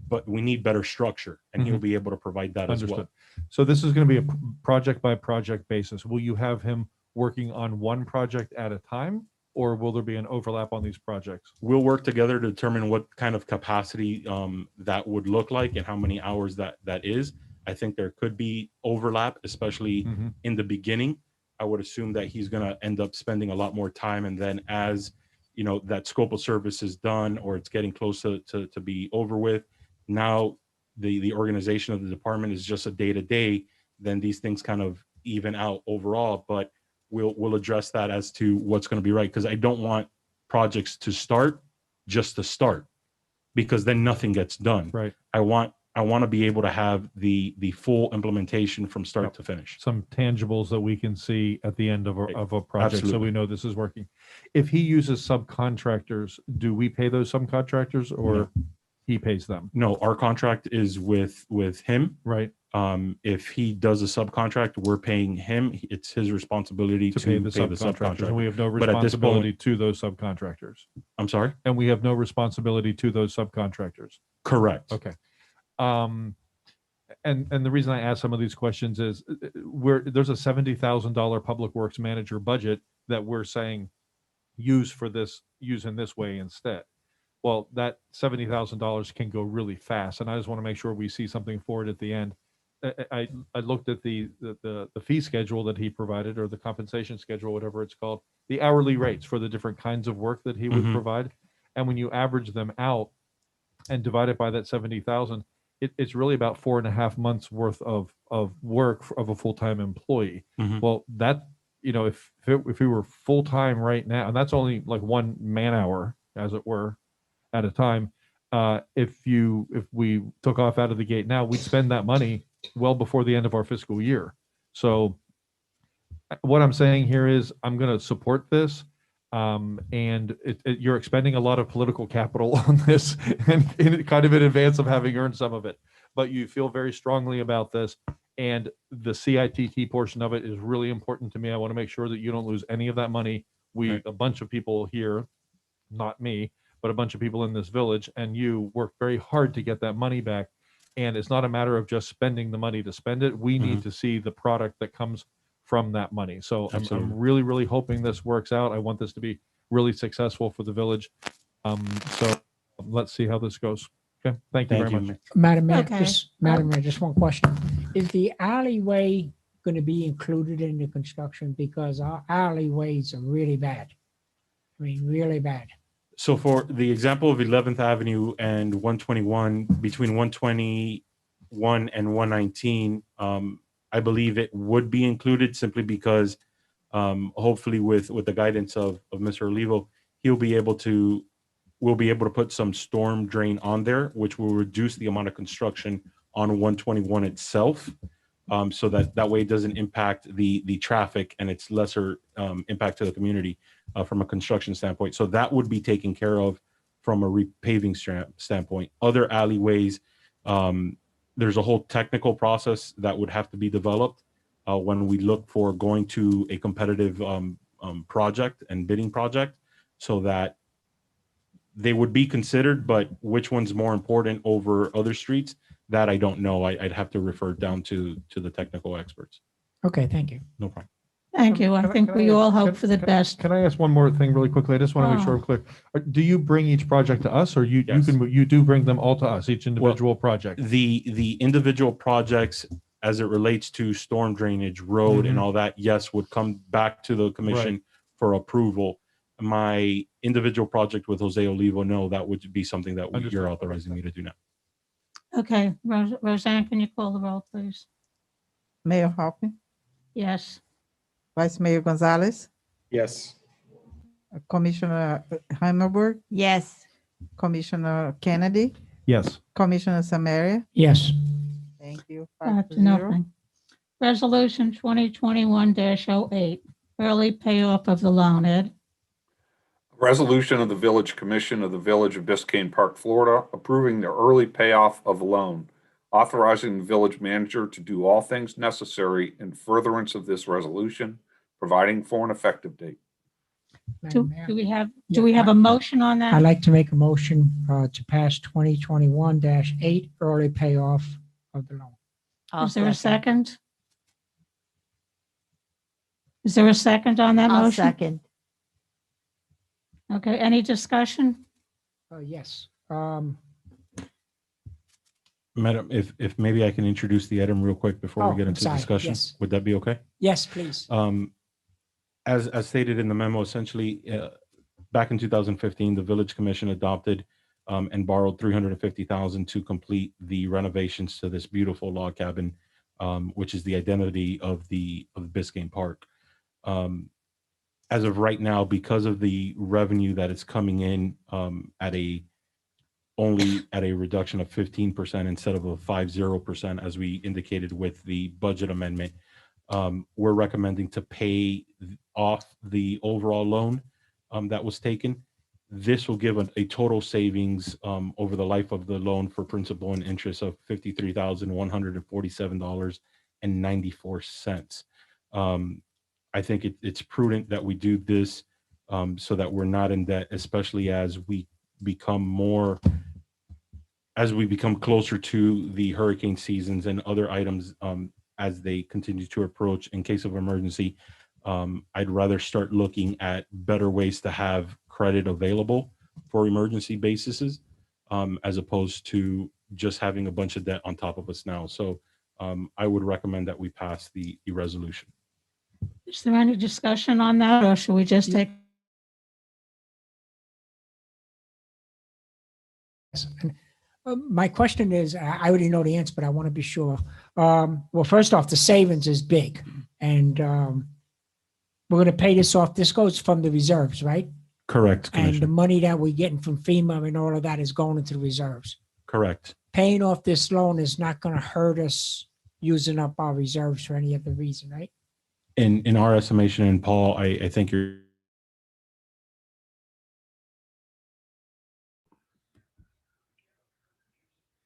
But we need better structure, and he'll be able to provide that as well. So this is going to be a project by project basis. Will you have him working on one project at a time, or will there be an overlap on these projects? We'll work together to determine what kind of capacity that would look like and how many hours that is. I think there could be overlap, especially in the beginning. I would assume that he's going to end up spending a lot more time, and then as you know, that scope of service is done or it's getting close to be over with, now the organization of the department is just a day-to-day, then these things kind of even out overall. But we'll address that as to what's going to be right, because I don't want projects to start just to start, because then nothing gets done. Right. I want to be able to have the full implementation from start to finish. Some tangibles that we can see at the end of a project, so Absolutely. we know this is working. If he uses subcontractors, do we pay those subcontractors, or No. he pays them? No, our contract is with him. Right. If he does a subcontract, we're paying him. It's his responsibility to pay the subcontractor. And we have no But at this responsibility point, to those subcontractors. I'm sorry? And we have no responsibility to those subcontractors. Correct. Okay. And the reason I ask some of these questions is there's a $70,000 public works manager budget that we're saying use in this way instead. Well, that $70,000 can go really fast, and I just want to make sure we see something for it at the end. I looked at the fee schedule that he provided, or the compensation schedule, whatever it's called, the hourly rates for the different kinds of work that he would provide, and when you average them out and divide it by that 70,000, it's really about 4.5 months worth of work of a full-time employee. Well, that, if we were full-time right now, and that's only like one man hour, as it were, at a time. If we took off out of the gate now, we'd spend that money well before the end of our fiscal year. So what I'm saying here is I'm going to support this. And you're expending a lot of political capital on this, and kind of in advance of having earned some of it, but you feel very strongly about this, and the CITT portion of it is really important to me. I want to make sure that you don't lose any of that money. A bunch of people here, not me, but a bunch of people in this village, and you work very hard to get that money back. And it's not a matter of just spending the money to spend it. We need to see the product that comes from that money. So I'm really, really hoping this works out. I want this to be really successful for the village. So let's see how this goes. Okay. Thank you very much. Madam Mayor, Okay. Madam Mayor, just one question. Is the alleyway going to be included in the construction? Because our alleyways are really bad. I mean, really bad. So for the example of 11th Avenue and 121, between 121 and 119, I believe it would be included, simply because hopefully with the guidance of Mr. Olivo, we'll be able to put some storm drain on there, which will reduce the amount of construction on 121 itself, so that way it doesn't impact the traffic, and it's lesser impact to the community from a construction standpoint. So that would be taken care of from a repaving standpoint. Other alleyways, there's a whole technical process that would have to be developed when we look for going to a competitive project and bidding project, so that they would be considered, but which one's more important over other streets, that I don't know. I'd have to refer down to the technical experts. Okay, thank you. No problem. Thank you. I think we all hope for the best. Can I ask one more thing really quickly? I just want to make sure I'm clear. Do you bring each project to us, or you do bring them all to us, each individual project? The individual projects, as it relates to storm drainage, road, and Mhm. all that, yes, would come back to the commission for approval. My individual project with Jose Olivo, no, that would be something that Understood. you're authorizing me to do now. Okay, Roseanne, can you call the roll, please? Mayor Hopping, Yes. Vice Mayor Gonzalez, Yes. Commissioner Heimelberg, Yes. Commissioner Kennedy, Yes. Commissioner Samaria. Yes. Thank you. 5-0. 5-0. Resolution 2021-08, early payoff of the loan. Ed? Resolution of the Village Commission of the Village of Biscayne Park, Florida, approving the early payoff of a loan, authorizing the village manager to do all things necessary in furtherance of this resolution, providing for an effective date. Do Madam Mayor. do we have a motion on that? I'd like to make a motion to pass 2021-8 early payoff of the loan. Is there a second? Is there a second on that I'll motion? second. Okay, any discussion? Yes. Madam, if maybe I can introduce the item real quick before Oh, we get I'm into sorry. discussion, Yes. would that be okay? Yes, please. As stated in the memo, essentially, back in 2015, the Village Commission adopted and borrowed $350,000 to complete the renovations to this beautiful log cabin, which is the identity of Biscayne Park. As of right now, because of the revenue that is coming in only at a reduction of 15% instead of a 50%, as we indicated with the budget amendment, we're recommending to pay off the overall loan that was taken. This will give a total savings over the life of the loan for principal and interest of $53,147.94. I think it's prudent that we do this so that we're not in debt, especially as we become closer to the hurricane seasons and other items as they continue to approach in case of emergency. I'd rather start looking at better ways to have credit available for emergency bases as opposed to just having a bunch of debt on top of us now. So I would recommend that we pass the resolution. Is there any discussion on that, or should we just take? My question is, I already know the answer, but I want to be sure. Well, first off, the savings is big, and we're going to pay this off. This goes from the reserves, right? Correct, And the Commissioner. money that we're getting from FEMA and all of that is going into the reserves. Correct. Paying off this loan is not going to hurt us using up our reserves for any other reason, right? In our estimation, and Paul, I think you're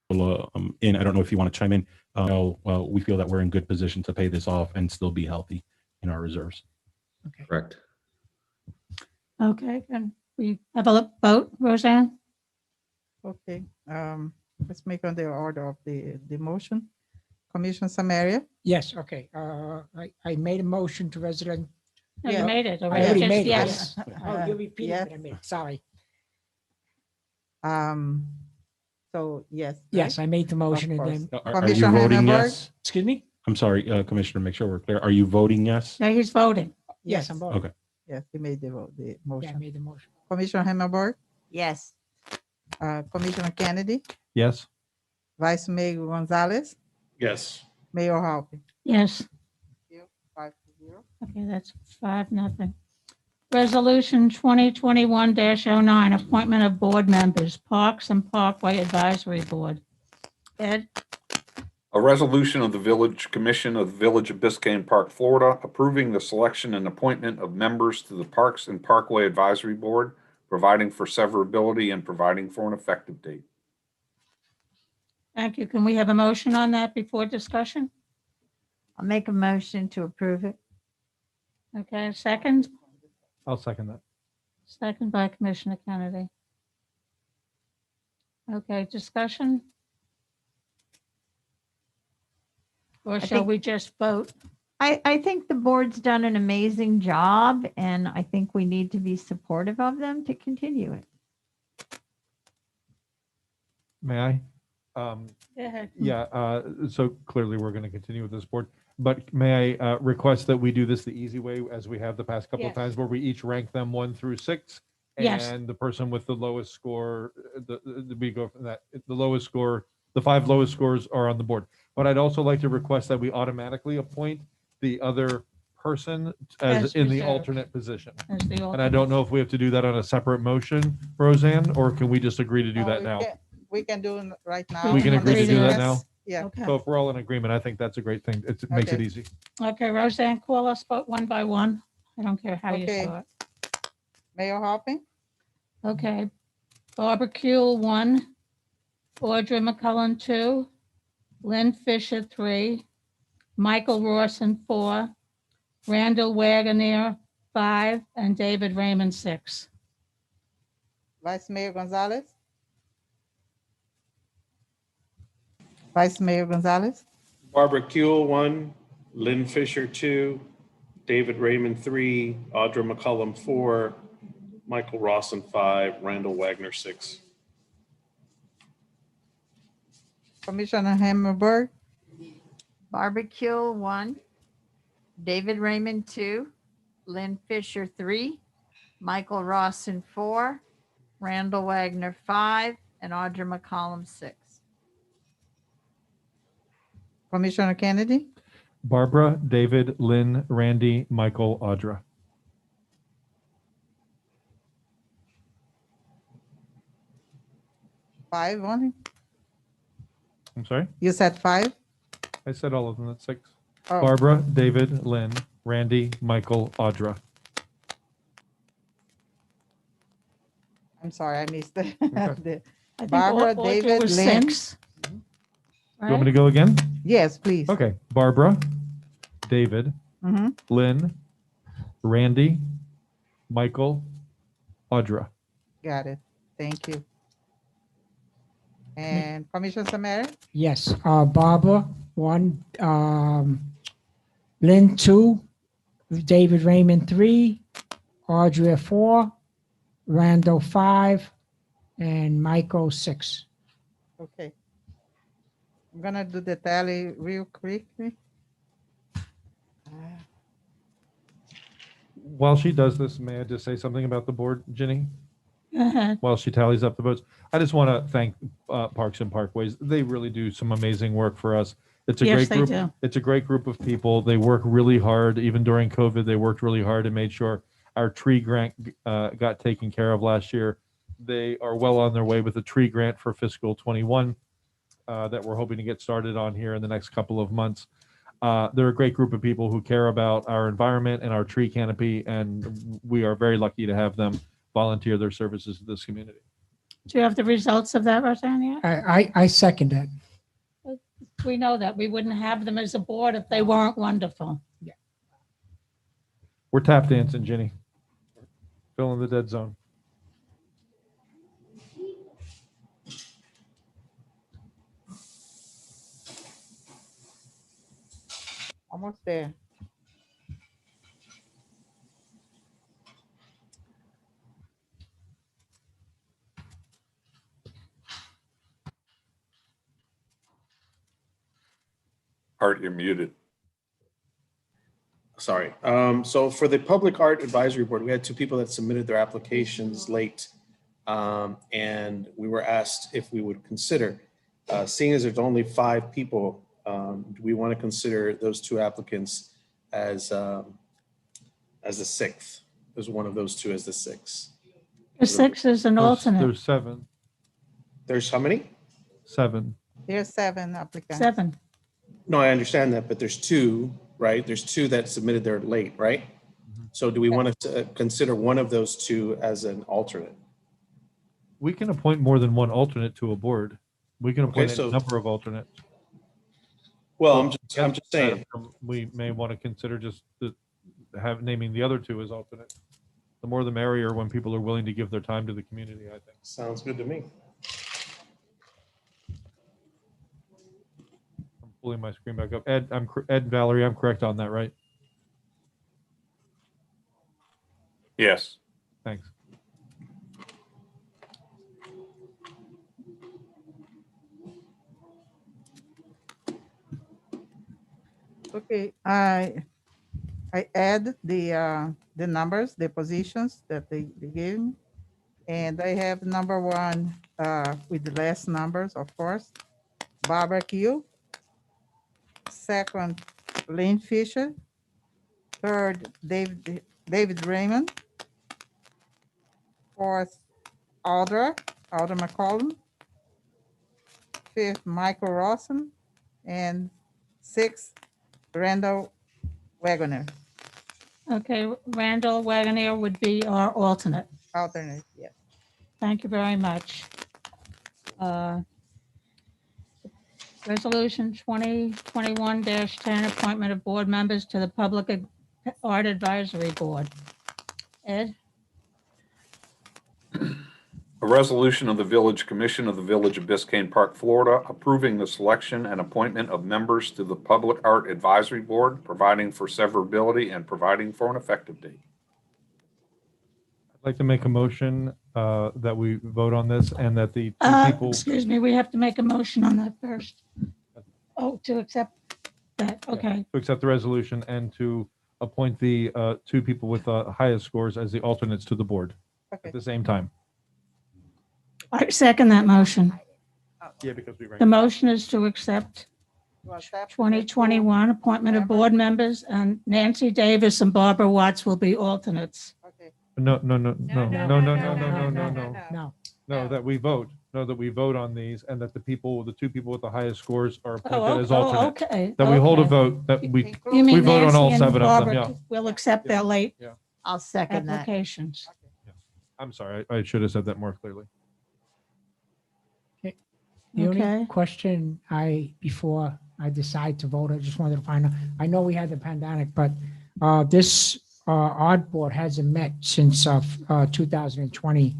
I don't know if you want to chime in. Well, we feel that we're in good position to pay this off and still be healthy in our reserves. Correct. Okay, can we have a vote, Roseanne? Okay, let's make on the order of the motion. Commissioner Samaria? Yes, okay. I made a motion to resident. No, you made it I already. already Just made it. yes. Oh, you repeated Yes. what I made. Sorry. So yes. Yes, right? I made the motion Of and course. then. Are you voting yes? Excuse me? I'm sorry, Commissioner, make sure we're clear. Are you voting yes? No, he's voting. Yes, I'm voting. Okay. Yes, he made the vote, the Yeah, I motion. made the motion. Commissioner Heimelberg, Yes. Commissioner Kennedy, Yes. Vice Mayor Gonzalez, Yes. Mayor Hopping. Yes. 5-0. Okay, that's 5-0. Resolution 2021-09, appointment of board members, Parks and Parkway Advisory Board. Ed? A resolution of the Village Commission of the Village of Biscayne Park, Florida, approving the selection and appointment of members to the Parks and Parkway Advisory Board, providing for severability and providing for an effective date. Thank you. Can we have a motion on that before discussion? I'll make a motion to approve it. Okay, second? I'll second that. Second by Commissioner Kennedy. Okay, discussion? Or shall think- we just vote? I think the board's done an amazing job, and I think we need to be supportive of them to continue it. May I? Go ahead. So clearly we're going to continue with this board, but may I request that we do this the easy way as we have the past couple of Yes. times where we each rank them 1 through 6? Yes. And the person with the lowest score, we go from that, the lowest score, the 5 lowest scores are on the board. But I'd also like to request that we automatically appoint the other person as in the reserved. alternate position. As the And I alternate. don't know if we have to do that on a separate motion, Roseanne, or can we just agree to do that now? We can do it right now. We can on agree the to do that CS. now? Yeah. Okay. So if we're all in agreement, I think that's a great thing. It makes it Okay. easy. Okay, Roseanne, call us but one by one. I don't care how you Okay. start. Mayor Hopping, Okay. Barbara Kuhl, 1. Audra McCullen, 2. Lynn Fisher, 3. Michael Rawson, 4. Randall Wagoner, 5. And David Raymond, 6. Vice Mayor Gonzalez. Vice Mayor Gonzalez, Barbara Kuhl, 1, Lynn Fisher, 2, David Raymond, 3, Audra McCullum, 4, Michael Rawson, 5, Randall Wagner, 6. Commissioner Hammerberg, Barbecue 1, David Raymond 2, Lynn Fisher 3, Michael Rawson 4, Randall Wagner 5, and Audra McCollum 6. Commissioner Kennedy, Barbara, David, Lynn, Randy, Michael, Audra. five only. I'm sorry? You said 5? I said all of them. That's 6. Oh. Barbara, David, Lynn, Randy, Michael, Audra. I'm sorry, I missed the. I think Barbara, Audra David, was Lynn. 6. You want me to go again? Yes, please. Okay. Barbara, David, Mhm. Lynn, Randy, Michael, Audra. Got it. Thank you. And Commissioner Samari, Yes, Barbara, 1, Lynn, 2, David Raymond, 3, Audrey, 4, Randall, 5, and Michael, 6. okay. I'm gonna do the tally real quickly. While she does this, may I just say something about the board, Ginny? Go ahead. While she tallies up the votes, I just want to thank Parks and Parkways. They really do some amazing work for us. It's a Yes, great they group. do. It's a great group of people. They work really hard. Even during COVID, they worked really hard and made sure our tree grant got taken care of last year. They are well on their way with the tree grant for fiscal 21 that we're hoping to get started on here in the next couple of months. They're a great group of people who care about our environment and our tree canopy, and we are very lucky to have them volunteer their services to this community. Do you have the results of that, Roseanne, yet? I second that. We know that. We wouldn't have them as a board if they weren't wonderful. We're tap dancing, Ginny. Filling the dead zone. Almost there. Art, you're muted. Sorry. So for the Public Art Advisory Board, we had 2 people that submitted their applications late. And we were asked if we would consider, seeing as there's only 5 people, do we want to consider those 2 applicants as the 6th, as one of those 2 as the 6th? The 6 is an alternate. There's 7. There's how many? 7. There's 7 applicants. 7. No, I understand that, but there's 2, right? There's 2 that submitted their late, right? So do we want to consider one of those 2 as an alternate? We can appoint more than one alternate to a board. We can appoint so- a number of alternates. Well, I'm just saying. We may want to consider just naming the other 2 as alternates. The more the merrier when people are willing to give their time to the community, I think. Sounds good to me. I'm pulling my screen back up. Ed and Valerie, I'm correct on that, right? Yes. Thanks. Okay, I add the numbers, the positions that they gave me. And I have number one with the less numbers, of course, Barbara Q. Second, Lynn Fisher. Third, David Raymond. Fourth, Alder McCollum. Fifth, Michael Rawson. And sixth, Randall Wagoner. Okay, Randall Wagoner would be our alternate. Alternate, yes. Thank you very much. Resolution 2021-10, appointment of board members to the Public Art Advisory Board. Ed? A resolution of the Village Commission of the Village of Biscayne Park, Florida, approving the selection and appointment of members to the Public Art Advisory Board, providing for severability and providing for an effective date. I'd like to make a motion that we vote on this and that the two people. Excuse me, we have to make a motion on that first. Oh, to accept that, Yeah, okay. to accept the resolution and to appoint the two people with the highest scores as the alternates to the board at the same time. I second that motion. Yeah, because we The motion is to accept 2021 appointment of board members, and Nancy Davis and Barbara Watts will be alternates. No, that we vote. No, that we vote on these and that the two people with the highest scores are appointed as alternates. Okay. That we hold a okay. vote, that we You mean vote on all Nancy and 7 of them, Barbara yeah. will accept their late Yeah. I'll second that. applications. I'm sorry, I should have said that more clearly. The only Okay. question before I decide to vote, I just wanted to find out, I know we had the pandemic, but this art board hasn't met since 2020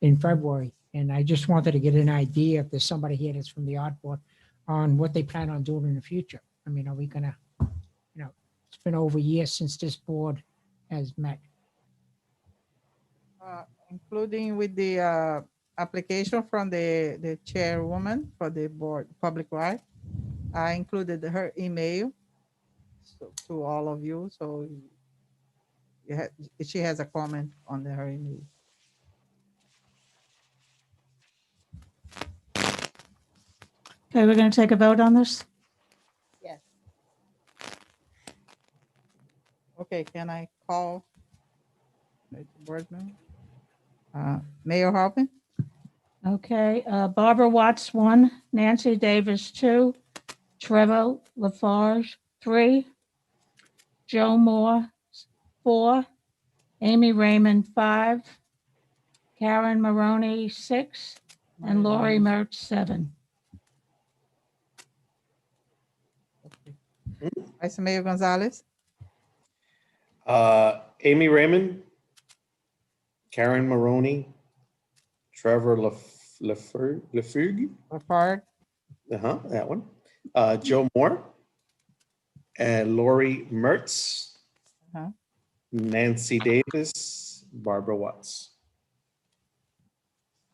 in February. And I just wanted to get an idea if there's somebody here that's from the art board on what they plan on doing in the future. I mean, are we gonna, it's been over a year since this board has met. Including with the application from the chairwoman for the board, Public Art. I included her email to all of you, so she has a comment on her email. Okay, we're going to take a vote on this? Yes. Okay, can I call the board member? Mayor Harpen? Okay, Barbara Watts, 1, Nancy Davis, 2, Trevor Lafarge, 3, Joe Moore, 4, Amy Raymond, 5, Karen Maroney, 6, and Lori Mertz, 7. Vice Mayor Gonzalez? Amy Raymond, Karen Maroney, Trevor Lafargue, that one. Joe Moore, and Lori Mertz, Nancy Davis, Barbara Watts.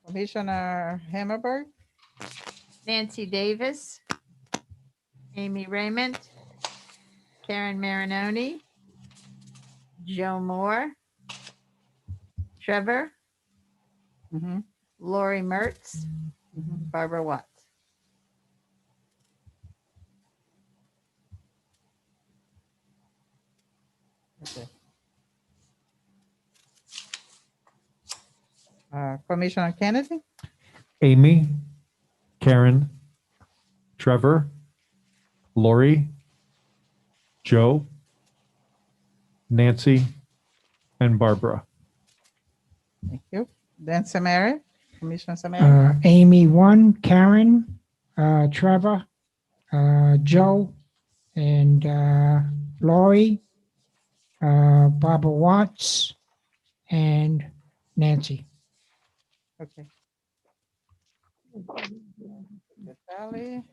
Commissioner Hammerberg? Nancy Davis, Amy Raymond, Karen Marinoni, Joe Moore, Trevor, Lori Mertz, Barbara Watts. Okay. Commissioner Kennedy? Amy, Karen, Trevor, Lori, Joe, Nancy, and Barbara. Thank you. Then Samara, Commissioner Samara? Amy, 1, Karen, Trevor, Joe, and Lori, Barbara Watts, and Nancy. Okay. Natalie.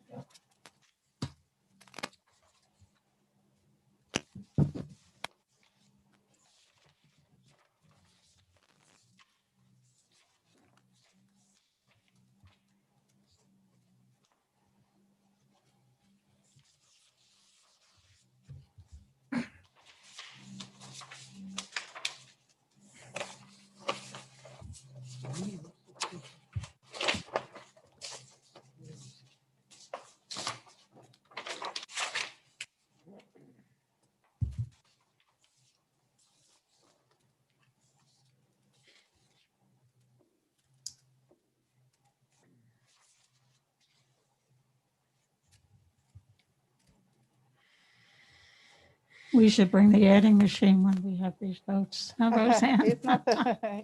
We should bring the adding machine when we have these votes. Huh, Roseanne? It's not,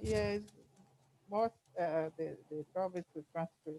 yeah, it's more, the trouble is to transfer.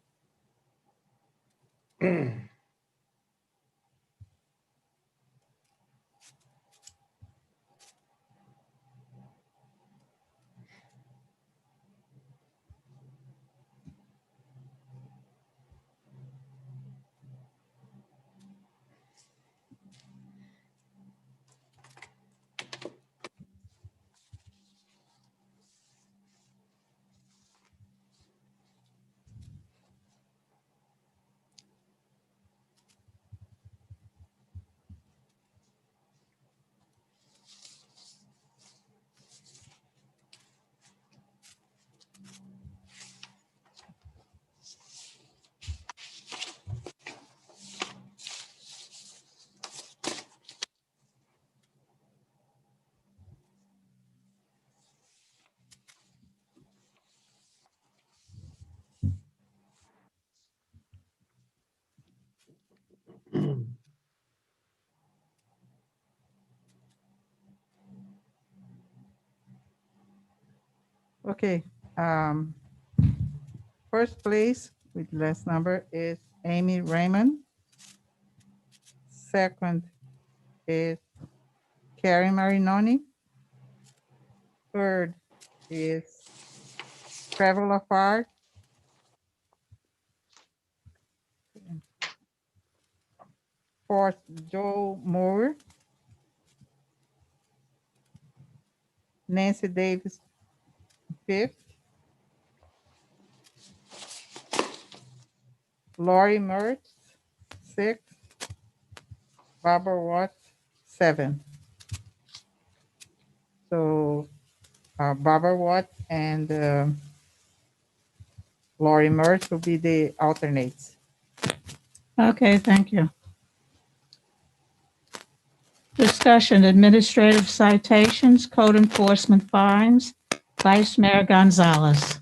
Okay, first place with less number is Amy Raymond. Second is Carrie Marinoni. Third is Trevor Lafard. Fourth, Joe Moore. Nancy Davis, fifth. Lori Mertz, sixth. Barbara Watts, seventh. So Barbara Watts and Lori Mertz will be the alternates. Okay, thank you. Discussion, administrative citations, code enforcement fines. Vice Mayor Gonzalez,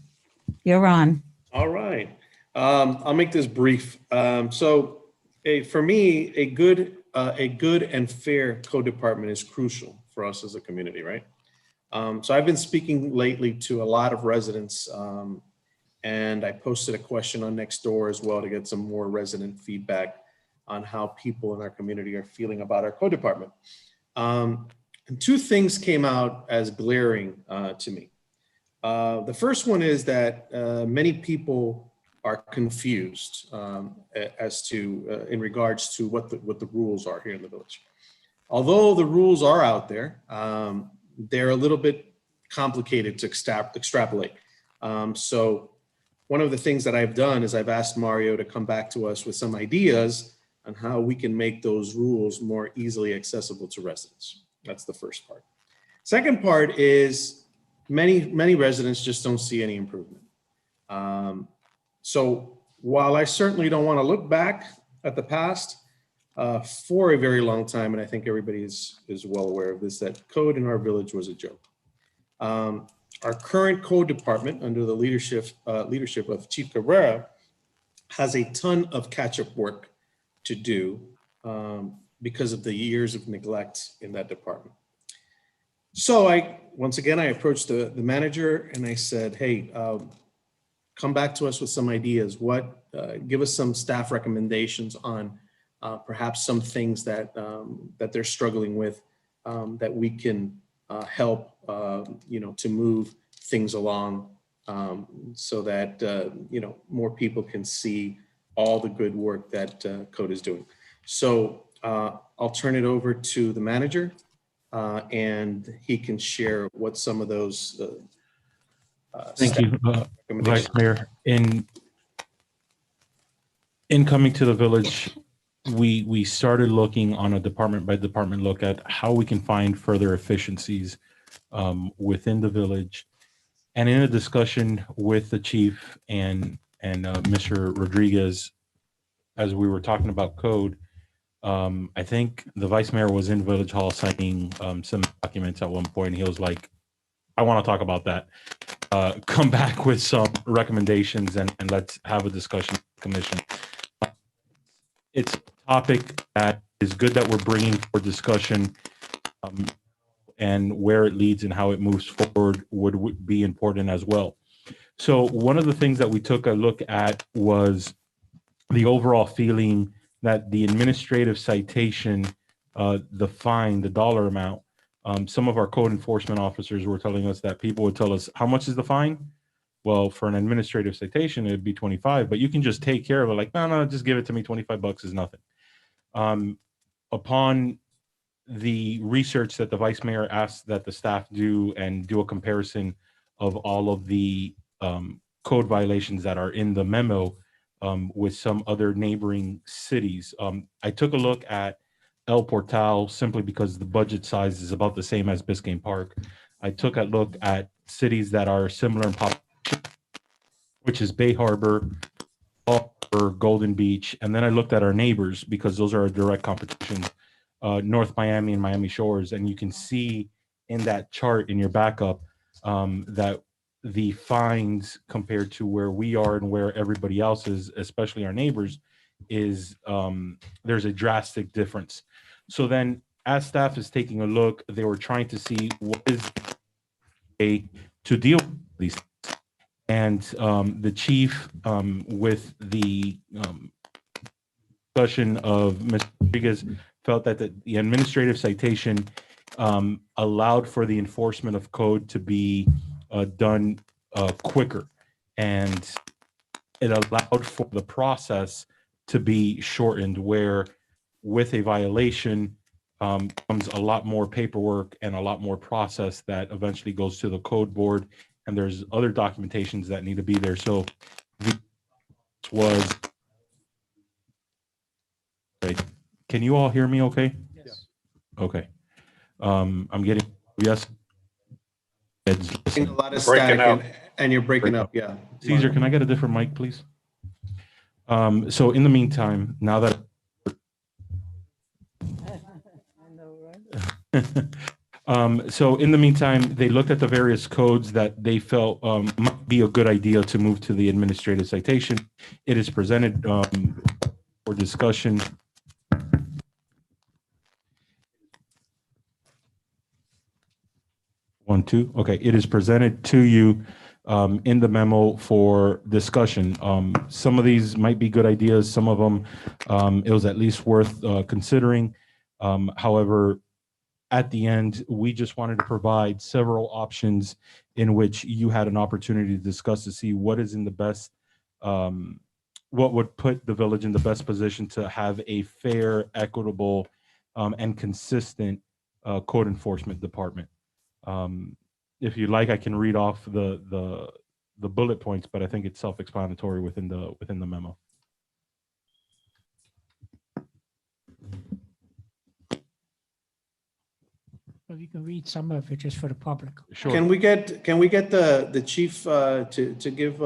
you're on. All right. I'll make this brief. For me, a good and fair code department is crucial for us as a community, right? So I've been speaking lately to a lot of residents, and I posted a question on Nextdoor as well to get some more resident feedback on how people in our community are feeling about our code department. And two things came out as glaring to me. The first one is that many people are confused as to in regards to what the rules are here in the village. Although the rules are out there, they're a little bit complicated to extrapolate. So one of the things that I've done is I've asked Mario to come back to us with some ideas on how we can make those rules more easily accessible to residents. That's the first part. Second part is many residents just don't see any improvement. So while I certainly don't want to look back at the past, for a very long time, and I think everybody is well aware of this, that code in our village was a joke. Our current code department, under the leadership of Chief Cabrera, has a ton of catch-up work to do because of the years of neglect in that department. So once again, I approached the manager and I said, hey, come back to us with some ideas. Give us some staff recommendations on perhaps some things that they're struggling with that we can help, to move things along so that, more people can see all the good work that code is doing. So I'll turn it over to the manager and he can share what some of those Thank you, Vice Mayor. In coming to the village, we started looking on a department by department look at how we can find further efficiencies within the village. And in a discussion with the chief and Mr. Rodriguez, as we were talking about code, I think the vice mayor was in Village Hall signing some documents at one point. And he was like, I want to talk about that. Come back with some recommendations and let's have a discussion with the commission. It's a topic that is good that we're bringing for discussion. and where it leads and how it moves forward would be important as well. So one of the things that we took a look at was the overall feeling that the administrative citation, the fine, the dollar amount, some of our code enforcement officers were telling us that people would tell us, how much is the fine? Well, for an administrative citation, it'd be 25, but you can just take care of it. Like, no, just give it to me. 25 bucks is nothing. Upon the research that the vice mayor asked that the staff do and do a comparison of all of the code violations that are in the memo with some other neighboring cities. I took a look at El Portal simply because the budget size is about the same as Biscayne Park. I took a look at cities that are similar in population, which is Bay Harbor, Golden Beach, and then I looked at our neighbors because those are our direct competition, North Miami and Miami Shores, and you can see in that chart in your backup that the fines compared to where we are and where everybody else is, especially our neighbors, is there's a drastic difference. So then as staff is taking a look, they were trying to see what is a to deal with these. And the chief with the discussion of Mr. Rodriguez felt that the administrative citation allowed for the enforcement of code to be done quicker, and it allowed for the process to be shortened, where with a violation comes a lot more paperwork and a lot more process that eventually goes to the code board, and there's other documentations that need to be there. So this was, okay. Can you all hear me okay? Yes. Okay. I'm getting, yes. A lot of Breaking static up. and you're breaking up. Yeah. Caesar, can I get a different mic, please? So in the meantime, now that so in the meantime, they looked at the various codes that they felt might be a good idea to move to the administrative citation. It is presented for discussion. One, two. Okay, it is presented to you in the memo for discussion. Some of these might be good ideas. Some of them, it was at least worth considering. However, at the end, we just wanted to provide several options in which you had an opportunity to discuss to see what is in the best, what would put the village in the best position to have a fair, equitable, and consistent code enforcement department. If you like, I can read off the bullet points, but I think it's self-explanatory within the memo. Well, you can read some of it just for the public. Sure. Can we get the chief to give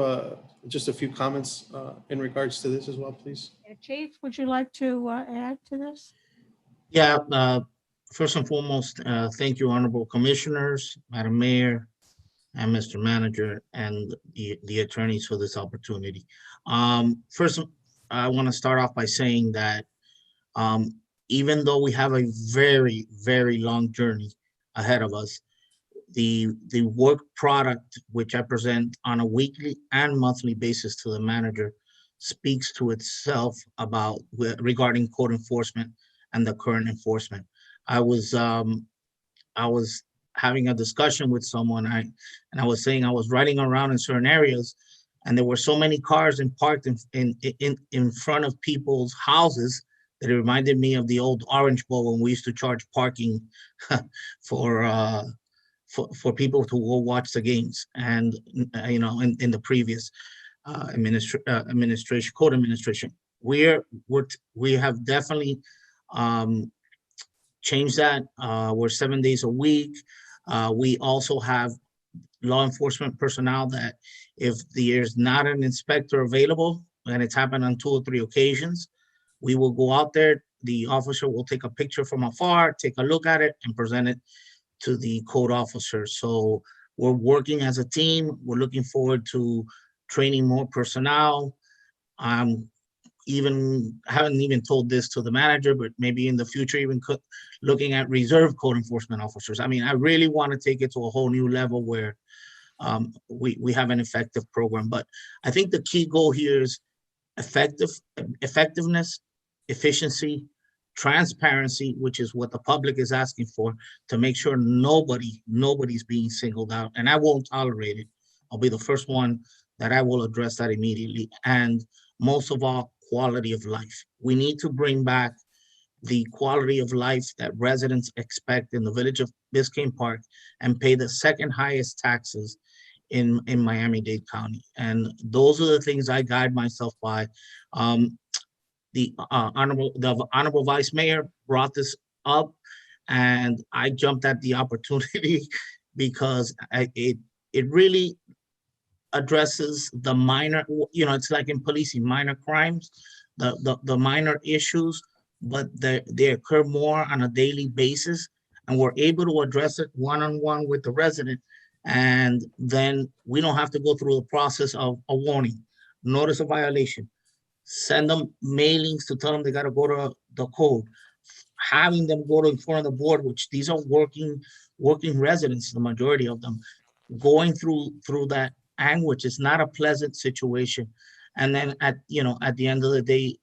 just a few comments in regards to this as well, please? Chief, would you like to add to this? Yeah, first and foremost, thank you, honorable commissioners, Madam Mayor, and Mr. Manager, and the attorneys for this opportunity. First, I want to start off by saying that even though we have a very, very long journey ahead of us, the work product, which I present on a weekly and monthly basis to the manager, speaks to itself about regarding code enforcement and the current enforcement. I was having a discussion with someone, and I was saying I was riding around in certain areas, and there were so many cars parked in front of people's houses that it reminded me of the old Orange Bowl when we used to charge parking for people to go watch the games. And you know, in the previous administration, code administration, we have definitely changed that. We're 7 days a week. We also have law enforcement personnel that if there's not an inspector available, and it's happened on 2 or 3 occasions, we will go out there. The officer will take a picture from afar, take a look at it, and present it to the code officer. So we're working as a team. We're looking forward to training more personnel. I'm haven't even told this to the manager, but maybe in the future, even looking at reserve code enforcement officers. I mean, I really want to take it to a whole new level where we have an effective program. But I think the key goal here is effectiveness, efficiency, transparency, which is what the public is asking for, to make sure nobody's being singled out. And I won't tolerate it. I'll be the first one that I will address that immediately. And most of all, quality of life. We need to bring back the quality of life that residents expect in the village of Biscayne Park and pay the second highest taxes in Miami-Dade County. And those are the things I guide myself by. The Honorable Vice Mayor brought this up, and I jumped at the opportunity because it really addresses the minor, it's like in policing, minor crimes, the minor issues, but they occur more on a daily basis, and we're able to address it one-on-one with the resident. And then we don't have to go through the process of a warning, notice of violation, send them mailings to tell them they got to go to the code, having them go to in front of the board, which these are working residents, the majority of them, going through that anguish is not a pleasant situation. And then at the end of the day,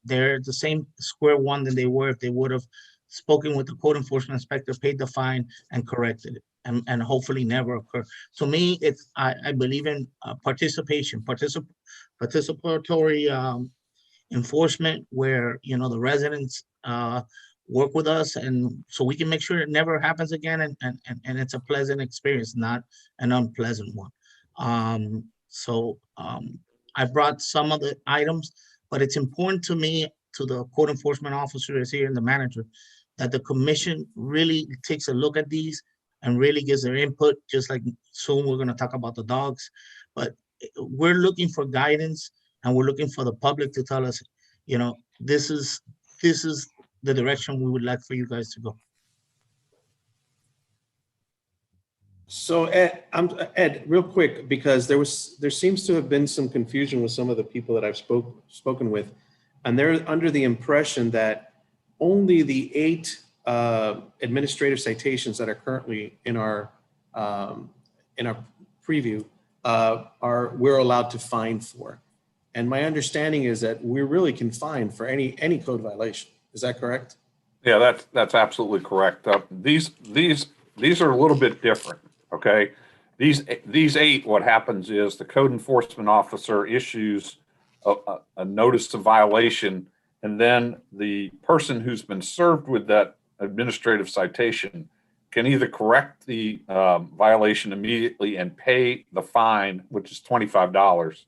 they're the same square one than they were if they would have spoken with the code enforcement inspector, paid the fine, and corrected it, and hopefully never occur. To me, I believe in participatory enforcement where the residents work with us, and so we can make sure it never happens again, and it's a pleasant experience, not an unpleasant one. I brought some of the items, but it's important to me, to the code enforcement officers here and the manager, that the commission really takes a look at these and really gives their input, just like soon we're going to talk about the dogs. But we're looking for guidance, and we're looking for the public to tell us, this is the direction we would like for you guys to go. So Ed, real quick, because there seems to have been some confusion with some of the people that I've spoken with, and they're under the impression that only the 8 administrative citations that are currently in our preview we're allowed to fine for. And my understanding is that we really can fine for any code violation. Is that correct? Yeah, that's absolutely correct. These are a little bit different. Okay, these 8, what happens is the code enforcement officer issues a notice of violation, and then the person who's been served with that administrative citation can either correct the violation immediately and pay the fine, which is $25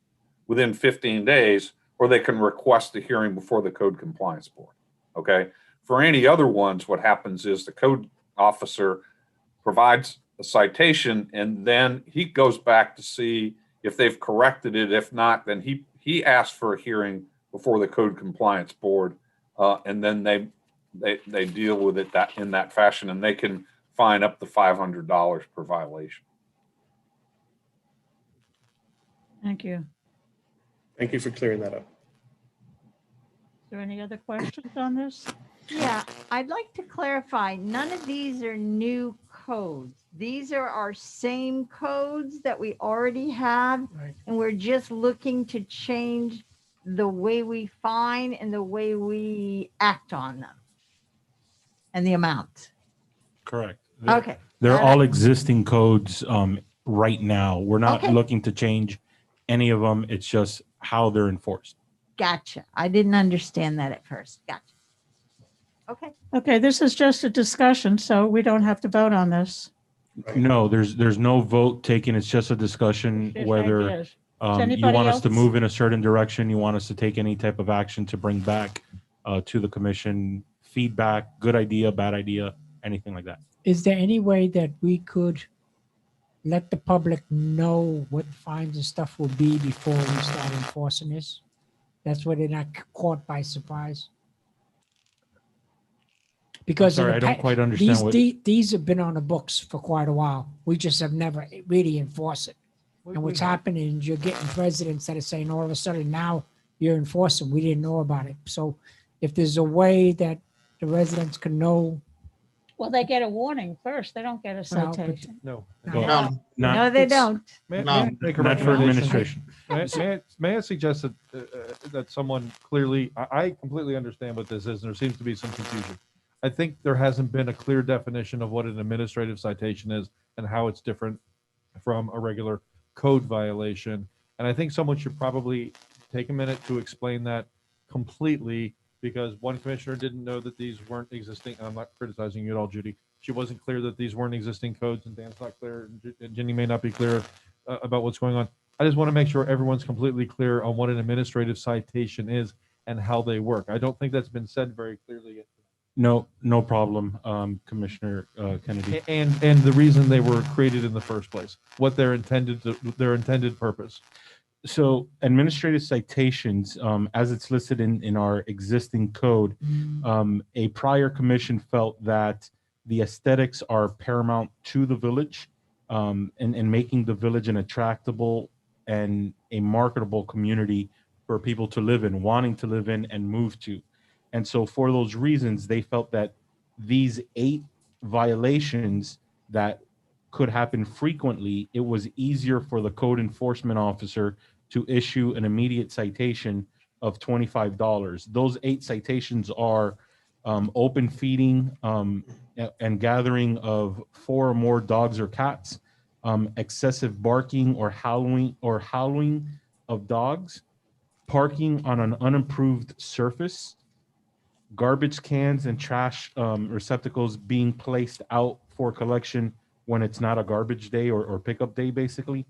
within 15 days, or they can request a hearing before the code compliance board. Okay, for any other ones, what happens is the code officer provides a citation, and then he goes back to see if they've corrected it. If not, then he asks for a hearing before the code compliance board, and then they deal with it in that fashion, and they can fine up to $500 per violation. Thank you. Thank you for clearing that up. Is there any other questions on this? Yeah, I'd like to clarify, none of these are new codes. These are our same codes that we already have, and we're just looking to change the way we fine and the way we act on them and the amount. Correct. Okay. They're all existing codes right now. We're not Okay. looking to change any of them. It's just how they're enforced. Gotcha. I didn't understand that at first. Gotcha. Okay. Okay, this is just a discussion, so we don't have to vote on this. No, there's no vote taken. It's just a discussion Just whether ideas. you anybody want us to else? move in a certain direction, you want us to take any type of action to bring back to the commission feedback, good idea, bad idea, anything like that. Is there any way that we could let the public know what fines and stuff will be before we start enforcing this? That's where they're not caught by surprise. Because sorry, I don't quite understand these have been on the books for quite a while. We just have never really enforced it. And what's happening is you're getting presidents that are saying all of a sudden now you're enforcing. We didn't know about it. So if there's a way that the residents can know. Well, they get a warning first. They don't get a Well, but- citation. No. No. No, they don't. May No, I make a not for recommendation? administration. May I suggest that someone clearly, I completely understand what this is, and there seems to be some confusion. I think there hasn't been a clear definition of what an administrative citation is and how it's different from a regular code violation. And I think someone should probably take a minute to explain that completely, because one commissioner didn't know that these weren't existing. And I'm not criticizing you at all, Judy. She wasn't clear that these weren't existing codes, and Dan's not clear, and Ginny may not be clear about what's going on. I just want to make sure everyone's completely clear on what an administrative citation is and how they work. I don't think that's been said very clearly yet. No problem, Commissioner Kennedy. And the reason they were created in the first place, what their intended purpose. So administrative citations, as it's listed in our existing code, a prior commission felt that the aesthetics are paramount to the village, and making the village an attractable and a marketable community for people to live in, wanting to live in and move to. And so for those reasons, they felt that these 8 violations that could happen frequently, it was easier for the code enforcement officer to issue an immediate citation of $25. Those 8 citations are open feeding and gathering of 4 or more dogs or cats, excessive barking or howling of dogs, parking on an unimproved surface, garbage cans and trash receptacles being placed out for collection when it's not a garbage day or pickup day, basically.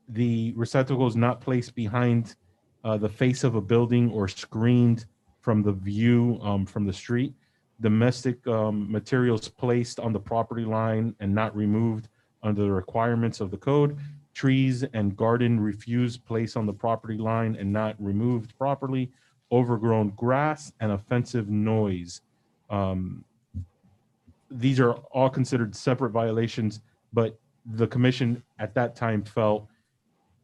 The receptacle is not placed behind the face of a building or screened from the view from the street. Domestic materials placed on the property line and not removed under the requirements of the code. Trees and garden refuse placed on the property line and not removed properly. Overgrown grass and offensive noise. These are all considered separate violations, but the commission at that time felt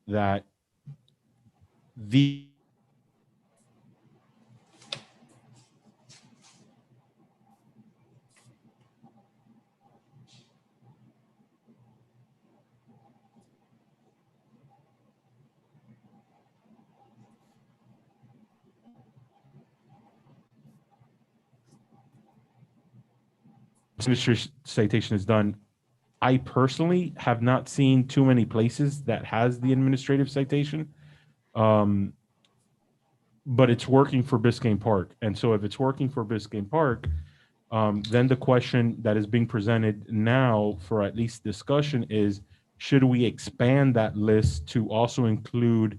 that the administrative citation is done. I personally have not seen too many places that has the administrative citation, but it's working for Biscayne Park. And so if it's working for Biscayne Park, then the question that is being presented now for at least discussion is, should we expand that list to also include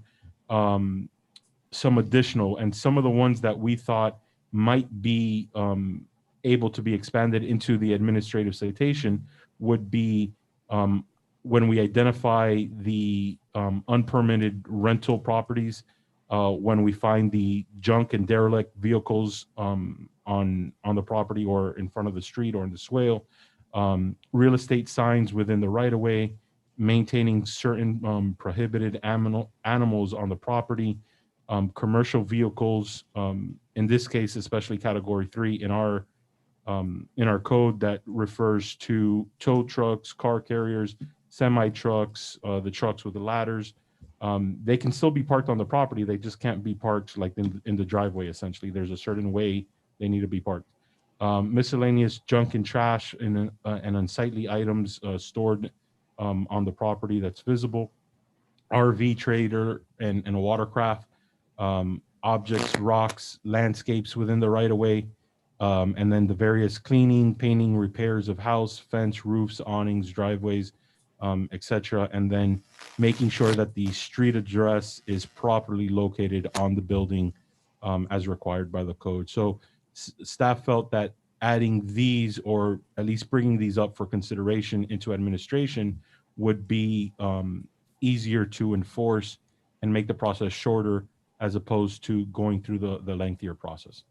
some additional, and some of the ones that we thought might be able to be expanded into the administrative citation would be when we identify the unpermitted rental properties, when we find the junk and derelict vehicles on the property or in front of the street or in the swale, real estate signs within the right of way, maintaining certain prohibited animals on the property, commercial vehicles, in this case, especially category 3 in our code that refers to tow trucks, car carriers, semi trucks, the trucks with the ladders. They can still be parked on the property. They just can't be parked like in the driveway. Essentially, there's a certain way they need to be parked. Miscellaneous junk and trash and unsightly items stored on the property that's visible. RV trailer and a watercraft, objects, rocks, landscapes within the right of way, and then the various cleaning, painting, repairs of house, fence, roofs, awnings, driveways, etc. And then making sure that the street address is properly located on the building as required by the code. So staff felt that adding these, or at least bringing these up for consideration into administration, would be easier to enforce and make the process shorter as opposed to going through the lengthier process.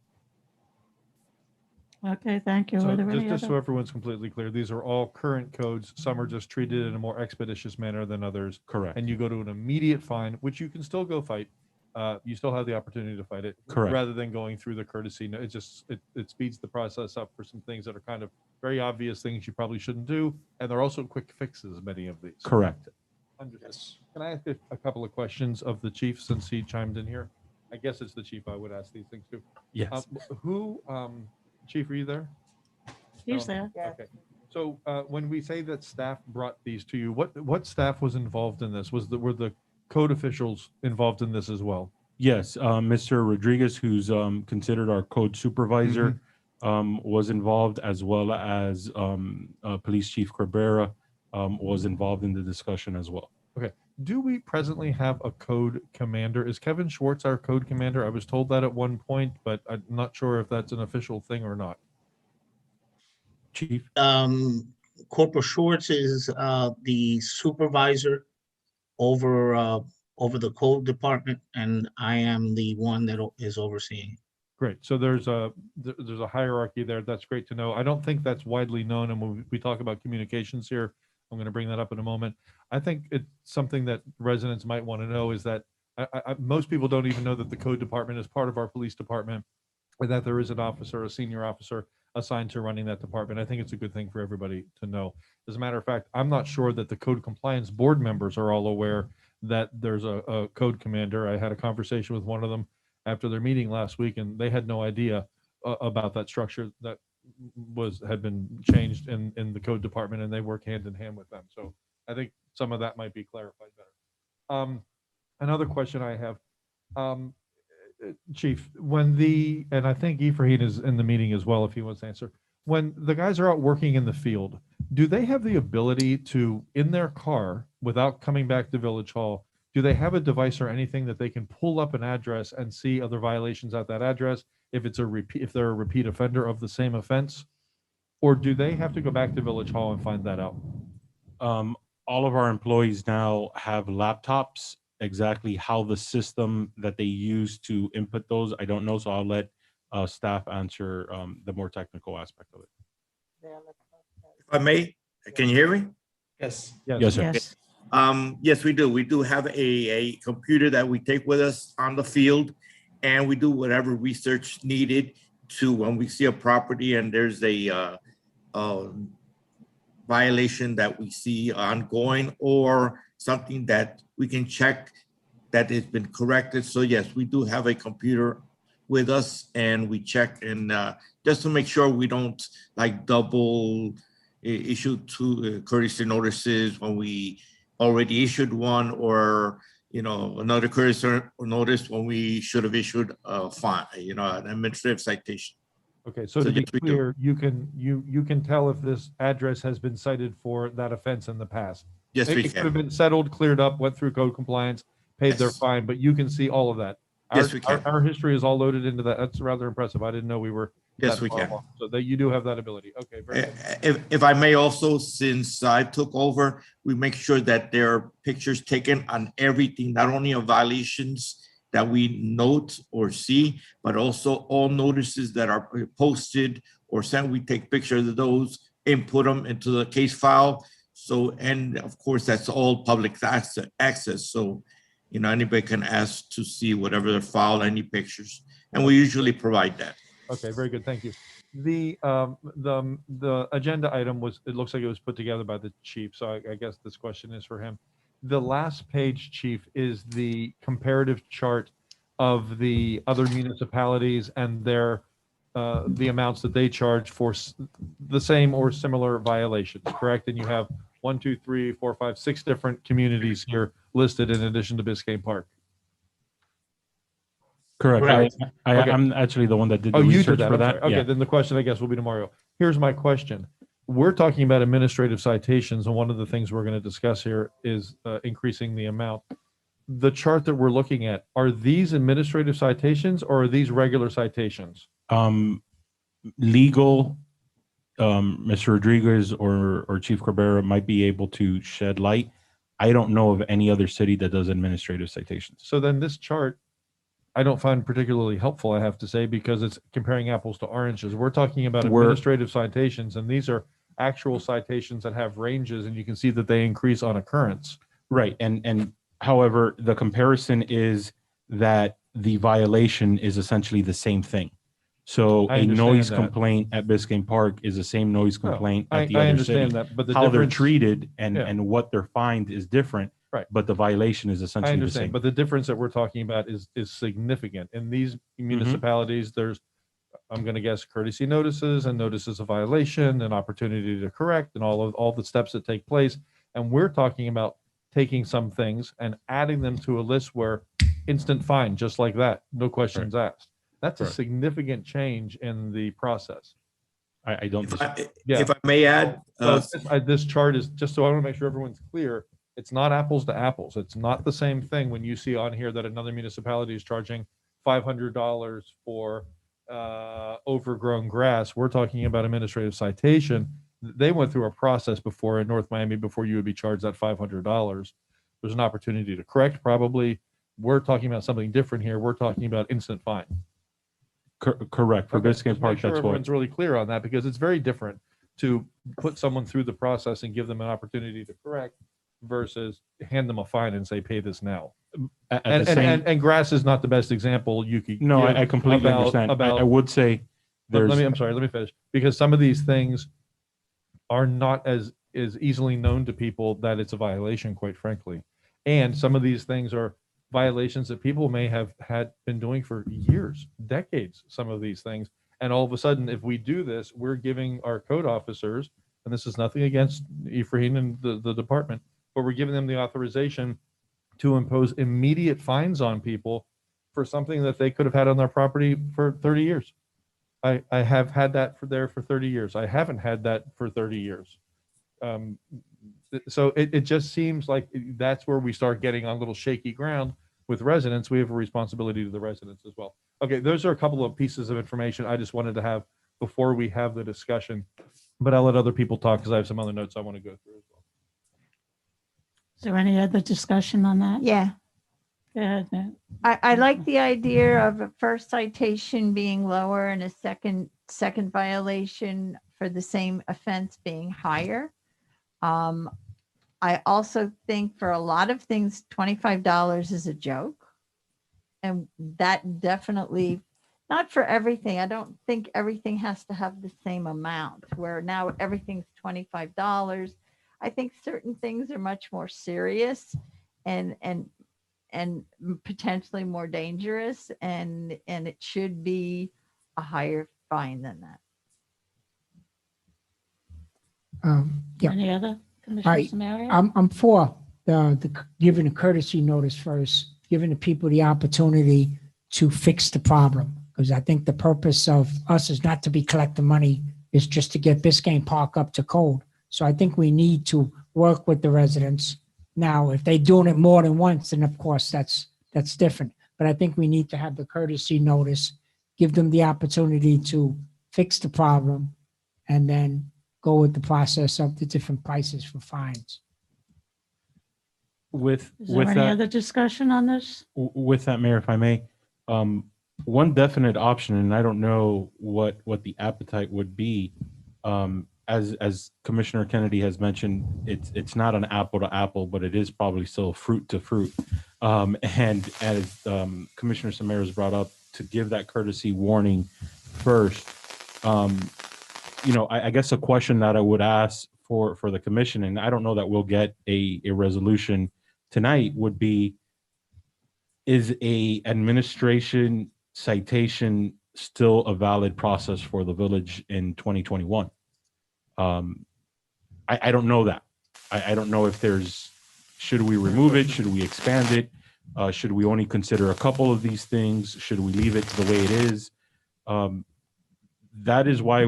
Okay, thank you. So Are there any just so other? everyone's completely clear, these are all current codes. Some are just treated in a more expeditious manner than others. Correct. And you go to an immediate fine, which you can still go fight. you still have the opportunity to fight it. Correct. Rather than going through the courtesy. No, it speeds the process up for some things that are kind of very obvious things you probably shouldn't do. And they're also quick fixes, many of these. Correct. Understood. Can I ask a couple of questions of the chief since he chimed in here? I guess it's the chief I would ask these things to. Yes. Chief, are you there? He's No? there. Okay. So when we say that staff brought these to you, what staff was involved in this? Were the code officials involved in this as well? Yes, Mr. Rodriguez, who's considered our code supervisor, was involved, as well as Police Chief Cabrera was involved in the discussion as well. Okay. Do we presently have a code commander? Is Kevin Schwartz our code commander? I was told that at one point, but I'm not sure if that's an official thing or not. Chief? Corporal Schwartz is the supervisor over the code department, and I am the one that is overseeing. Great. So there's a hierarchy there. That's great to know. I don't think that's widely known. And when we talk about communications here, I'm going to bring that up in a moment. I think it's something that residents might want to know is that most people don't even know that the code department is part of our police department, and that there is an officer, a senior officer assigned to running that department. I think it's a good thing for everybody to know. As a matter of fact, I'm not sure that the code compliance board members are all aware that there's a code commander. I had a conversation with one of them after their meeting last week, and they had no idea about that structure that had been changed in the code department, and they work hand in hand with them. So I think some of that might be clarified better. Another question I have, Chief, and I think Ephraim is in the meeting as well, if he wants to answer. When the guys are out working in the field, do they have the ability to, in their car, without coming back to Village Hall, do they have a device or anything that they can pull up an address and see other violations at that address? If they're a repeat offender of the same offense, or do they have to go back to Village Hall and find that out? All of our employees now have laptops. Exactly how the system that they use to input those, I don't know. So I'll let staff answer the more technical aspect of it. If I may, can you hear me? Yes. Yes, sir. Yes. Yes, we do. We do have a computer that we take with us on the field, and we do whatever research needed to when we see a property and there's a violation that we see ongoing or something that we can check that has been corrected. So yes, we do have a computer with us, and we check and just to make sure we don't like double issue two courtesy notices when we already issued one, or another courtesy notice when we should have issued a fine, an administrative citation. Okay, so to be yes, we do. clear, you can tell if this address has been cited for that offense in the past. Yes, we It could can. have been settled, cleared up, went through code compliance, paid their Yes. fine, but you can see all of that. Yes, we can. Our history is all loaded into that. That's rather impressive. I didn't know we were. Yes, that we far can. along. So that you do have that ability. Okay, very good. If I may also, since I took over, we make sure that there are pictures taken on everything, not only of violations that we note or see, but also all notices that are posted or sent. We take pictures of those and put them into the case file. So, and of course, that's all public access. So, anybody can ask to see whatever they file, any pictures, and we usually provide that. Okay, very good. Thank you. The agenda item it looks like it was put together by the chief. So I guess this question is for him. The last page, Chief, is the comparative chart of the other municipalities and their the amounts that they charge for the same or similar violations, correct? And you have 1, 2, 3, 4, 5, 6 different communities here listed in addition to Biscayne Park. Correct. Correct. Okay. I'm actually the one that did the Oh, you research did that. for I'm that. sorry. Okay, Yeah. then the question, I guess, will be to Mario. Here's my question. We're talking about administrative citations, and one of the things we're going to discuss here is increasing the amount. The chart that we're looking at, are these administrative citations or are these regular citations? Legal, Mr. Rodriguez or Chief Cabrera might be able to shed light. I don't know of any other city that does administrative citations. So then this chart, I don't find particularly helpful, I have to say, because it's comparing apples to oranges. We're talking about administrative citations, and these are actual citations that have ranges, and you can see that they increase on occurrence. Right. And however, the comparison is that the violation is essentially the same thing. So I a understand noise that. complaint at Biscayne Park is the same noise No, complaint I at the other understand city. that, but the how they're difference- treated and Yeah. and what they're fined is different. Right. But the violation is I essentially the understand, same. but the difference that we're talking about is significant. In these municipalities, there's, I'm going to guess, courtesy notices and notices of violation and opportunity to correct and all the steps that take place. And we're talking about taking some things and adding them to a list where instant fine, just like that, no questions asked. That's a Correct. significant change in the process. I don't. If I may add, This chart is just so I want to make sure everyone's clear. It's not apples to apples. It's not the same thing when you see on here that another municipality is charging $500 for overgrown grass. We're talking about administrative citation. They went through a process before in North Miami before you would be charged that $500. There's an opportunity to correct probably. We're talking about something different here. We're talking about instant fine. Correct. For Okay, Biscayne just Park, make sure that's what. everyone's really clear on that because it's very different to put someone through the process and give them an opportunity to correct versus hand them a fine and say, pay this now. And grass is not the best example you could No, give I completely understand. I would say let there's. me, I'm sorry, let me finish. Because some of these things are not as easily known to people that it's a violation, quite frankly. And some of these things are violations that people may have been doing for years, decades, some of these things. And all of a sudden, if we do this, we're giving our code officers, and this is nothing against Ephraim and the department, but we're giving them the authorization to impose immediate fines on people for something that they could have had on their property for 30 years. I have had that for 30 years. I haven't had that for 30 years. So it just seems like that's where we start getting on a little shaky ground with residents. We have a responsibility to the residents as well. Okay, those are a couple of pieces of information I just wanted to have before we have the discussion, but I'll let other people talk because I have some other notes I want to go through as well. Is there any other discussion on that? Yeah. Go ahead, Matt. I like the idea of a first citation being lower and a second violation for the same offense being higher. I also think for a lot of things, $25 is a joke. And that definitely, not for everything. I don't think everything has to have the same amount where now everything's $25. I think certain things are much more serious and potentially more dangerous, and it should be a higher fine than that. Yeah. Any other? All Commissioner right, Samaria? I'm for the giving a courtesy notice first, giving the people the opportunity to fix the problem. Because I think the purpose of us is not to be collecting money, is just to get Biscayne Park up to code. So I think we need to work with the residents. Now, if they're doing it more than once, then of course that's different. But I think we need to have the courtesy notice, give them the opportunity to fix the problem, and then go with the process of the different prices for fines. Is there any other discussion on this? With that, Mayor, if I may, one definite option, and I don't know what the appetite would be. As Commissioner Kennedy has mentioned, it's not an apple to apple, but it is probably still fruit to fruit. And as Commissioner Samara has brought up, to give that courtesy warning first. I guess a question that I would ask for the commission, and I don't know that we'll get a resolution tonight, would be, is a administration citation still a valid process for the village in 2021? I don't know that. I don't know if should we remove it? Should we expand it? Should we only consider a couple of these things? Should we leave it the way it is? That is why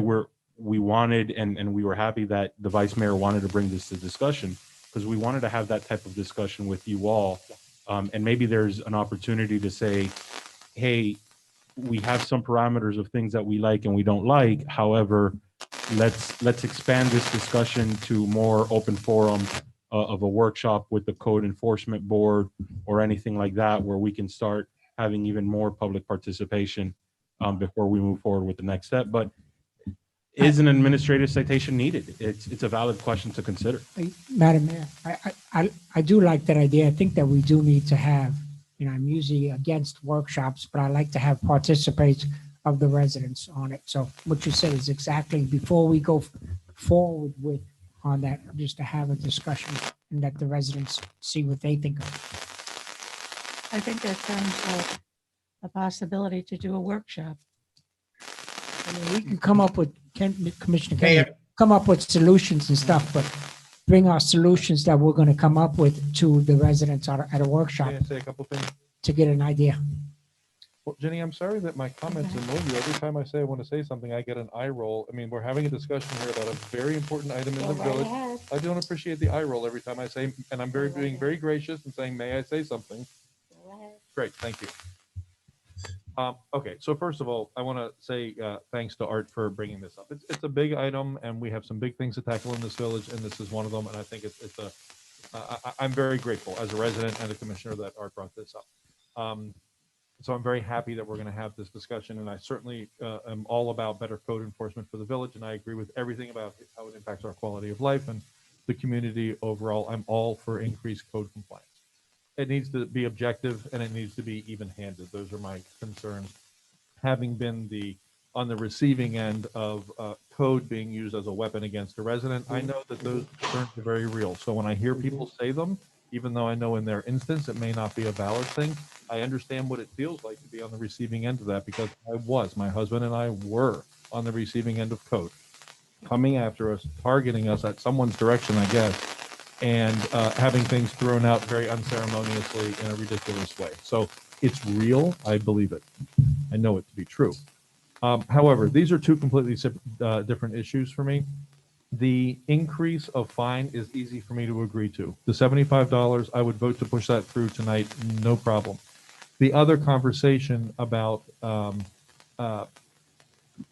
we wanted, and we were happy that the vice mayor wanted to bring this to discussion, because we wanted to have that type of discussion with you all. And maybe there's an opportunity to say, hey, we have some parameters of things that we like and we don't like. However, let's expand this discussion to more open forum of a workshop with the code enforcement board or anything like that, where we can start having even more public participation before we move forward with the next step. But is an administrative citation needed? It's a valid question to consider. Madam Mayor, I do like that idea. I think that we do need to have I'm usually against workshops, but I like to have participate of the residents on it. So what you said is exactly before we go forward with on that, just to have a discussion and let the residents see what they think of it. I think that sounds like a possibility to do a workshop. I mean, we can come up with, Commissioner Mayor. Kennedy, come up with solutions and stuff, but bring our solutions that we're going to come up with to the residents at a workshop May I say a couple things? to get an idea. Well, Jenny, I'm sorry that my comments annoy you. Every time I say I want to say something, I get an eye roll. I mean, we're having a discussion here about a very important item in Go the right village. ahead. I don't appreciate the eye roll every time I say, and I'm being very gracious and saying, may I say something? Go ahead. Great, thank you. Okay, so first of all, I want to say thanks to Art for bringing this up. It's a big item, and we have some big things to tackle in this village, and this is one of them. And I think I'm very grateful as a resident and a commissioner that Art brought this up. So I'm very happy that we're going to have this discussion, and I certainly am all about better code enforcement for the village, and I agree with everything about how it impacts our quality of life and the community overall. I'm all for increased code compliance. It needs to be objective and it needs to be even-handed. Those are my concerns. Having been on the receiving end of code being used as a weapon against a resident, I know that those concerns are very real. So when I hear people say them, even though I know in their instance it may not be a valid thing, I understand what it feels like to be on the receiving end of that, because my husband and I were on the receiving end of code coming after us, targeting us at someone's direction, I guess, and having things thrown out very unceremoniously in a ridiculous way. So it's real. I believe it. I know it to be true. However, these are two completely different issues for me. The increase of fine is easy for me to agree to. The $75, I would vote to push that through tonight, no problem. The other conversation about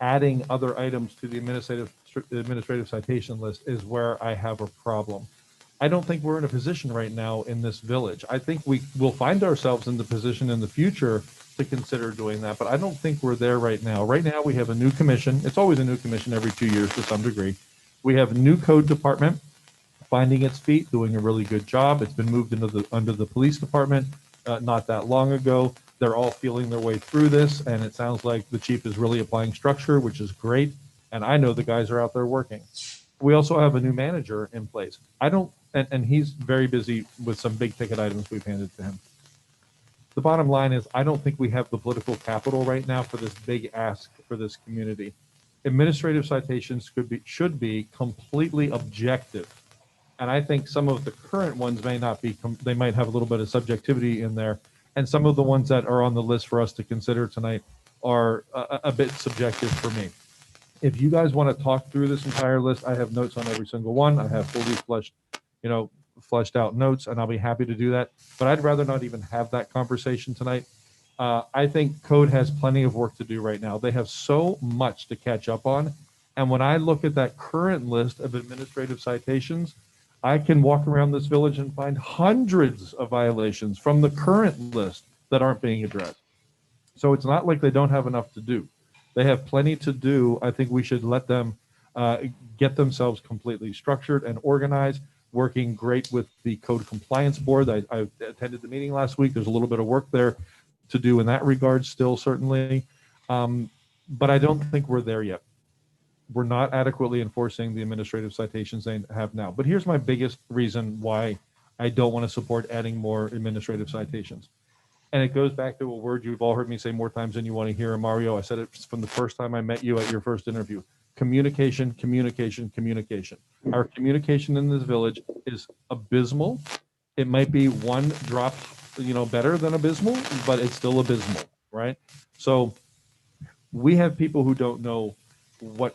adding other items to the administrative citation list is where I have a problem. I don't think we're in a position right now in this village. I think we will find ourselves in the position in the future to consider doing that, but I don't think we're there right now. Right now, we have a new commission. It's always a new commission every 2 years to some degree. We have a new code department finding its feet, doing a really good job. It's been moved under the police department not that long ago. They're all feeling their way through this, and it sounds like the chief is really applying structure, which is great. And I know the guys are out there working. We also have a new manager in place. And he's very busy with some big ticket items we've handed to him. The bottom line is, I don't think we have the political capital right now for this big ask for this community. Administrative citations should be completely objective. And I think some of the current ones may not be, they might have a little bit of subjectivity in there. And some of the ones that are on the list for us to consider tonight are a bit subjective for me. If you guys want to talk through this entire list, I have notes on every single one. I have fully fleshed out notes, and I'll be happy to do that. But I'd rather not even have that conversation tonight. I think code has plenty of work to do right now. They have so much to catch up on. And when I look at that current list of administrative citations, I can walk around this village and find hundreds of violations from the current list that aren't being addressed. So it's not like they don't have enough to do. They have plenty to do. I think we should let them get themselves completely structured and organized, working great with the code compliance board. I attended the meeting last week. There's a little bit of work there to do in that regard still, certainly. But I don't think we're there yet. We're not adequately enforcing the administrative citations they have now. But here's my biggest reason why I don't want to support adding more administrative citations. And it goes back to a word you've all heard me say more times than you want to hear, Mario. I said it from the first time I met you at your first interview. Communication, communication, communication. Our communication in this village is abysmal. It might be one drop, better than abysmal, but it's still abysmal, right? So we have people who don't know what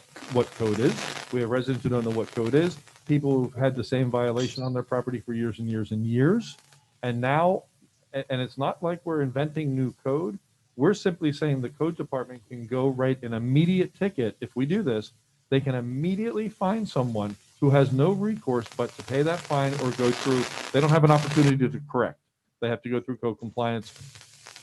code is. We have residents who don't know what code is. People who've had the same violation on their property for years and years and years. And now, and it's not like we're inventing new code. We're simply saying the code department can go write an immediate ticket. If we do this, they can immediately find someone who has no recourse but to pay that fine or go through. They don't have an opportunity to correct. They have to go through code compliance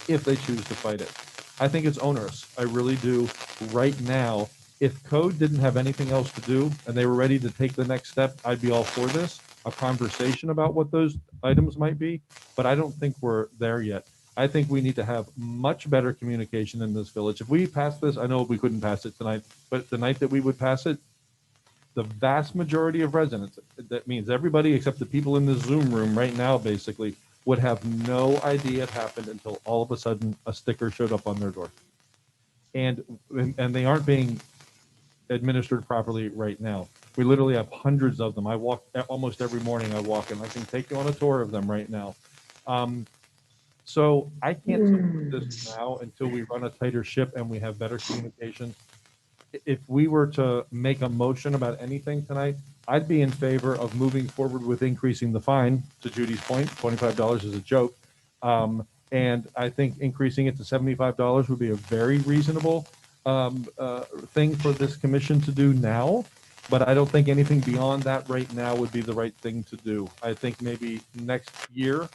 if they choose to fight it. I think it's onerous. I really do. Right now, if code didn't have anything else to do and they were ready to take the next step, I'd be all for this, a conversation about what those items might be, but I don't think we're there yet. I think we need to have much better communication in this village. If we pass this, I know we couldn't pass it tonight, but the night that we would pass it, the vast majority of residents, that means everybody except the people in the Zoom room right now, basically, would have no idea it happened until all of a sudden a sticker showed up on their door. And they aren't being administered properly right now. We literally have hundreds of them. I walk almost every morning. I walk, and I can take you on a tour of them right now. So I can't support this now until we run a tighter ship and we have better communication. If we were to make a motion about anything tonight, I'd be in favor of moving forward with increasing the fine. To Judy's point, $25 is a joke. And I think increasing it to $75 would be a very reasonable thing for this commission to do now. But I don't think anything beyond that right now would be the right thing to do. I think maybe next year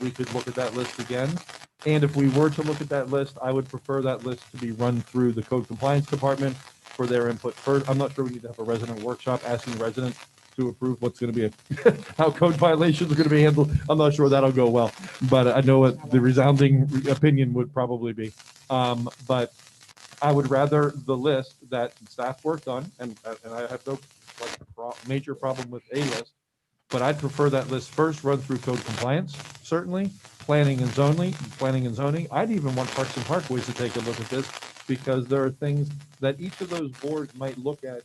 we could look at that list again. And if we were to look at that list, I would prefer that list to be run through the code compliance department for their input first. I'm not sure we need to have a resident workshop asking residents to approve what's going to be how code violations are going to be handled. I'm not sure that'll go well, but I know what the resounding opinion would probably be. But I would rather the list that staff worked on, and I have no major problem with a list, but I'd prefer that list first run through code compliance, certainly, planning and zoning. I'd even want Parks and Parkways to take a look at this, because there are things that each of those boards might look at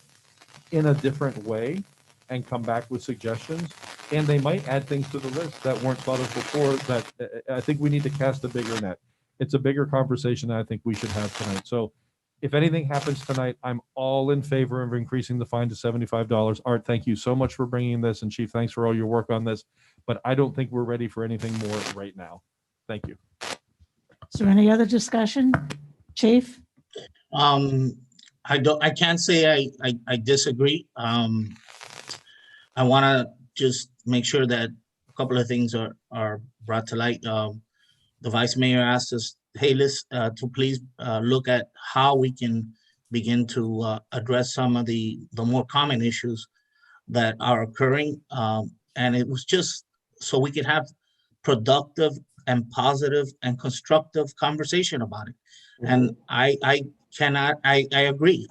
in a different way and come back with suggestions. And they might add things to the list that weren't thought of before, that I think we need to cast a bigger net. It's a bigger conversation that I think we should have tonight. So if anything happens tonight, I'm all in favor of increasing the fine to $75. Art, thank you so much for bringing this. And Chief, thanks for all your work on this. But I don't think we're ready for anything more right now. Thank you. Is there any other discussion? Chief? I can't say I disagree. I want to just make sure that a couple of things are brought to light. The vice mayor asked us, hey, let's to please look at how we can begin to address some of the more common issues that are occurring. And it was just so we could have productive and positive and constructive conversation about it. And I agree.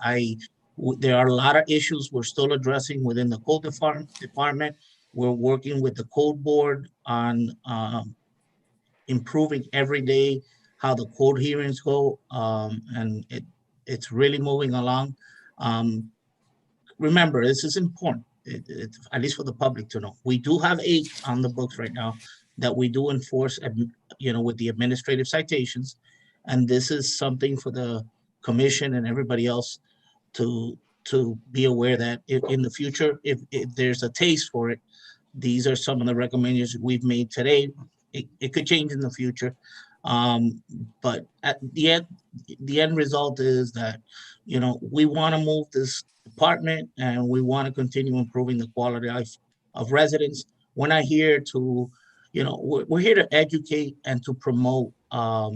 There are a lot of issues we're still addressing within the code department. We're working with the code board on improving every day how the code hearings go, and it's really moving along. Remember, this is important, at least for the public to know. We do have 8 on the books right now that we do enforce, with the administrative citations, and this is something for the commission and everybody else to be aware that if in the future, if there's a taste for it, these are some of the recommendations we've made today. It could change in the future. But at the end result is that, we want to move this department and we want to continue improving the quality of life of residents. We're not here to, we're here to educate and to promote a,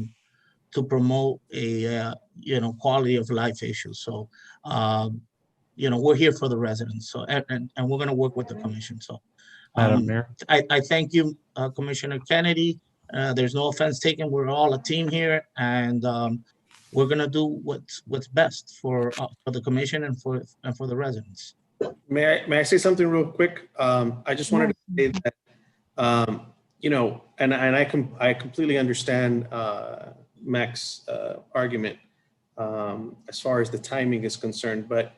quality of life issue. So, we're here for the residents. So, and we're going to work with the commission. So, Madam Mayor. I thank you, Commissioner Kennedy. There's no offense taken. We're all a team here, and we're gonna do what's best for the commission and for the residents. May I say something real quick? I just wanted to say that, and I completely understand Mac's argument as far as the timing is concerned, but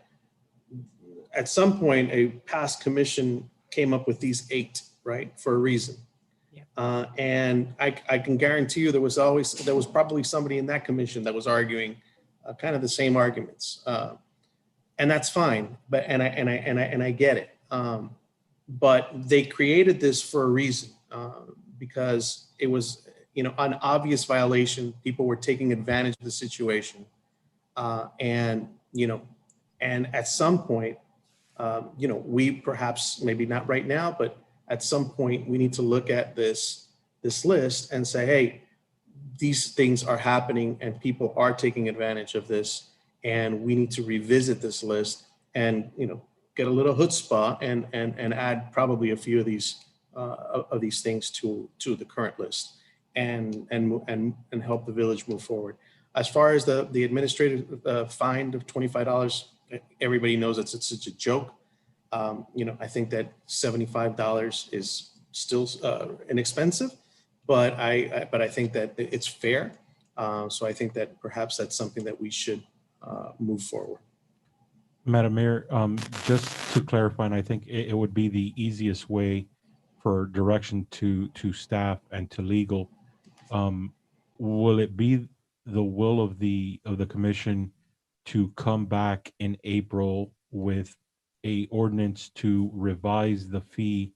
at some point, a past commission came up with these 8, right, for a reason. And I can guarantee you there was probably somebody in that commission that was arguing kind of the same arguments, and that's fine. But and I get it. But they created this for a reason, because it was an obvious violation. People were taking advantage of the situation, and at some point, we perhaps, maybe not right now, but at some point we need to look at this list and say, hey, these things are happening and people are taking advantage of this, and we need to revisit this list and get a little chutzpah and add probably a few of these things to the current list. and help the village move forward. As far as the administrative fine of $25, everybody knows it's such a joke. I think that $75 is still inexpensive, but I think that it's fair. So I think that perhaps that's something that we should move forward. Madam Mayor, just to clarify, and I think it would be the easiest way for direction to staff and to legal. Will it be the will of the commission to come back in April with a ordinance to revise the fee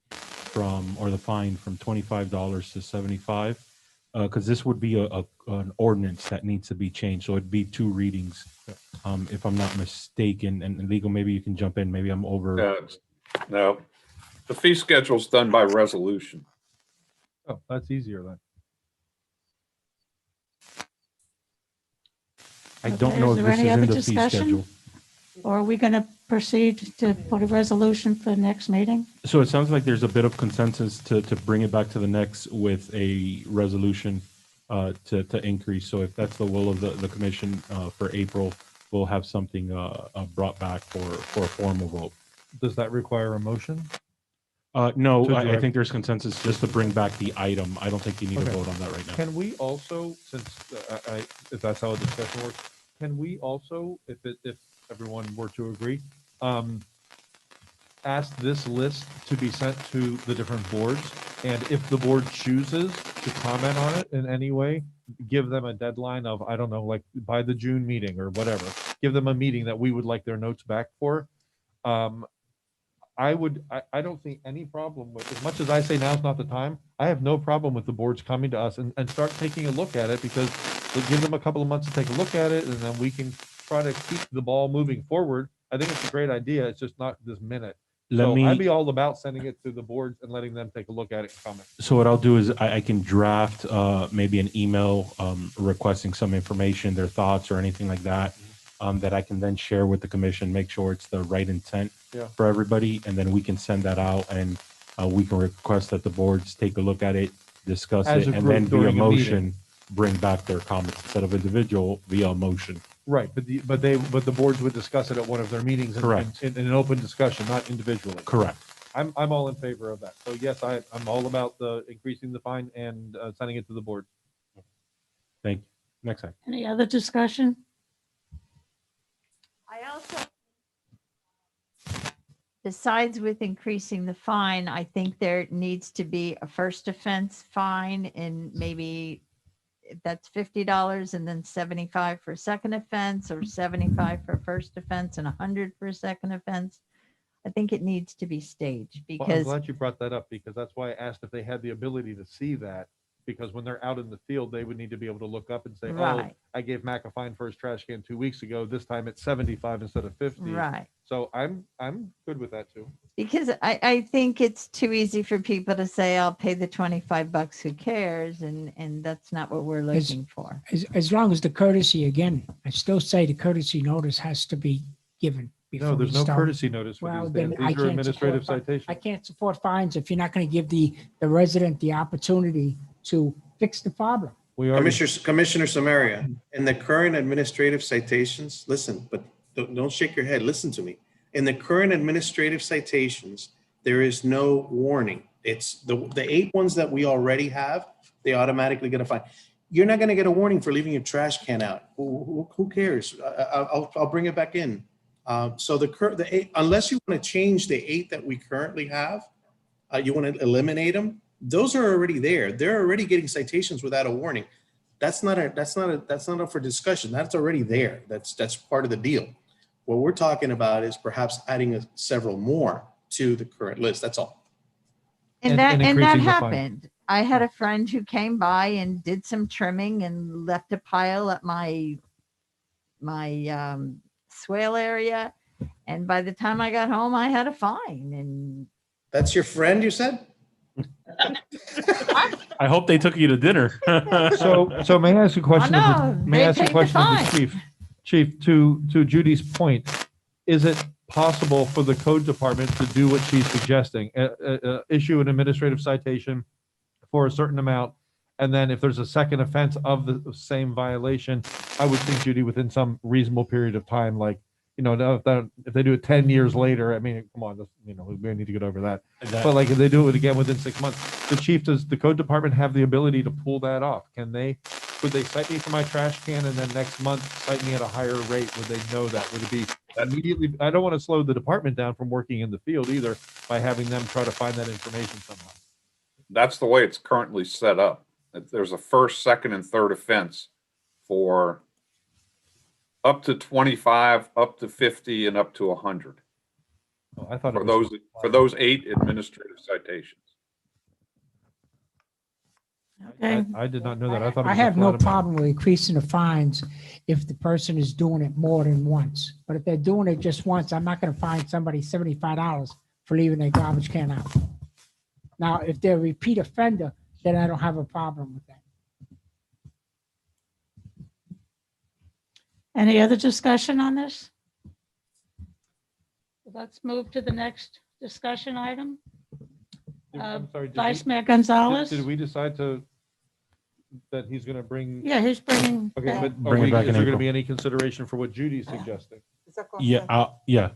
or the fine from $25 to $75? Because this would be an ordinance that needs to be changed, so it'd be 2 readings, if I'm not mistaken. And legal, maybe you can jump in. Maybe I'm over. No, the fee schedule is done by resolution. Oh, that's easier then. I don't Okay, know is if there this any is in other the fee discussion? schedule. Or are we going to proceed to put a resolution for next meeting? So it sounds like there's a bit of consensus to bring it back to the next with a resolution to increase. So if that's the will of the commission for April, we'll have something brought back for a formal vote. Does that require a motion? No, To I direct- think there's consensus just to bring back the item. I don't think you need Okay. to vote on that right now. Can we also, since if that's how the discussion works, can we also, if everyone were to agree, ask this list to be sent to the different boards, and if the board chooses to comment on it in any way, give them a deadline of, I don't know, like by the June meeting or whatever, give them a meeting that we would like their notes back for. I don't see any problem with, as much as I say now's not the time, I have no problem with the boards coming to us and start taking a look at it, because we'll give them a couple of months to take a look at it, and then we can try to keep the ball moving forward. I think it's a great idea. It's just not this minute. I'd be all about sending it to the boards and letting them take a look at it and comment. So what I'll do is I can draft maybe an email requesting some information, their thoughts or anything like that, that I can then share with the commission, make sure it's the right intent for everybody. And then we can send that out, and we can request that the boards take a look at it, discuss As it, a and group then via during a motion, meeting. bring back their comments instead of individual via motion. Right, but the boards would discuss it at one of their meetings Correct. in an open discussion, not individually. Correct. I'm all in favor of that. So yes, I'm all about the increasing the fine and sending it to the board. Thank you. Next item. Any other discussion? I also, besides with increasing the fine, I think there needs to be a first offense fine, and maybe if that's $50 and then 75 for second offense, or 75 for first offense and 100 for second offense. I think it needs to be staged, Well, I'm because glad you brought that up, because that's why I asked if they had the ability to see that, because when they're out in the field, they would need to be able to look up and say, oh, Right. I gave Mac a fine for his trash can 2 weeks ago. This time it's 75 instead of 50. Right. So I'm good with that too. because I think it's too easy for people to say, I'll pay the $25, who cares? And that's not what we're As- looking for. As long as the courtesy, again, I still say the courtesy notice has to be given. No, before there's we no start. courtesy notice for Well, these then things. I These are can't administrative support citations. I can't support fines if you're not going to give the resident the opportunity to fix the problem. Commissioner Samaria, in the current administrative citations, listen, but don't shake your head. Listen to me. In the current administrative citations, there is no warning. It's the 8 ones that we already have, they automatically get a fine. You're not going to get a warning for leaving your trash can out. Who cares? I'll bring it back in. So the 8, unless you want to change the 8 that we currently have, you want to eliminate them. Those are already there. They're already getting citations without a warning. That's not up for discussion. That's already there. That's part of the deal. What we're talking about is perhaps adding several more to the current list. That's all. And that increasing the fine. happened. I had a friend who came by and did some trimming and left a pile at my swale area. And by the time I got home, I had a fine. And That's your friend, you said? I hope they took you to dinner. So may I ask a question? Oh, of the- no, May I they ask a paid the question of the fine. chief? Chief, to Judy's point, is it possible for the code department to do what she's suggesting? Issue an administrative citation for a certain amount And then if there's a second offense of the same violation, I would think, Judy, within some reasonable period of time, like, if they do it 10 years later, I mean, come on, we need to get over that. But like if they do it again within 6 months, does the code department have the ability to pull that off? Could they cite me for my trash can and then next month cite me at a higher rate? Would they know that? Would it be immediately? I don't want to slow the department down from working in the field either by having them try to find that information somehow. That's the way it's currently set up. There's a first, second, and third offense for up to 25, up to 50, and up to 100. Oh, I thought for those 8 administrative citations. Okay. I did not know that. I thought it I was a have no flat amount. problem with increasing the fines if the person is doing it more than once. But if they're doing it just once, I'm not going to fine somebody $75 for leaving their garbage can out. Now, if they're a repeat offender, then I don't have a problem with that. Any other discussion on this? Let's move to the next discussion item. I'm sorry, did Vice we- Mayor Gonzalez? Did we decide that he's going to bring? Yeah, he's bringing. Okay, that. but Bring it back is in there going to April. be any consideration for what Judy's suggesting? Yeah, yeah.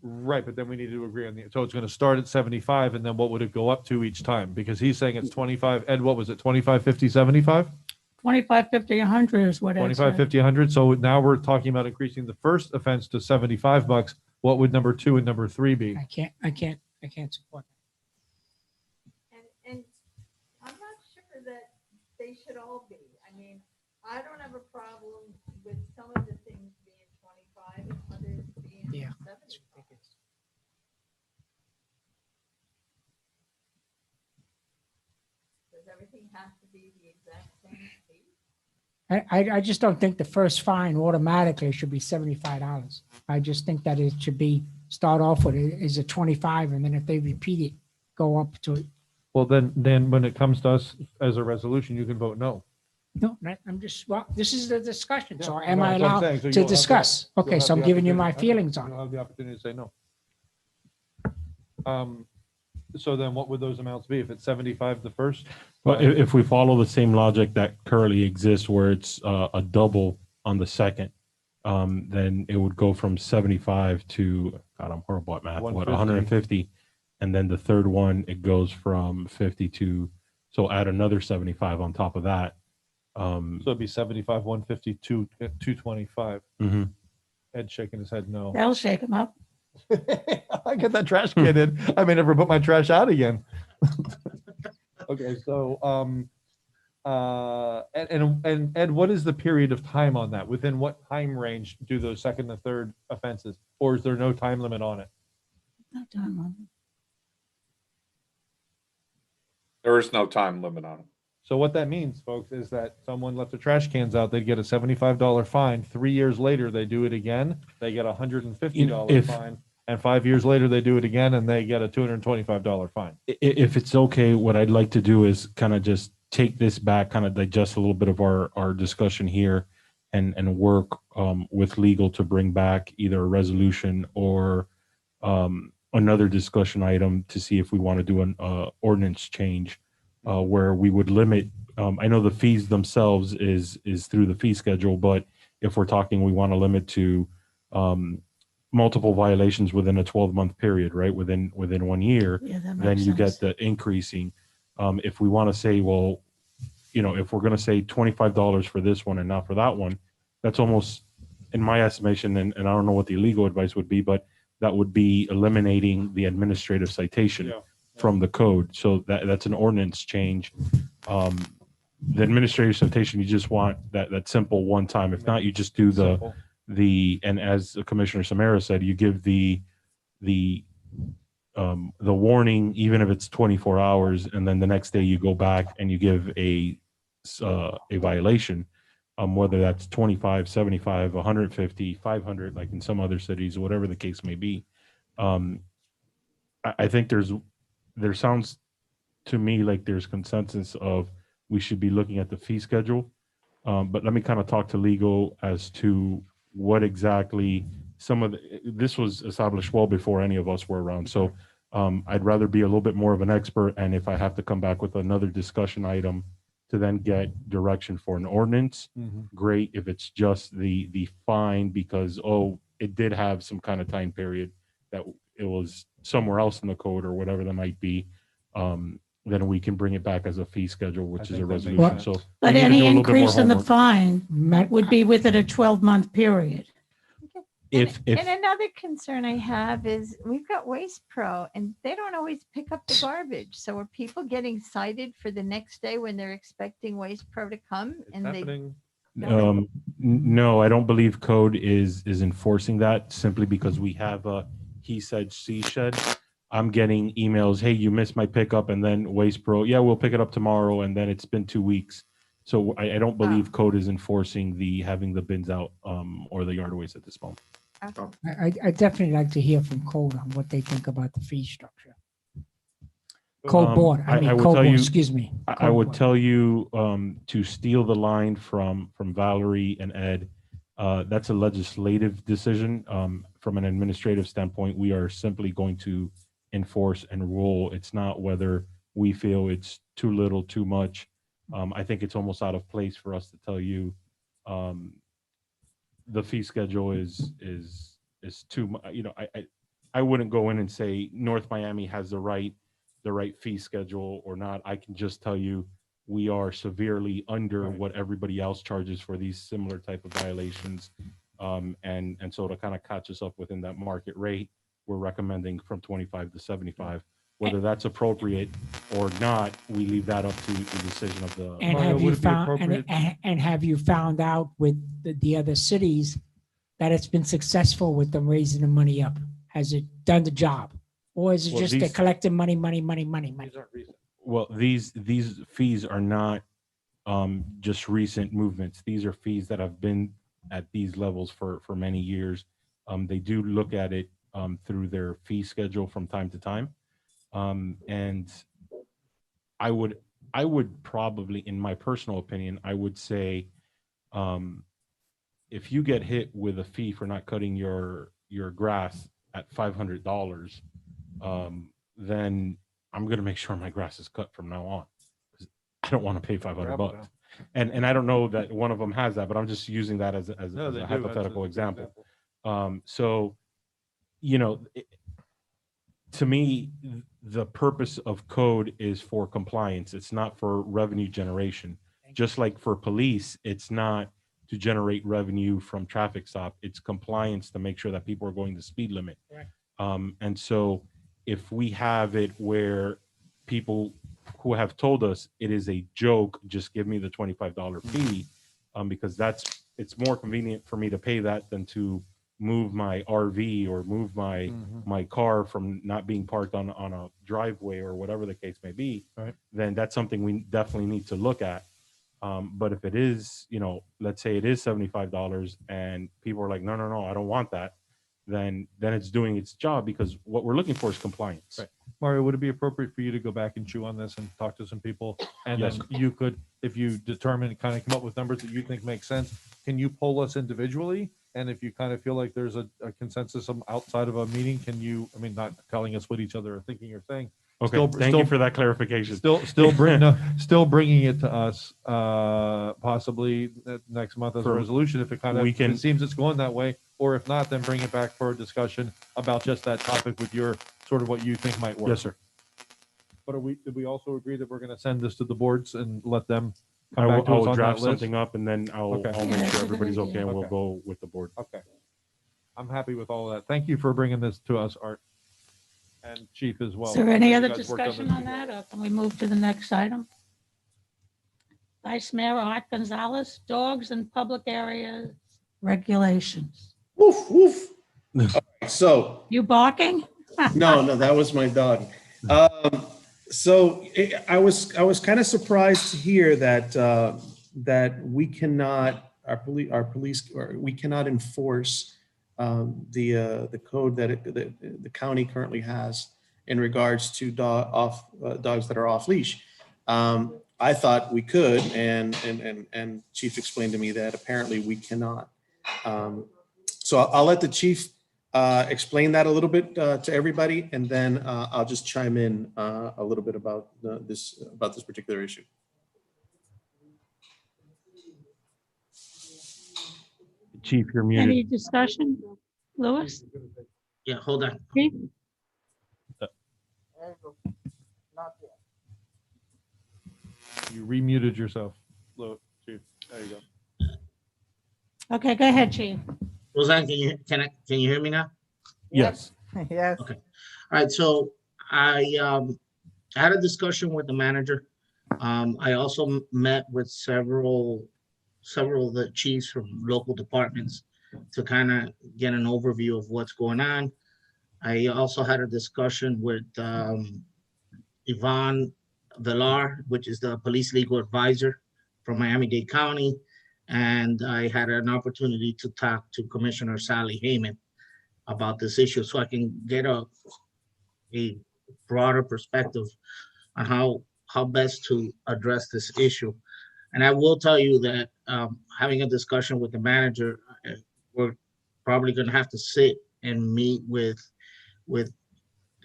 Right, but then we need to agree on so it's going to start at 75, and then what would it go up to each time? Because he's saying it's 25. Ed, what was it? 25, 50, 75? 25, 50, 100 is what Ed 25, said. 50, 100. So now we're talking about increasing the first offense to $75. What would number 2 and number 3 be? I can't support that. And I'm not sure that they should all be. I mean, I don't have a problem with some of the things being 25 and others being 75. Does everything have to be the exact same fee? I just don't think the first fine automatically should be $75. I just think that it should be, start off with it is a 25, and then if they repeat it, go up to it. Well, then when it comes to us as a resolution, you can vote no. No, I'm just, well, this is the discussion, so Yeah, am no, I that's what I'm allowed saying. So to you'll have discuss? you'll Okay, have so I'm the giving you my opportunity- feelings on You'll it. have the opportunity to say no. So then what would those amounts be if it's 75 the first? Well, if we follow the same logic that currently exists, where it's a double on the second, then it would go from 75 to, God, I'm horrible at math, 150. And then the third one, it goes from 50 to, so add another 75 on top of that. So it'd be 75, 152, 225. Mhm. Ed shaking his head no. That'll shake him up. I get that trash can in. I may never put my trash out again. Okay, so and Ed, what is the period of time on that? Within what time range do those second and third offenses, or is there no time limit on it? No time on it. There is no time limit on it. So what that means, folks, is that someone left their trash cans out, they'd get a $75 fine. 3 years later, they do it again, they get a $150 If- fine. And 5 years later, they do it again and they get a $225 fine. If it's okay, what I'd like to do is kind of just take this back, kind of digest a little bit of our discussion here and work with legal to bring back either a resolution or another discussion item to see if we want to do an ordinance change where we would limit, I know the fees themselves is through the fee schedule, but if we're talking, we want to limit to multiple violations within a 12-month period, right? Within 1 year, Yeah, that then makes you get sense. the increasing. If we want to say, well, if we're going to say $25 for this one and not for that one, that's almost, in my estimation, and I don't know what the legal advice would be, but that would be eliminating the administrative citation from the code. So that's an ordinance change. The administrative citation, you just want that simple one time. If not, you just do Simple. and as Commissioner Samara said, you give the warning, even if it's 24 hours, and then the next day you go back and you give a violation, whether that's 25, 75, 150, 500, like in some other cities, whatever the case may be. I think there sounds to me like there's consensus of we should be looking at the fee schedule. But let me kind of talk to legal as to what exactly this was established well before any of us were around. So I'd rather be a little bit more of an expert, and if I have to come back with another discussion item to then get direction for an ordinance, great. If it's just the fine because, oh, it did have some kind of time period that it was somewhere else in the code or whatever that might be, then we can bring it back as a fee schedule, which is a resolution. So, But we need to any do a little bit more increase in the homework. fine would be within a 12-month period. If And another concern I have is we've got Waste Pro and they don't always pick up the garbage. So are people getting cited for the next day when they're expecting Waste Pro to come and Happening. No, I don't believe code is enforcing that simply because we have a he said, she said. I'm getting emails, hey, you missed my pickup, and then Waste Pro, yeah, we'll pick it up tomorrow, and then it's been 2 weeks. So I don't believe code is enforcing the having the bins out or the yard waste at this moment. I definitely like to hear from Code on what they think about the fee structure. Code board, I mean, would Code tell board, you- excuse me. I Code would board. tell you to steal the line from Valerie and Ed. That's a legislative decision. From an administrative standpoint, we are simply going to enforce and rule. It's not whether we feel it's too little, too much. I think it's almost out of place for us to tell you the fee schedule is too much. You know, I wouldn't go in and say North Miami has the right fee schedule or not. I can just tell you we are severely under what everybody else charges for these similar type of violations. And so to kind of catch us up within that market rate, we're recommending from 25 to 75. Whether that's appropriate or not, we leave that up to the decision of the. And have you found, and have you found out with the other cities that it's been successful with them raising the money up? Has it done the job? Or is it Well, just they're these- collecting money? Well, these fees are not just recent movements. These are fees that have been at these levels for many years. They do look at it through their fee schedule from time to time. And I would probably, in my personal opinion, I would say if you get hit with a fee for not cutting your grass at $500, then I'm going to make sure my grass is cut from now on. I don't want to pay $500. And I don't know that one of them has that, but I'm just using that as No, they a do. hypothetical That's an example. So, you know, to me, the purpose of code is for compliance. It's not for revenue generation. Just like for police, it's not to generate revenue from traffic stop. It's compliance to make sure that people are going the speed limit. Correct. And so if we have it where people who have told us it is a joke, just give me the $25 fee, because it's more convenient for me to pay that than to move my RV or move my car from not being parked on a driveway or whatever the case may be, then that's something we definitely need to look at. But if it is, you know, let's say it is $75 and people are like, no, I don't want that, then it's doing its job, because what we're looking for is compliance. Right. Mario, would it be appropriate for you to go back and chew on this and talk to some people? And Yes. then you could, if you determine, kind of come up with numbers that you think make sense, can you poll us individually? And if you kind of feel like there's a consensus outside of a meeting, can you, I mean, not telling us what each other are thinking or saying. Okay, thank you for that clarification. Still bringing it to us, possibly next month as a resolution, if it kind of, if it seems it's going that way, or if not, then bring it back for a discussion about just that topic with your, sort of what you think might work. Yes, sir. But did we also agree that we're going to send this to the boards and let them I come will, back to I us will on draft that list? something up, and then I'll Okay. make sure everybody's okay, and we'll Okay. go with the board. Okay. I'm happy with all of that. Thank you for bringing this to us, Art, and Chief as well. Is there any You other guys worked discussion this on that, or can we move to the next item? Vice Mayor Art Gonzalez, dogs in public areas regulations. Woof, woof. All right, so You barking? no, that was my dog. I was kind of surprised to hear that we cannot, we cannot enforce the code that the county currently has in regards to dogs that are off leash. I thought we could, and Chief explained to me that apparently we cannot. So I'll let the chief explain that a little bit to everybody, and then I'll just chime in a little bit about this particular issue. Chief, you're muted. Any discussion? Louis? Yeah, hold on. Chief? You remuted yourself. Chief. There you go. Okay, go ahead, Chief. Roseanne, can you hear me now? Yes. Yes. Okay. All right. So I had a discussion with the manager. I also met with several of the chiefs from local departments to kind of get an overview of what's going on. I also had a discussion with Yvonne Villar, which is the police legal advisor from Miami-Dade County. And I had an opportunity to talk to Commissioner Sally Heyman about this issue so I can get a broader perspective on how best to address this issue. And I will tell you that having a discussion with the manager, we're probably going to have to sit and meet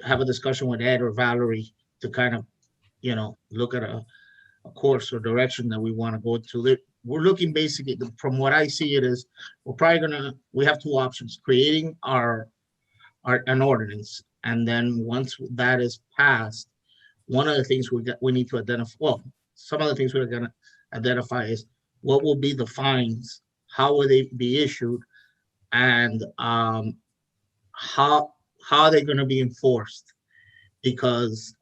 have a discussion with Ed or Valerie to kind of, look at a course or direction that we want to go to. We're looking basically, from what I see it is, we have two options: creating an ordinance, and then once that is passed, one of the things we need to identify, well, some of the things we're going to identify is what will be the fines, how will they be issued, and how are they going to be enforced? Because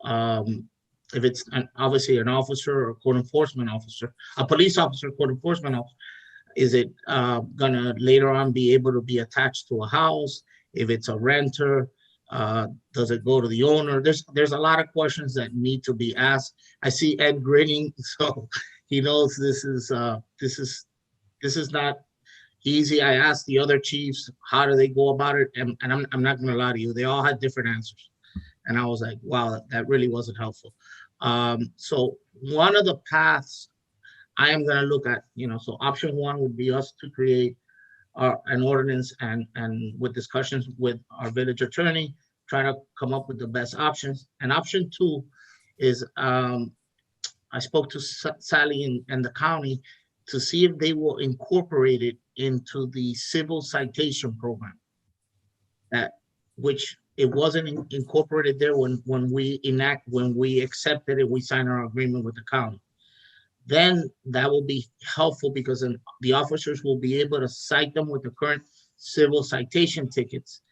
if it's obviously an officer or a code enforcement officer, a police officer, code enforcement officer, is it going to later on be able to be attached to a house? If it's a renter, does it go to the owner? There's a lot of questions that need to be asked. I see Ed grinning, so he knows this is not easy. I asked the other chiefs, how do they go about it? And I'm not going to lie to you, they all had different answers. And I was like, wow, that really wasn't helpful. So one of the paths I am going to look at, so option one would be us to create an ordinance and with discussions with our village attorney, try to come up with the best options. And option two is I spoke to Sally and the county to see if they will incorporate it into the civil citation program, which it wasn't incorporated there when we accepted it, we signed our agreement with the county. Then that will be helpful because then the officers will be able to cite them with the current civil citation tickets,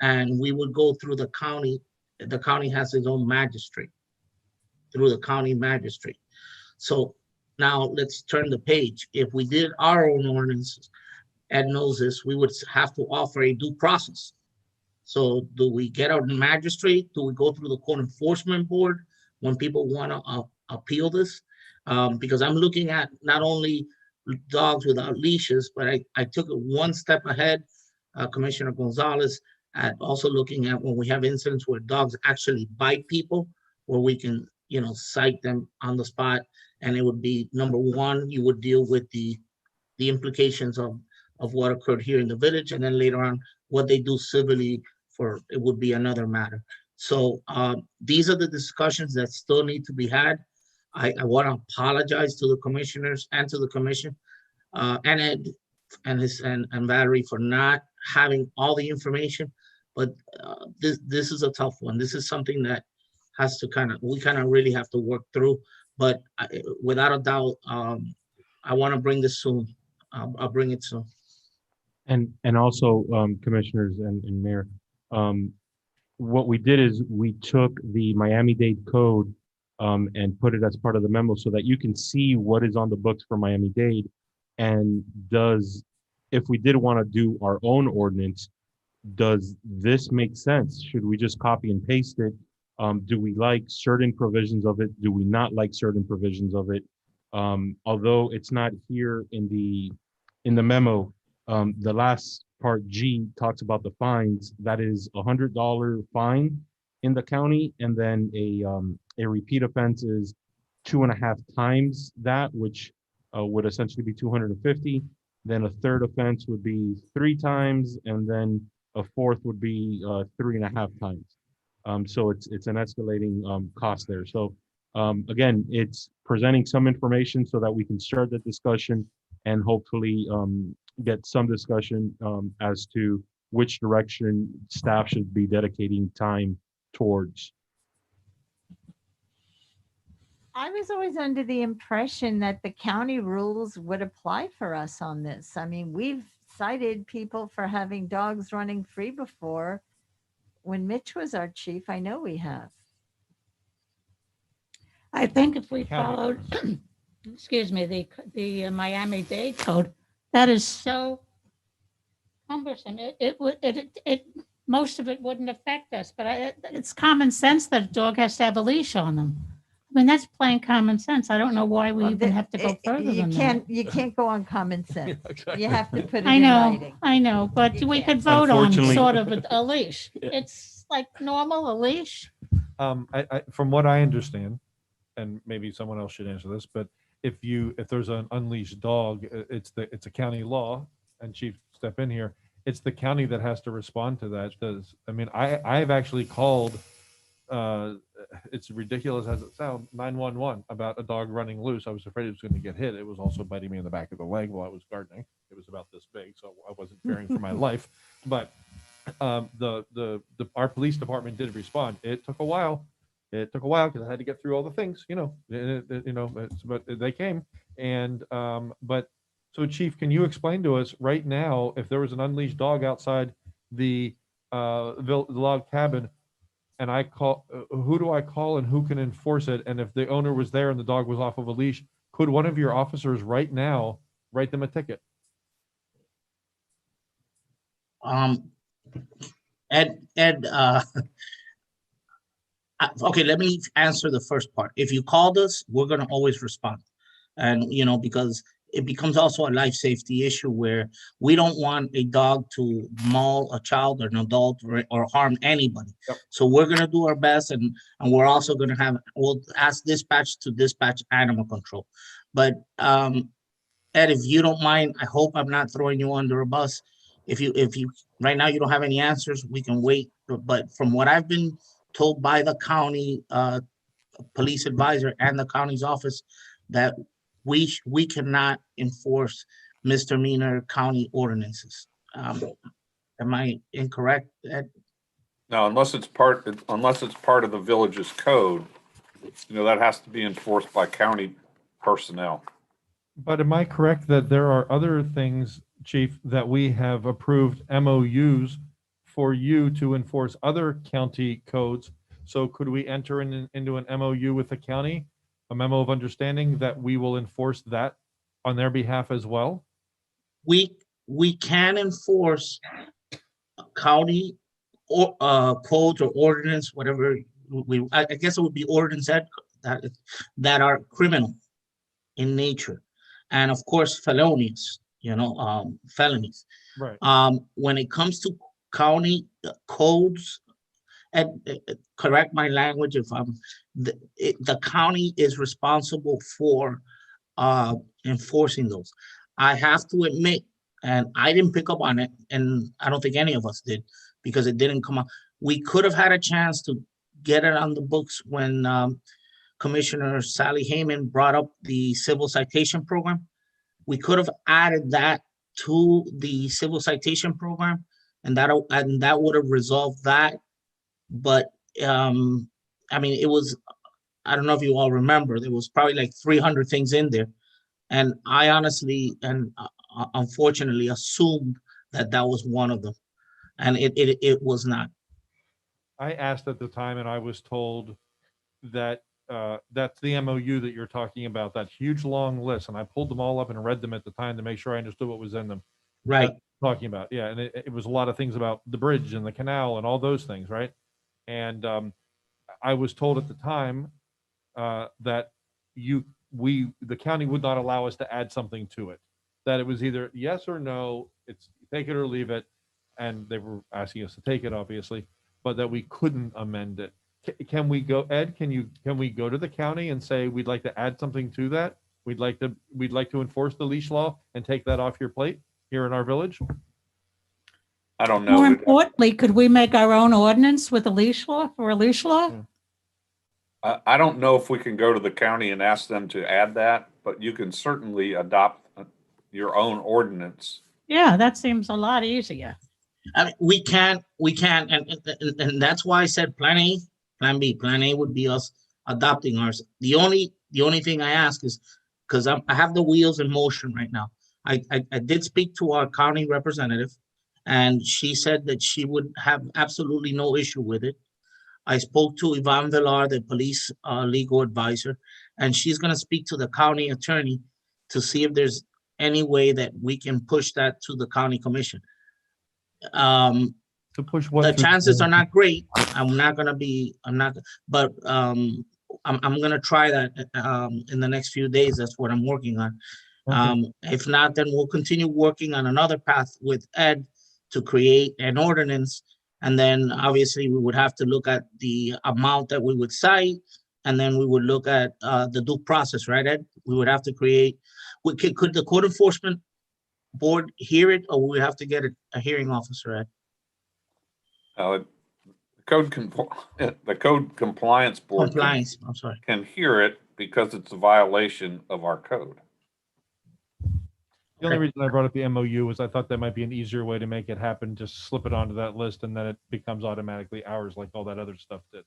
and we would go through the county. The county has its own magistrate, through the county magistrate. So now let's turn the page. If we did our own ordinances, Ed knows this, we would have to offer a due process. So do we get a magistrate? Do we go through the code enforcement board when people want to appeal this? Because I'm looking at not only dogs without leashes, but I took it one step ahead, Commissioner Gonzalez, at also looking at when we have incidents where dogs actually bite people, where we can, cite them on the spot. And it would be, number one, you would deal with the implications of what occurred here in the village, and then later on, what they do civilly it would be another matter. So these are the discussions that still need to be had. I want to apologize to the commissioners and to the commission and Ed and Valerie for not having all the information, but this is a tough one. This is something that has to we really have to work through, but without a doubt, I want to bring this soon. I'll bring it soon. And also, commissioners and mayor, what we did is we took the Miami-Dade code and put it as part of the memo so that you can see what is on the books for Miami-Dade. And if we did want to do our own ordinance, does this make sense? Should we just copy and paste it? Do we like certain provisions of it? Do we not like certain provisions of it? Although it's not here in the memo, the last part G talks about the fines. That is $100 fine in the county, and then a repeat offense is 2.5 times that, which would essentially be 250. Then a third offense would be 3 times, and then a fourth would be 3.5 times. So it's an escalating cost there. So again, it's presenting some information so that we can start the discussion and hopefully get some discussion as to which direction staff should be dedicating time towards. I was always under the impression that the county rules would apply for us on this. I mean, we've cited people for having dogs running free before. When Mitch was our chief, I know we have. I think if we County followed, excuse me, the Miami-Dade code, that is so cumbersome. Most of it wouldn't affect us, but it's common sense that a dog has to have a leash on them. I mean, that's plain common sense. I don't know why we Well, even have to go further you than can't that. you can't go on common sense. You have to put it I in know, writing. I know, but You we can't. could vote on Unfortunately- sort of a leash. It's like normal, a leash. From what I understand, and maybe someone else should answer this, but if there's an unleashed dog, it's a county law, and Chief, step in here. It's the county that has to respond to that. I mean, I've actually called. It's ridiculous as it sounds, 911 about a dog running loose. I was afraid it was going to get hit. It was also biting me in the back of the leg while I was gardening. It was about this big, so I wasn't fearing for my life. But our police department did respond. It took a while. Because I had to get through all the things, but they came. And but so, Chief, can you explain to us right now if there was an unleashed dog outside the log cabin? And I call, who do I call and who can enforce it? And if the owner was there and the dog was off of a leash, could one of your officers right now write them a ticket? Ed, okay, let me answer the first part. If you called us, we're gonna always respond. And, because it becomes also a life safety issue where we don't want a dog to maul a child or an adult or harm anybody. Yep. So we're gonna do our best, and we're also gonna we'll ask dispatch to dispatch animal control. But Ed, if you don't mind, I hope I'm not throwing you under a bus. If you right now you don't have any answers, we can wait. But from what I've been told by the county police advisor and the county's office, that we cannot enforce misdemeanor county ordinances. Am I incorrect, Ed? Now, unless it's part of the village's code, that has to be enforced by county personnel. But am I correct that there are other things, Chief, that we have approved MOUs for you to enforce other county codes? So could we enter into an MOU with the county, a memo of understanding that we will enforce that on their behalf as well? We can enforce county or codes or ordinance, whatever I guess it would be ordinance that are criminal in nature, and of course felonious, felonies. Right. When it comes to county codes, and correct my language if I'm, the county is responsible for enforcing those. I have to admit, and I didn't pick up on it, and I don't think any of us did, because it didn't come up. We could have had a chance to get it on the books when Commissioner Sally Hayman brought up the civil citation program. We could have added that to the civil citation program, and that would have resolved that. But I mean, it was, I don't know if you all remember, there was probably like 300 things in there. And I honestly and unfortunately assumed that was one of them. And it was not. I asked at the time and I was told that that's the MOU that you're talking about, that huge long list. And I pulled them all up and read them at the time to make sure I understood what was in them. Right. Talking about, yeah. And it was a lot of things about the bridge and the canal and all those things, right? And I was told at the time that the county would not allow us to add something to it, that it was either yes or no, it's take it or leave it. And they were asking us to take it, obviously, but that we couldn't amend it. Can we go, Ed, can we go to the county and say, we'd like to add something to that? We'd like to enforce the leash law and take that off your plate here in our village? I don't More know. importantly, could we make our own ordinance with a leash law, for a leash law? I don't know if we can go to the county and ask them to add that, but you can certainly adopt your own ordinance. Yeah, that seems a lot easier. I mean, we can, and that's why I said Plan A, Plan B. Plan A would be us adopting ours. The only thing I ask is, because I have the wheels in motion right now. I did speak to our county representative, and she said that she would have absolutely no issue with it. I spoke to Yvonne Villar, the police legal advisor, and she's going to speak to the county attorney to see if there's any way that we can push that to the county commission. To push what? The chances are not great. I'm not, but I'm gonna try that in the next few days. That's what I'm working on. If not, then we'll continue working on another path with Ed to create an ordinance. And then obviously we would have to look at the amount that we would cite, and then we would look at the due process, right, Ed? We would have to create, could the code enforcement board hear it, or we would have to get a hearing officer, Ed? The code compliance board can hear it because it's a violation of our code. The only reason I brought up the MOU was I thought that might be an easier way to make it happen. Just slip it onto that list, and then it becomes automatically ours, like all that other stuff did.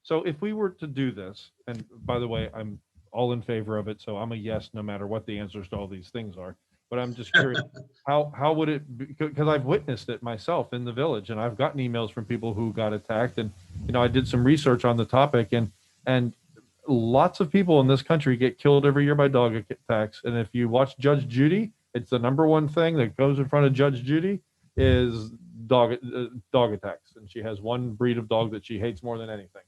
So if we were to do this, and by the way, I'm all in favor of it, so I'm a yes, no matter what the answers to all these things are. But I'm just curious, how would it be? Because I've witnessed it myself in the village, and I've gotten emails from people who got attacked. And, you know, I did some research on the topic, and lots of people in this country get killed every year by dog attacks. And if you watch Judge Judy, it's the #1 thing that goes in front of Judge Judy is dog attacks. And she has one breed of dog that she hates more than anything.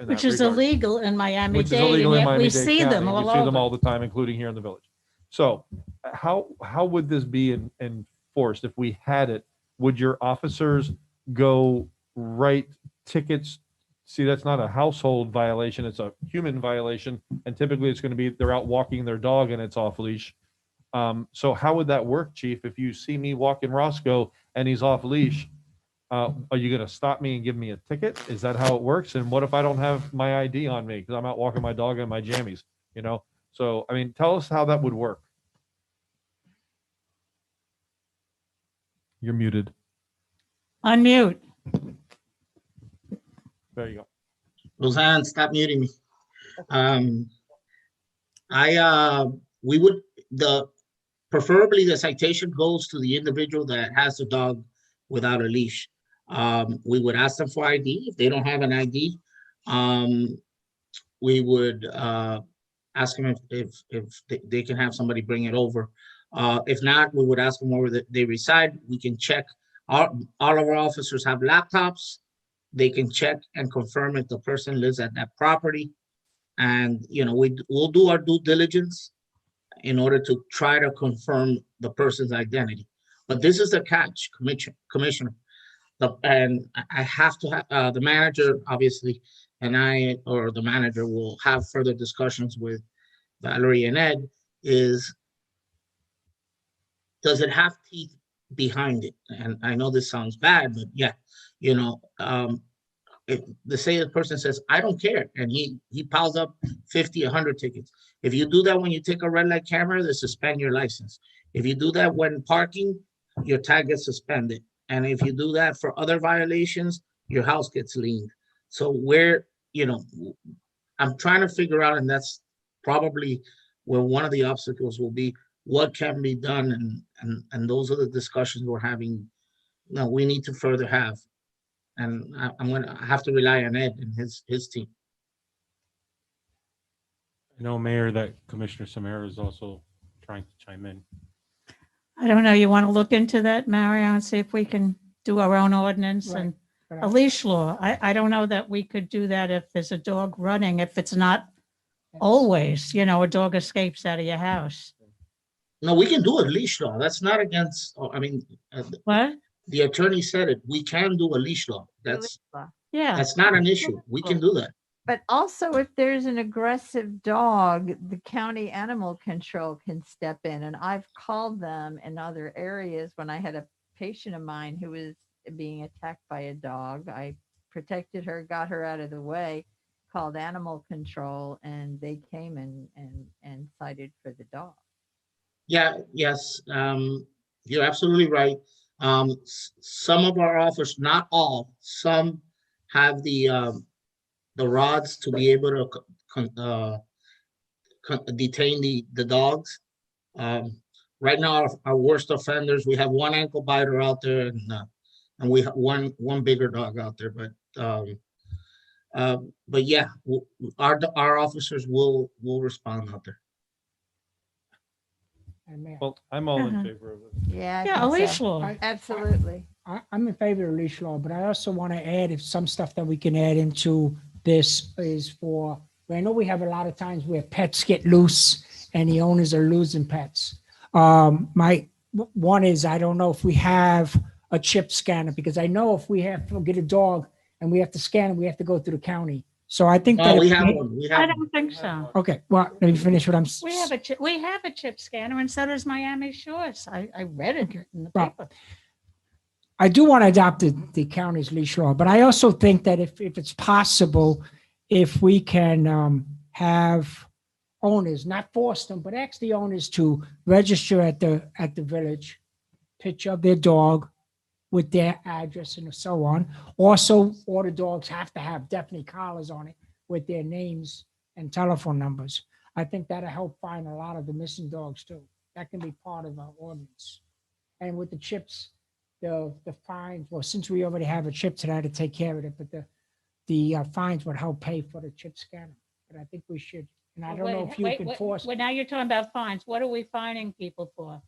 Which is illegal in Miami-Dade. Which is illegal in Miami-Dade We see County. them all We see them over. all the time, including here in the village. So how would this be enforced if we had it? Would your officers go write tickets? See, that's not a household violation, it's a human violation. And typically it's going to be they're out walking their dog and it's off leash. So how would that work, Chief? If you see me walking Roscoe and he's off leash, are you going to stop me and give me a ticket? Is that how it works? And what if I don't have my ID on me because I'm out walking my dog in my jammies, you know? So, I mean, tell us how that would work. You're muted. Unmute. There you go. Roseanne, stop muting me. We would, preferably the citation goes to the individual that has the dog without a leash. We would ask them for ID. If they don't have an ID, we would ask them if they can have somebody bring it over. If not, we would ask them where they reside. We can check. All of our officers have laptops. They can check and confirm if the person lives at that property. And, you know, we'll do our due diligence in order to try to confirm the person's identity. But this is the catch, Commissioner. And I have to have the manager, obviously, and I or the manager will have further discussions with Valerie and Ed, is does it have teeth behind it? And I know this sounds bad, but yeah, you know, if the person says, I don't care, and he piles up 50, 100 tickets. If you do that when you take a red light camera, they suspend your license. If you do that when parking, your tag gets suspended. And if you do that for other violations, your house gets liened. So you know, I'm trying to figure out, and that's probably where one of the obstacles will be, what can be done, and those are the discussions we're having. No, we need to further have, and I'm gonna have to rely on Ed and his team. I know, Mayor, that Commissioner Samara is also trying to chime in. I don't know, you want to look into that, Mario, and see if we can do our own ordinance and a leash law. I don't know that we could do that if there's a dog running, if it's not always, you know, a dog escapes out of your house. No, we can do a leash law. That's not against, I mean. What? The attorney said it. We can do a leash law. That's Yeah. That's not an issue. We can do that. But also, if there's an aggressive dog, the county animal control can step in. And I've called them in other areas when I had a patient of mine who was being attacked by a dog. I protected her, got her out of the way, called animal control, and they came and cited for the dog. Yeah, yes, you're absolutely right. Some of our officers, not all, some have the rods to be able to detain the dogs. Right now, our worst offenders, we have one ankle biter out there, and we have one bigger dog out there. But yeah, our officers will respond out there. And Mayor, Well, I'm all in Uh-huh. favor of it. Yeah, I Yeah, a think leash so. law. Absolutely. I'm in favor of leash law, but I also want to add if some stuff that we can add into this is for, I know we have a lot of times where pets get loose and the owners are losing pets. One is, I don't know if we have a chip scanner, because I know if we have to get a dog and we have to scan it, we have to go through the county. So I think that. We if have one. We I have don't think so. Okay, well, let me finish what I'm. We have a chip scanner, and so does Miami Shores. I read it in the Well, paper. I do want to adopt the county's leash law, but I also think that if it's possible, if we can have owners, not force them, but ask the owners to register at the village, picture of their dog with their address and so on. Also, all the dogs have to have definitely collars on it with their names and telephone numbers. I think that'll help find a lot of the missing dogs too. That can be part of our ordinance. And with the chips, the fines, well, since we already have a chip today to take care of it, but the fines would help pay for the chip scanner. But I think we should, and I don't know if you can force. Well, now you're talking about fines. What are we fining people for?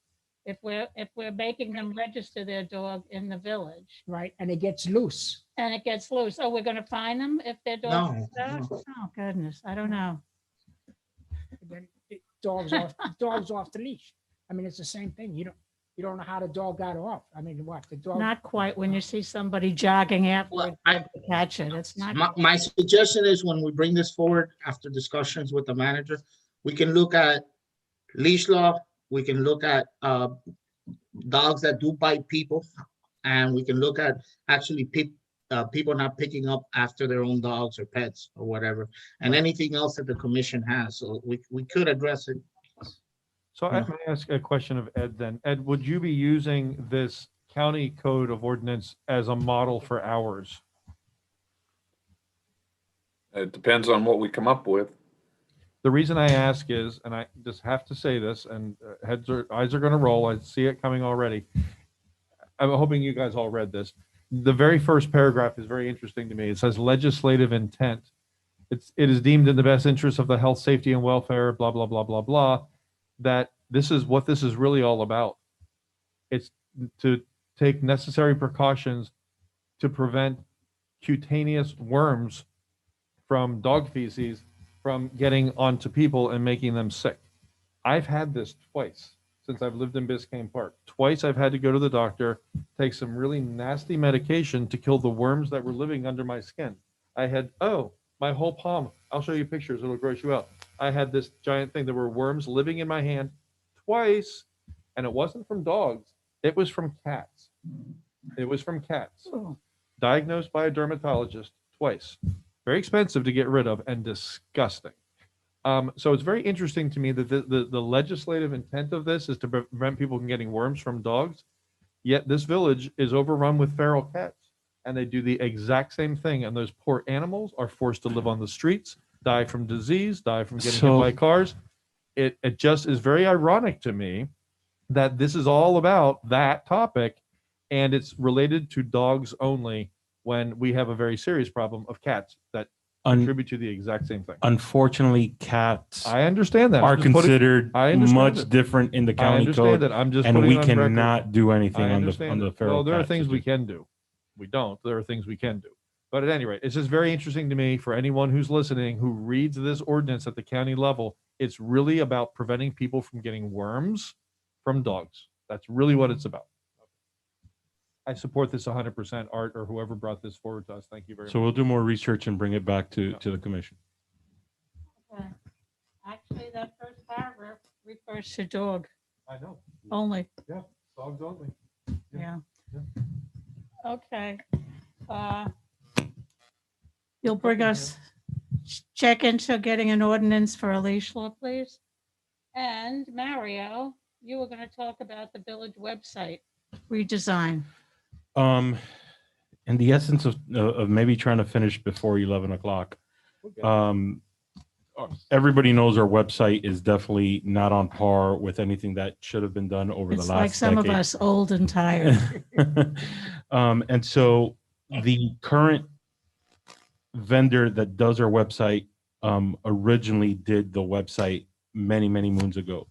If we're making them register their dog in the village Right, and it gets loose. and it gets loose, we're going to fine them if their dog? No. Oh, goodness, I don't know. Then dogs off the leash. I mean, it's the same thing. You don't know how the dog got off. I mean, what the dog? Not quite when you see somebody jogging after to catch it. It's not. my suggestion is when we bring this forward after discussions with the manager, we can look at leash law. We can look at dogs that do bite people, and we can look at actually people not picking up after their own dogs or pets or whatever, and anything else that the commission has. So we could address it. So I may ask a question of Ed then. Ed, would you be using this county code of ordinance as a model for ours? It depends on what we come up with. The reason I ask is, and I just have to say this, and eyes are going to roll. I see it coming already. I'm hoping you guys all read this. The very first paragraph is very interesting to me. It says legislative intent. It is deemed in the best interest of the health, safety, and welfare, blah, blah, blah, blah, blah, that this is what this is really all about. It's to take necessary precautions to prevent cutaneous worms from dog feces from getting onto people and making them sick. I've had this twice since I've lived in Biscayne Park. Twice I've had to go to the doctor, take some really nasty medication to kill the worms that were living under my skin. I had, my whole palm. I'll show you pictures. It'll gross you out. I had this giant thing. There were worms living in my hand twice, and it wasn't from dogs. It was from cats. It was from cats. Diagnosed by a dermatologist twice. Very expensive to get rid of and disgusting. So it's very interesting to me that the legislative intent of this is to prevent people from getting worms from dogs. Yet this village is overrun with feral cats, and they do the exact same thing. And those poor animals are forced to live on the streets, die from disease, die from getting hit by cars. It just is very ironic to me that this is all about that topic, and it's related to dogs only, when we have a very serious problem of cats that contribute to the exact same thing. Unfortunately, cats I understand that. are considered much different in the county code, and we cannot do anything on the feral Well, there are cat things we can do. We don't. There are things we can do. But at any rate, it's just very interesting to me for anyone who's listening who reads this ordinance at the county level. It's really about preventing people from getting worms from dogs. That's really what it's about. I support this 100%, Art, or whoever brought this forward to us. Thank you very So much. we'll do more research and bring it back to the commission. Okay. Actually, that first paragraph refers to dog I know. only. Yeah, dogs only. Yeah. Okay. You'll bring us, check into getting an ordinance for a leash law, please. And Mario, you were going to talk about the village website redesign. In the essence of maybe trying to finish before 11 o'clock, everybody knows our website is definitely not on par with anything that should have been done over It's the last like some decade. of us old and tired. And so the current vendor that does our website originally did the website many, many moons ago.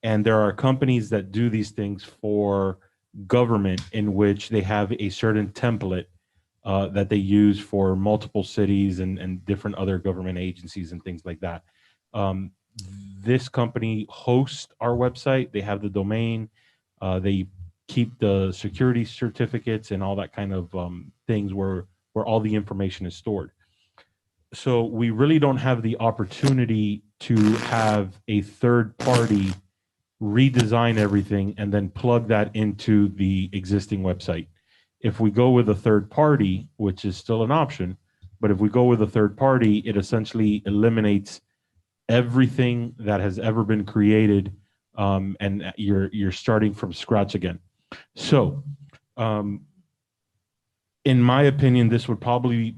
And there are companies that do these things for government in which they have a certain template that they use for multiple cities and different other government agencies and things like that. This company hosts our website. They have the domain. They keep the security certificates and all that kind of things where all the information is stored. So we really don't have the opportunity to have a third party redesign everything and then plug that into the existing website. If we go with a third party, which is still an option, but if we go with a third party, it essentially eliminates everything that has ever been created, and you're starting from scratch again. So, in my opinion, this would probably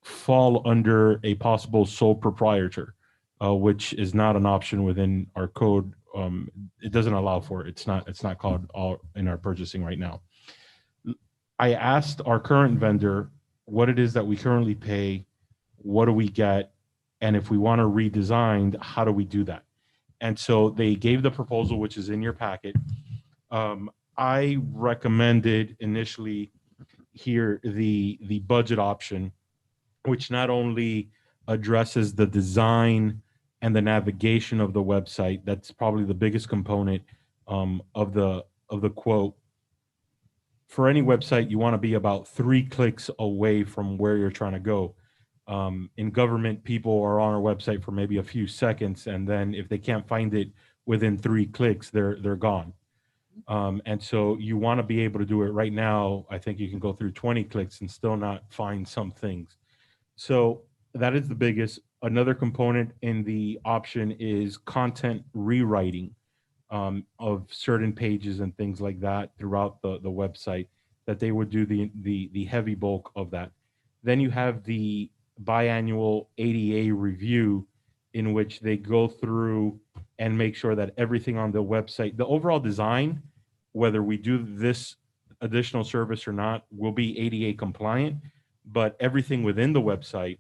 fall under a possible sole proprietor, which is not an option within our code. It doesn't allow for it. It's not called all in our purchasing right now. I asked our current vendor what it is that we currently pay, what do we get, and if we want to redesign, how do we do that? And so they gave the proposal, which is in your packet. I recommended initially here the budget option, which not only addresses the design and the navigation of the website. That's probably the biggest component of the quote. For any website, you want to be about 3 clicks away from where you're trying to go. In government, people are on our website for maybe a few seconds, and then if they can't find it within 3 clicks, they're gone. And so you want to be able to do it right now. I think you can go through 20 clicks and still not find some things. So that is the biggest. Another component in the option is content rewriting of certain pages and things like that throughout the website, that they would do the heavy bulk of that. Then you have the biannual ADA review, in which they go through and make sure that everything on the website, the overall design, whether we do this additional service or not, will be ADA compliant, but everything within the website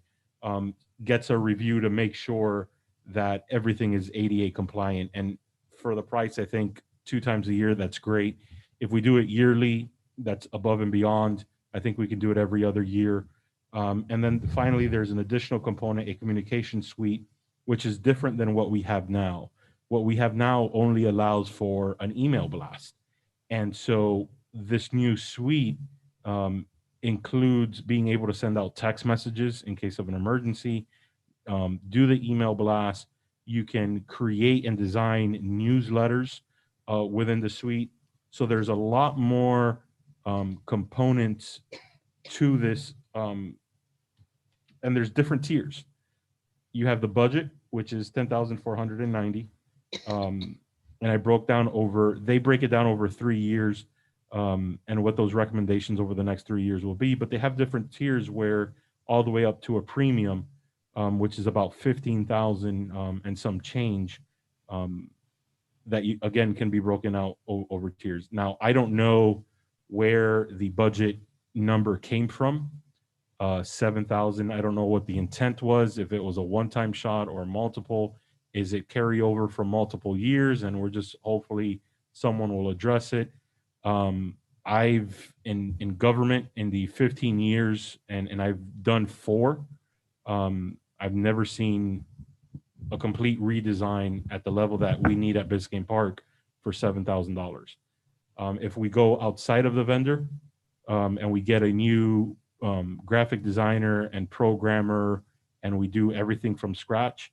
gets a review to make sure that everything is ADA compliant. And for the price, I think 2 times a year, that's great. If we do it yearly, that's above and beyond. I think we can do it every other year. And then finally, there's an additional component, a communication suite, which is different than what we have now. What we have now only allows for an email blast. And so this new suite includes being able to send out text messages in case of an emergency, do the email blast. You can create and design newsletters within the suite. So there's a lot more components to this, and there's different tiers. You have the budget, which is $10,490, and I broke down they break it down over 3 years, and what those recommendations over the next 3 years will be. But they have different tiers where all the way up to a premium, which is about 15,000 and some change, that you again can be broken out over tiers. Now, I don't know where the budget number came from. 7,000. I don't know what the intent was, if it was a one-time shot or multiple. Is it carryover from multiple years, and we're just hopefully someone will address it. I've in government in the 15 years, and I've done 4. I've never seen a complete redesign at the level that we need at Biscayne Park for $7,000. If we go outside of the vendor, and we get a new graphic designer and programmer, and we do everything from scratch,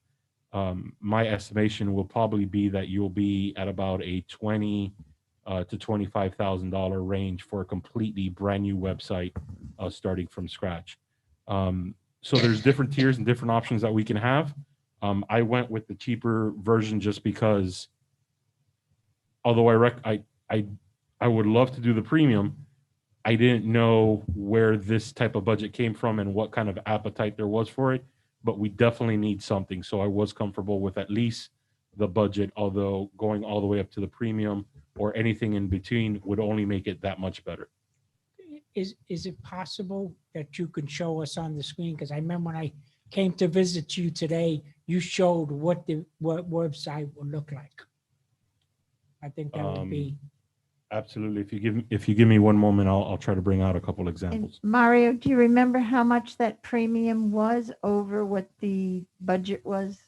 my estimation will probably be that you'll be at about a $20,000 to $25,000 range for a completely brand new website starting from scratch. So there's different tiers and different options that we can have. I went with the cheaper version just because, although I would love to do the premium, I didn't know where this type of budget came from and what kind of appetite there was for it, but we definitely need something. So I was comfortable with at least the budget, although going all the way up to the premium or anything in between would only make it that much better. Is it possible that you can show us on the screen? Because I remember when I came to visit you today, you showed what website would look like. I think that would be. Absolutely. If you give me one moment, I'll try to bring out a couple examples. And Mario, do you remember how much that premium was over what the budget was?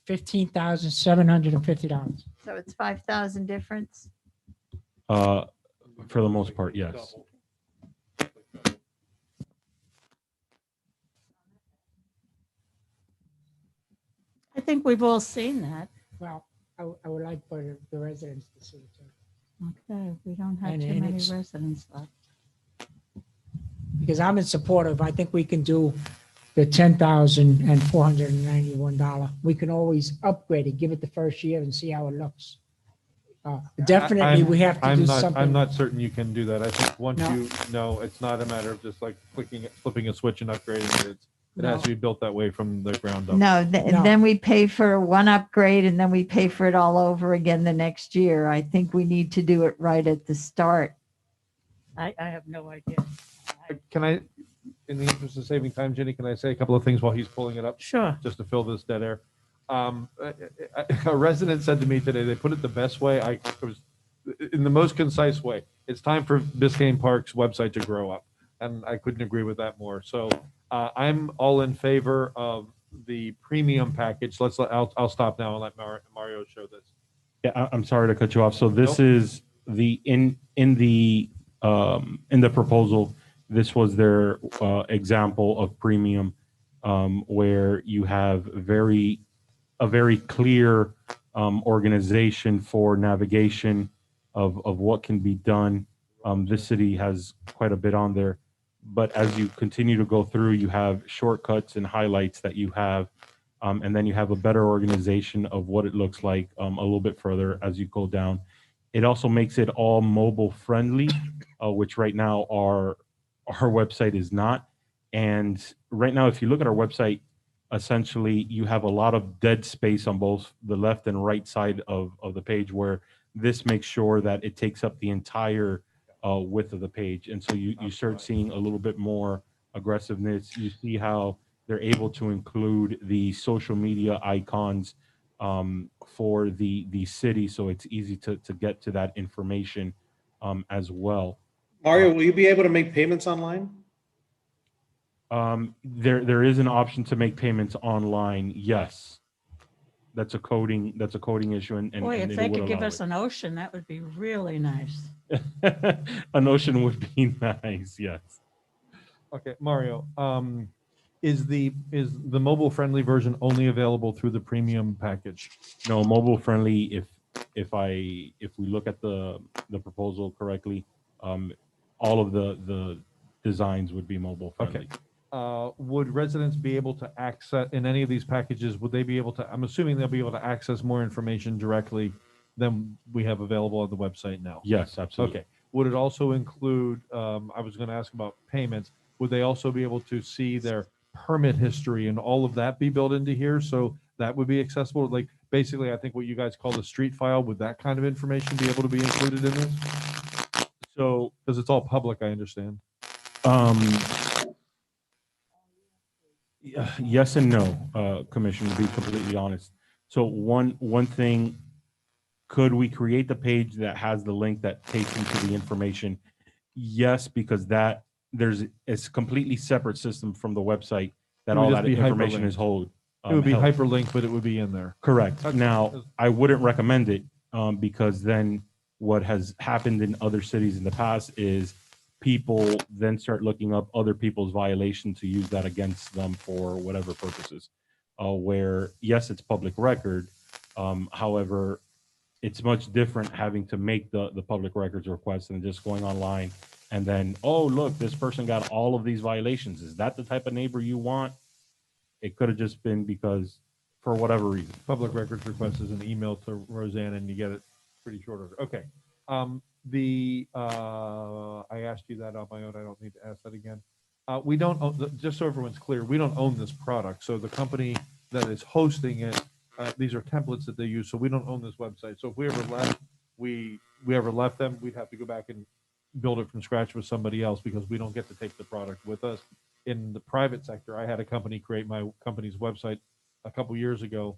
$15,750. So it's 5,000 difference? For the most part, yes. I think we've all seen that. Well, I would like for the residents to see it too. Okay, we don't have And too many it's- residents left. Because I'm in support of, I think we can do the $10,491. We can always upgrade it, give it the first year and see how it looks. Definitely, we have to do something. I'm not certain you can do that. I think once No. you know, it's not a matter of just like flipping a switch and upgrading it. It has No. to be built that way from the ground up. No, and then we pay for one upgrade and then we pay for it all over again the next year. I think we need to do it right at the start. I have no idea. Can I, in the interest of saving time, Jenny, can I say a couple of things while he's pulling it up? Sure. Just to fill this dead air. A resident said to me today, they put it the best way. It was in the most concise way. It's time for Biscayne Park's website to grow up. And I couldn't agree with that more. So I'm all in favor of the premium package. I'll stop now and let Mario show this. Yeah, I'm sorry to cut you off. So this Nope. is in the proposal. This was their example of premium, where you have a very clear organization for navigation of what can be done. This city has quite a bit on there, but as you continue to go through, you have shortcuts and highlights that you have, and then you have a better organization of what it looks like a little bit further as you go down. It also makes it all mobile friendly, which right now our website is not. And right now, if you look at our website, essentially you have a lot of dead space on both the left and right side of the page, where this makes sure that it takes up the entire width of the page. And so you start seeing a little bit more aggressiveness. You see how they're able to include the social media icons for the city, so it's easy to get to that information as well. Mario, will you be able to make payments online? There is an option to make payments online. Yes, that's a coding issue, and Boy, and if it they would could give allow us an ocean, that would be really nice. it. An ocean would be nice. Yes. Okay, Mario, is the mobile friendly version only available through the premium package? No, mobile friendly. If we look at the proposal correctly, all of the designs would be mobile friendly. Okay. Would residents be able to access in any of these packages? Would they be able to? I'm assuming they'll be able to access more information directly than we have available on the website now. Yes, absolutely. Okay. Would it also include? I was going to ask about payments. Would they also be able to see their permit history and all of that be built into here? So that would be accessible. Like basically, I think what you guys call the street file. Would that kind of information be able to be included in this? So because it's all public, I understand. Yes and no, Commissioner, to be completely honest. So one thing, could we create the page that has the link that takes into the information? Yes, because it's a completely separate system from the website that It would all just that be information is hyperlinked. It would be held. hyperlinked, but it would be in there. Correct. Okay. Now, I wouldn't recommend it because then what has happened in other cities in the past is people then start looking up other people's violation to use that against them for whatever purposes. Where yes, it's public record. However, it's much different having to make the public records request than just going online and then, oh, look, this person got all of these violations. Is that the type of neighbor you want? It could have just been because for whatever reason. Public records request is an email to Roseanne and you get it pretty short order. Okay. I asked you that on my own. I don't need to ask that again. We don't own, just so everyone's clear, we don't own this product. So the company that is hosting it, these are templates that they use. So we don't own this website. So if we ever left, we ever left them, we'd have to go back and build it from scratch with somebody else because we don't get to take the product with us. In the private sector, I had a company create my company's website a couple years ago,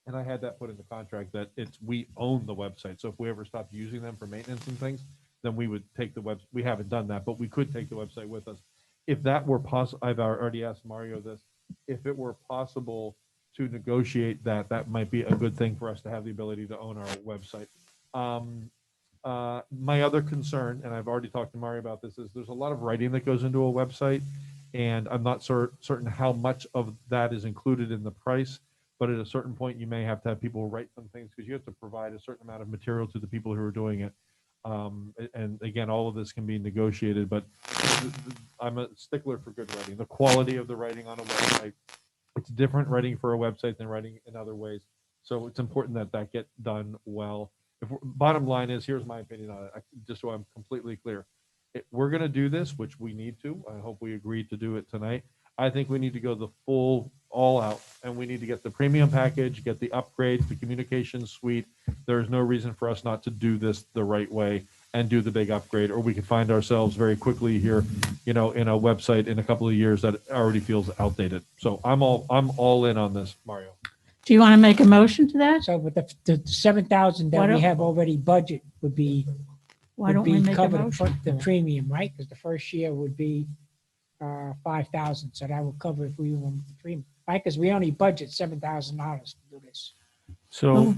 and I had that put in the contract that we own the website. So if we ever stopped using them for maintenance and things, then we would take the web. We haven't done that, but we could take the website with us. If that were possible, I've already asked Mario this. If it were possible to negotiate that, that might be a good thing for us to have the ability to own our website. My other concern, and I've already talked to Mario about this, is there's a lot of writing that goes into a website, and I'm not certain how much of that is included in the price. But at a certain point, you may have to have people write some things because you have to provide a certain amount of material to the people who are doing it. And again, all of this can be negotiated, but I'm a stickler for good writing. The quality of the writing on a website, it's different writing for a website than writing in other ways. So it's important that that get done well. Bottom line is, here's my opinion on it, just so I'm completely clear. We're going to do this, which we need to. I hope we agreed to do it tonight. I think we need to go the full all out, and we need to get the premium package, get the upgrades, the communication suite. There is no reason for us not to do this the right way and do the big upgrade, or we could find ourselves very quickly here, in a website in a couple of years that already feels outdated. So I'm all in on this, Mario. Do you want to make a motion to that? So with the 7,000 Why that we don't- have already budget would be Why don't we make a cover motion? the premium, right? Because the first year would be 5,000, so that would cover if we went with the premium, right? Because we only budget $7,000 to do this. So,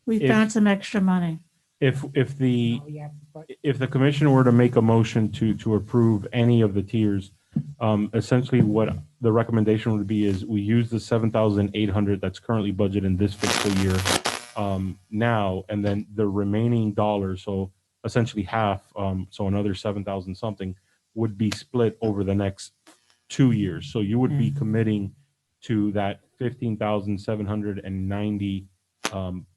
We if- found some extra money. if the Oh, yeah, but if the commission were to make a motion to approve any of the tiers, essentially what the recommendation would be is we use the 7,800 that's currently budgeted in this fiscal year now, and then the remaining dollars, so essentially half, so another 7,000 something, would be split over the next 2 years. So you would be committing to that 15,790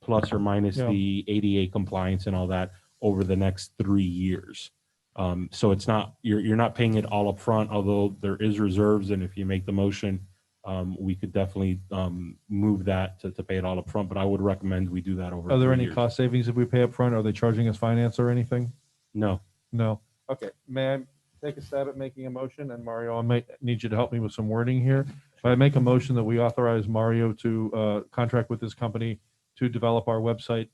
plus or minus the ADA compliance and all that over the next 3 years. So it's not, you're not paying it all up front, although there is reserves. And if you make the motion, we could definitely move that to pay it all up front. But I would recommend we do that over. Are there 3 any years. cost savings if we pay up front? Are they charging us finance or anything? No. No. Okay. May I take a stab at making a motion? And Mario, I might need you to help me with some wording here. But I make a motion that we authorize Mario to contract with this company to develop our website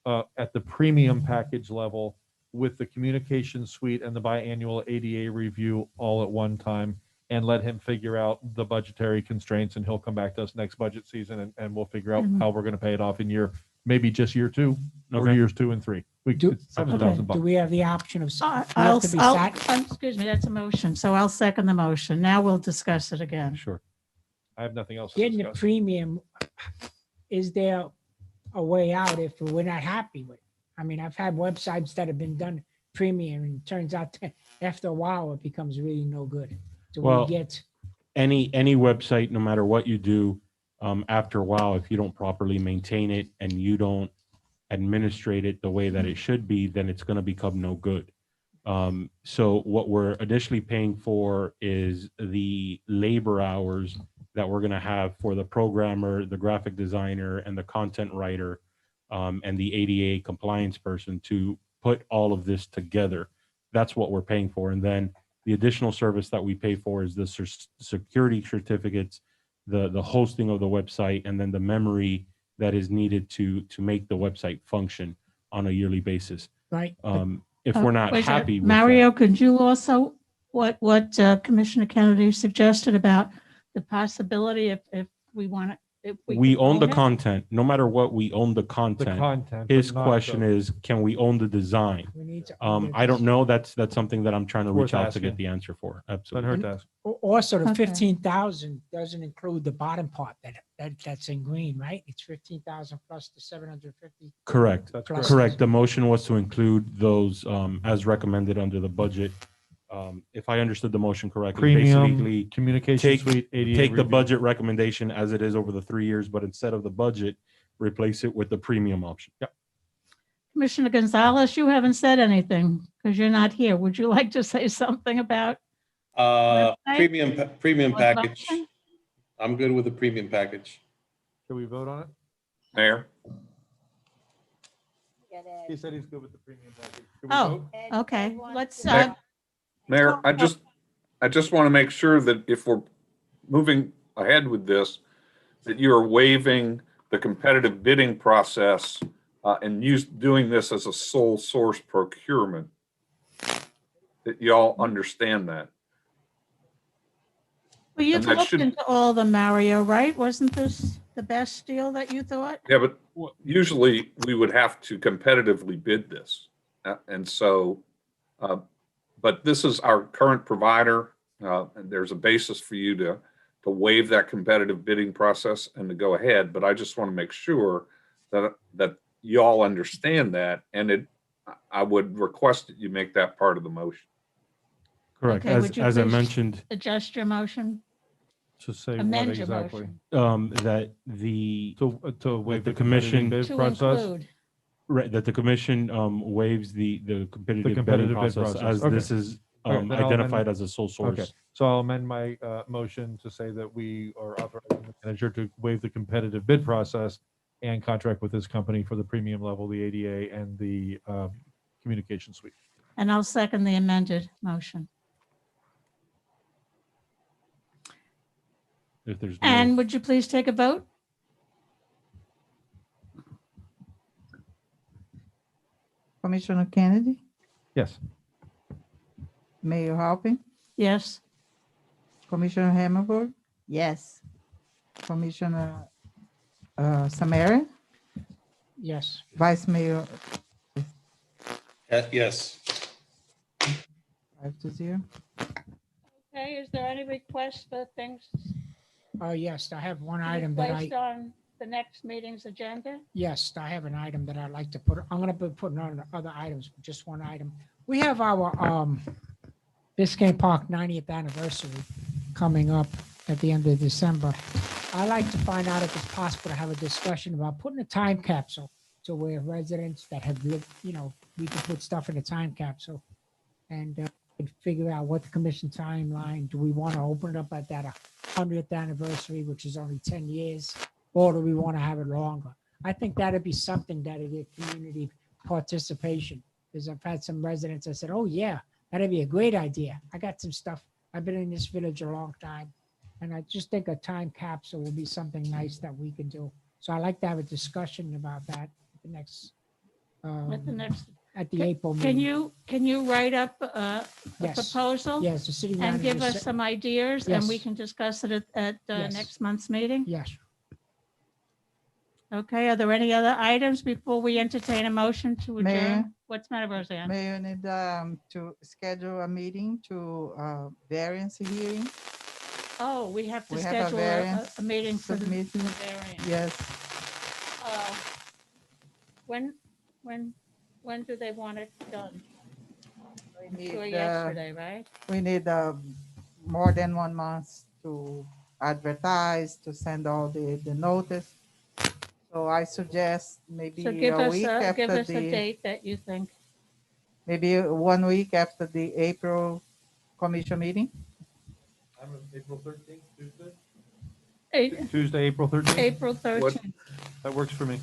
at the premium package level with the communication suite and the biannual ADA review all at one time, and let him figure out the budgetary constraints, and he'll come back to us next budget season and we'll figure out how we're going to pay it off in maybe just year 2 or Okay. years 2 and 3. It's $7,000 do we have the option of? we I'll, have to be I'll, sat- excuse me, that's a motion. So I'll second the motion. Now we'll discuss it again. Sure. I have nothing else to Getting the discuss. premium, is there a way out if we're not happy with it? I mean, I've had websites that have been done premium, and it turns out that after a while, it becomes really no good. Do Well, we get? any website, no matter what you do, after a while, if you don't properly maintain it and you don't administrate it the way that it should be, then it's going to become no good. So what we're initially paying for is the labor hours that we're going to have for the programmer, the graphic designer, and the content writer, and the ADA compliance person to put all of this together. That's what we're paying for. And then the additional service that we pay for is the security certificates, the hosting of the website, and then the memory that is needed to make the website function on a yearly basis. Right. If we're not Wait a minute. happy with Mario, could you also, what Commissioner Kennedy suggested about the possibility if if We could own the it? content. No matter what, we own the content. content, His but not question the- is, can we own the design? We need to own the I don't know. That's something that I'm trying to It's reach worth out to get asking. the answer for. Doesn't Absolutely. hurt to ask. Also, the Okay. 15,000 doesn't include the bottom part that's in green, right? It's 15,000 plus the 750. Correct. That's Plus- Correct. The motion was to include those as recommended under the budget. If I understood the motion correctly, Premium basically communication take, suite, ADA take the review. budget recommendation as it is over the 3 years, but instead of the budget, replace it with the premium option. Yep. Commissioner Gonzalez, you haven't said anything because you're not here. Would you like to say something about? Website? Premium Or package. motion? I'm good with the premium package. Should we vote on it? Mayor? He said he's good with the premium package. Should we Oh, vote? okay. Let's, Mayor, I just want to make sure that if we're moving ahead with this, that you are waiving the competitive bidding process and doing this as a sole source procurement. That y'all understand that. well, you And that looked should- into all the Mario, right? Wasn't this the best deal that you thought? Yeah, but usually we would have to competitively bid this. And so, but this is our current provider. And there's a basis for you to waive that competitive bidding process and to go ahead. But I just want to make sure that y'all understand that. And I would request that you make that part of the motion. Correct. Okay, would you As I please mentioned, adjust your motion? To say what Amend your exactly? motion. that the To waive the the commission- commission bid To process? include. right, that the commission waives the competitive bidding competitive bid process process. as Okay. this is All right, then I'll identified amend- as a sole source. Okay, so I'll amend my motion to say that we are authorizing the manager to waive the competitive bid process and contract with this company for the premium level, the ADA and the communication suite. And I'll second the amended motion. If there's And would you please take a vote? Commissioner Kennedy, Yes. Mayor Halpin, Yes. Commissioner Hammerberg, Yes. Commissioner Samara, Yes. Vice Mayor, Yes. 5-0. Okay, is there any request for things Yes, I have one to be item that placed on the next meeting's agenda? Yes, I have an item that I'd like to put, I'm gonna be putting on other items, but just one item. We have our Biscayne Park 90th anniversary coming up at the end of December. I'd like to find out if it's possible to have a discussion about putting a time capsule to where residents that have lived, we can put stuff in a time capsule and figure out what the commission timeline, do we want to open it up at that 100th anniversary, which is only 10 years, or do we want to have it longer? I think that'd be something that'd get community participation, because I've had some residents that said, oh yeah, that'd be a great idea. I got some stuff. I've been in this village a long time. And I just think a time capsule will be something nice that we can do. So I'd like to have a discussion about that at the next, At the next, at the April can meeting. you write up a Yes. proposal? Yes, the city And manager. give us said- some ideas and we Yes. can discuss it at Yes. next month's meeting? Yes. Okay, are there any other items before we entertain a motion to Mayor? adjourn? What's the matter, Roseanne? Mayor need to schedule a meeting to variance hearing. Oh, we have to We have a schedule variance a meeting for the submitted. variance. Yes, Uh, When do they want it done? need, Sure, yesterday, right? we need more than 1 month to advertise, to send all the notice. So I suggest maybe So give a us week give after us a date that you think. maybe 1 week after the April commission meeting. I'm April 13th, Tuesday? Tuesday, April 13th? April 13th. That works for me.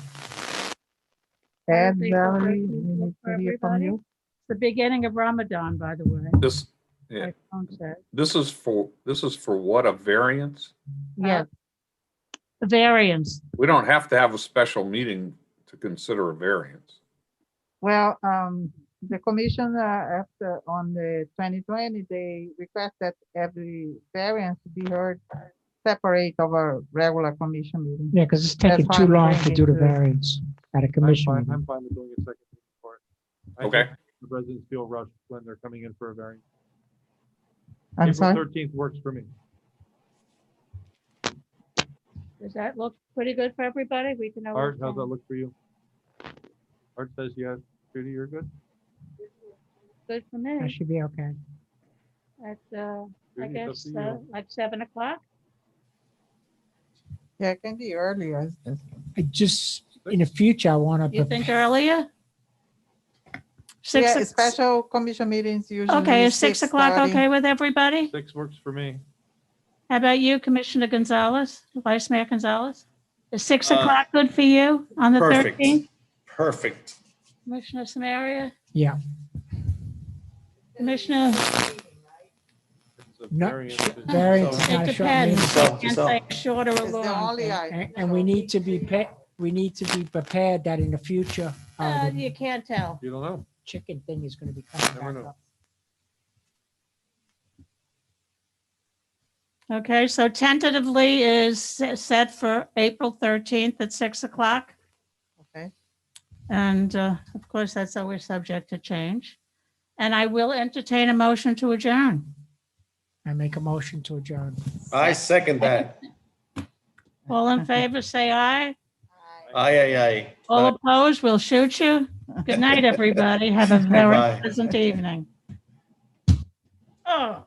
And April Valerie, 13th we need for to hear from everybody. you. It's the beginning of Ramadan, by the way. Yeah, My phone said. this is for what, a variance? Yes. The variance. We don't have to have a special meeting to consider a variance. Well, the commission after on the 2020, they request that every variance be heard separate our regular commission meeting. Yeah, because it's That's taking why too I'm long to bringing do the this. variance at a commission I'm meeting. fine with doing a second reading for it. I Okay. think The residents feel rushed when they're coming in for a variance. I'm April sorry? 13th works for me. Does that look pretty good for everybody? We can always. Art, how's that look for you? Art says yes. Judy, you're good? Good for That me. should be okay. At, I Judy, it's guess, up to you. like 7 o'clock? Yeah, it can be earlier. I just, in the future, I want to. You think earlier? 6 Yeah, special commission meetings usually. Okay, is 6 o'clock 6:30. okay with everybody? 6 works for me. How about you, Commissioner Gonzalez, Vice Mayor Gonzalez? Is 6 Uh, o'clock good for you on the Perfect. 13th? Perfect. Commissioner Samaria? Yeah. Commissioner? It's a No, variance. variance is It not a short depends. meeting. I can't say short or It's the long. only item. And we need to be prepared that in the future, the You can't tell. You don't know. chicken thing is going to be coming Never back know. up. Okay, so tentatively is set for April 13th at 6 o'clock. Okay. And of course, that's always subject to change. And I will entertain a motion to adjourn. I make a motion to adjourn. I second that. All in favor, say aye. Aye. All opposed, we'll shoot you. Good night, everybody. Have a very Bye. pleasant evening. Oh.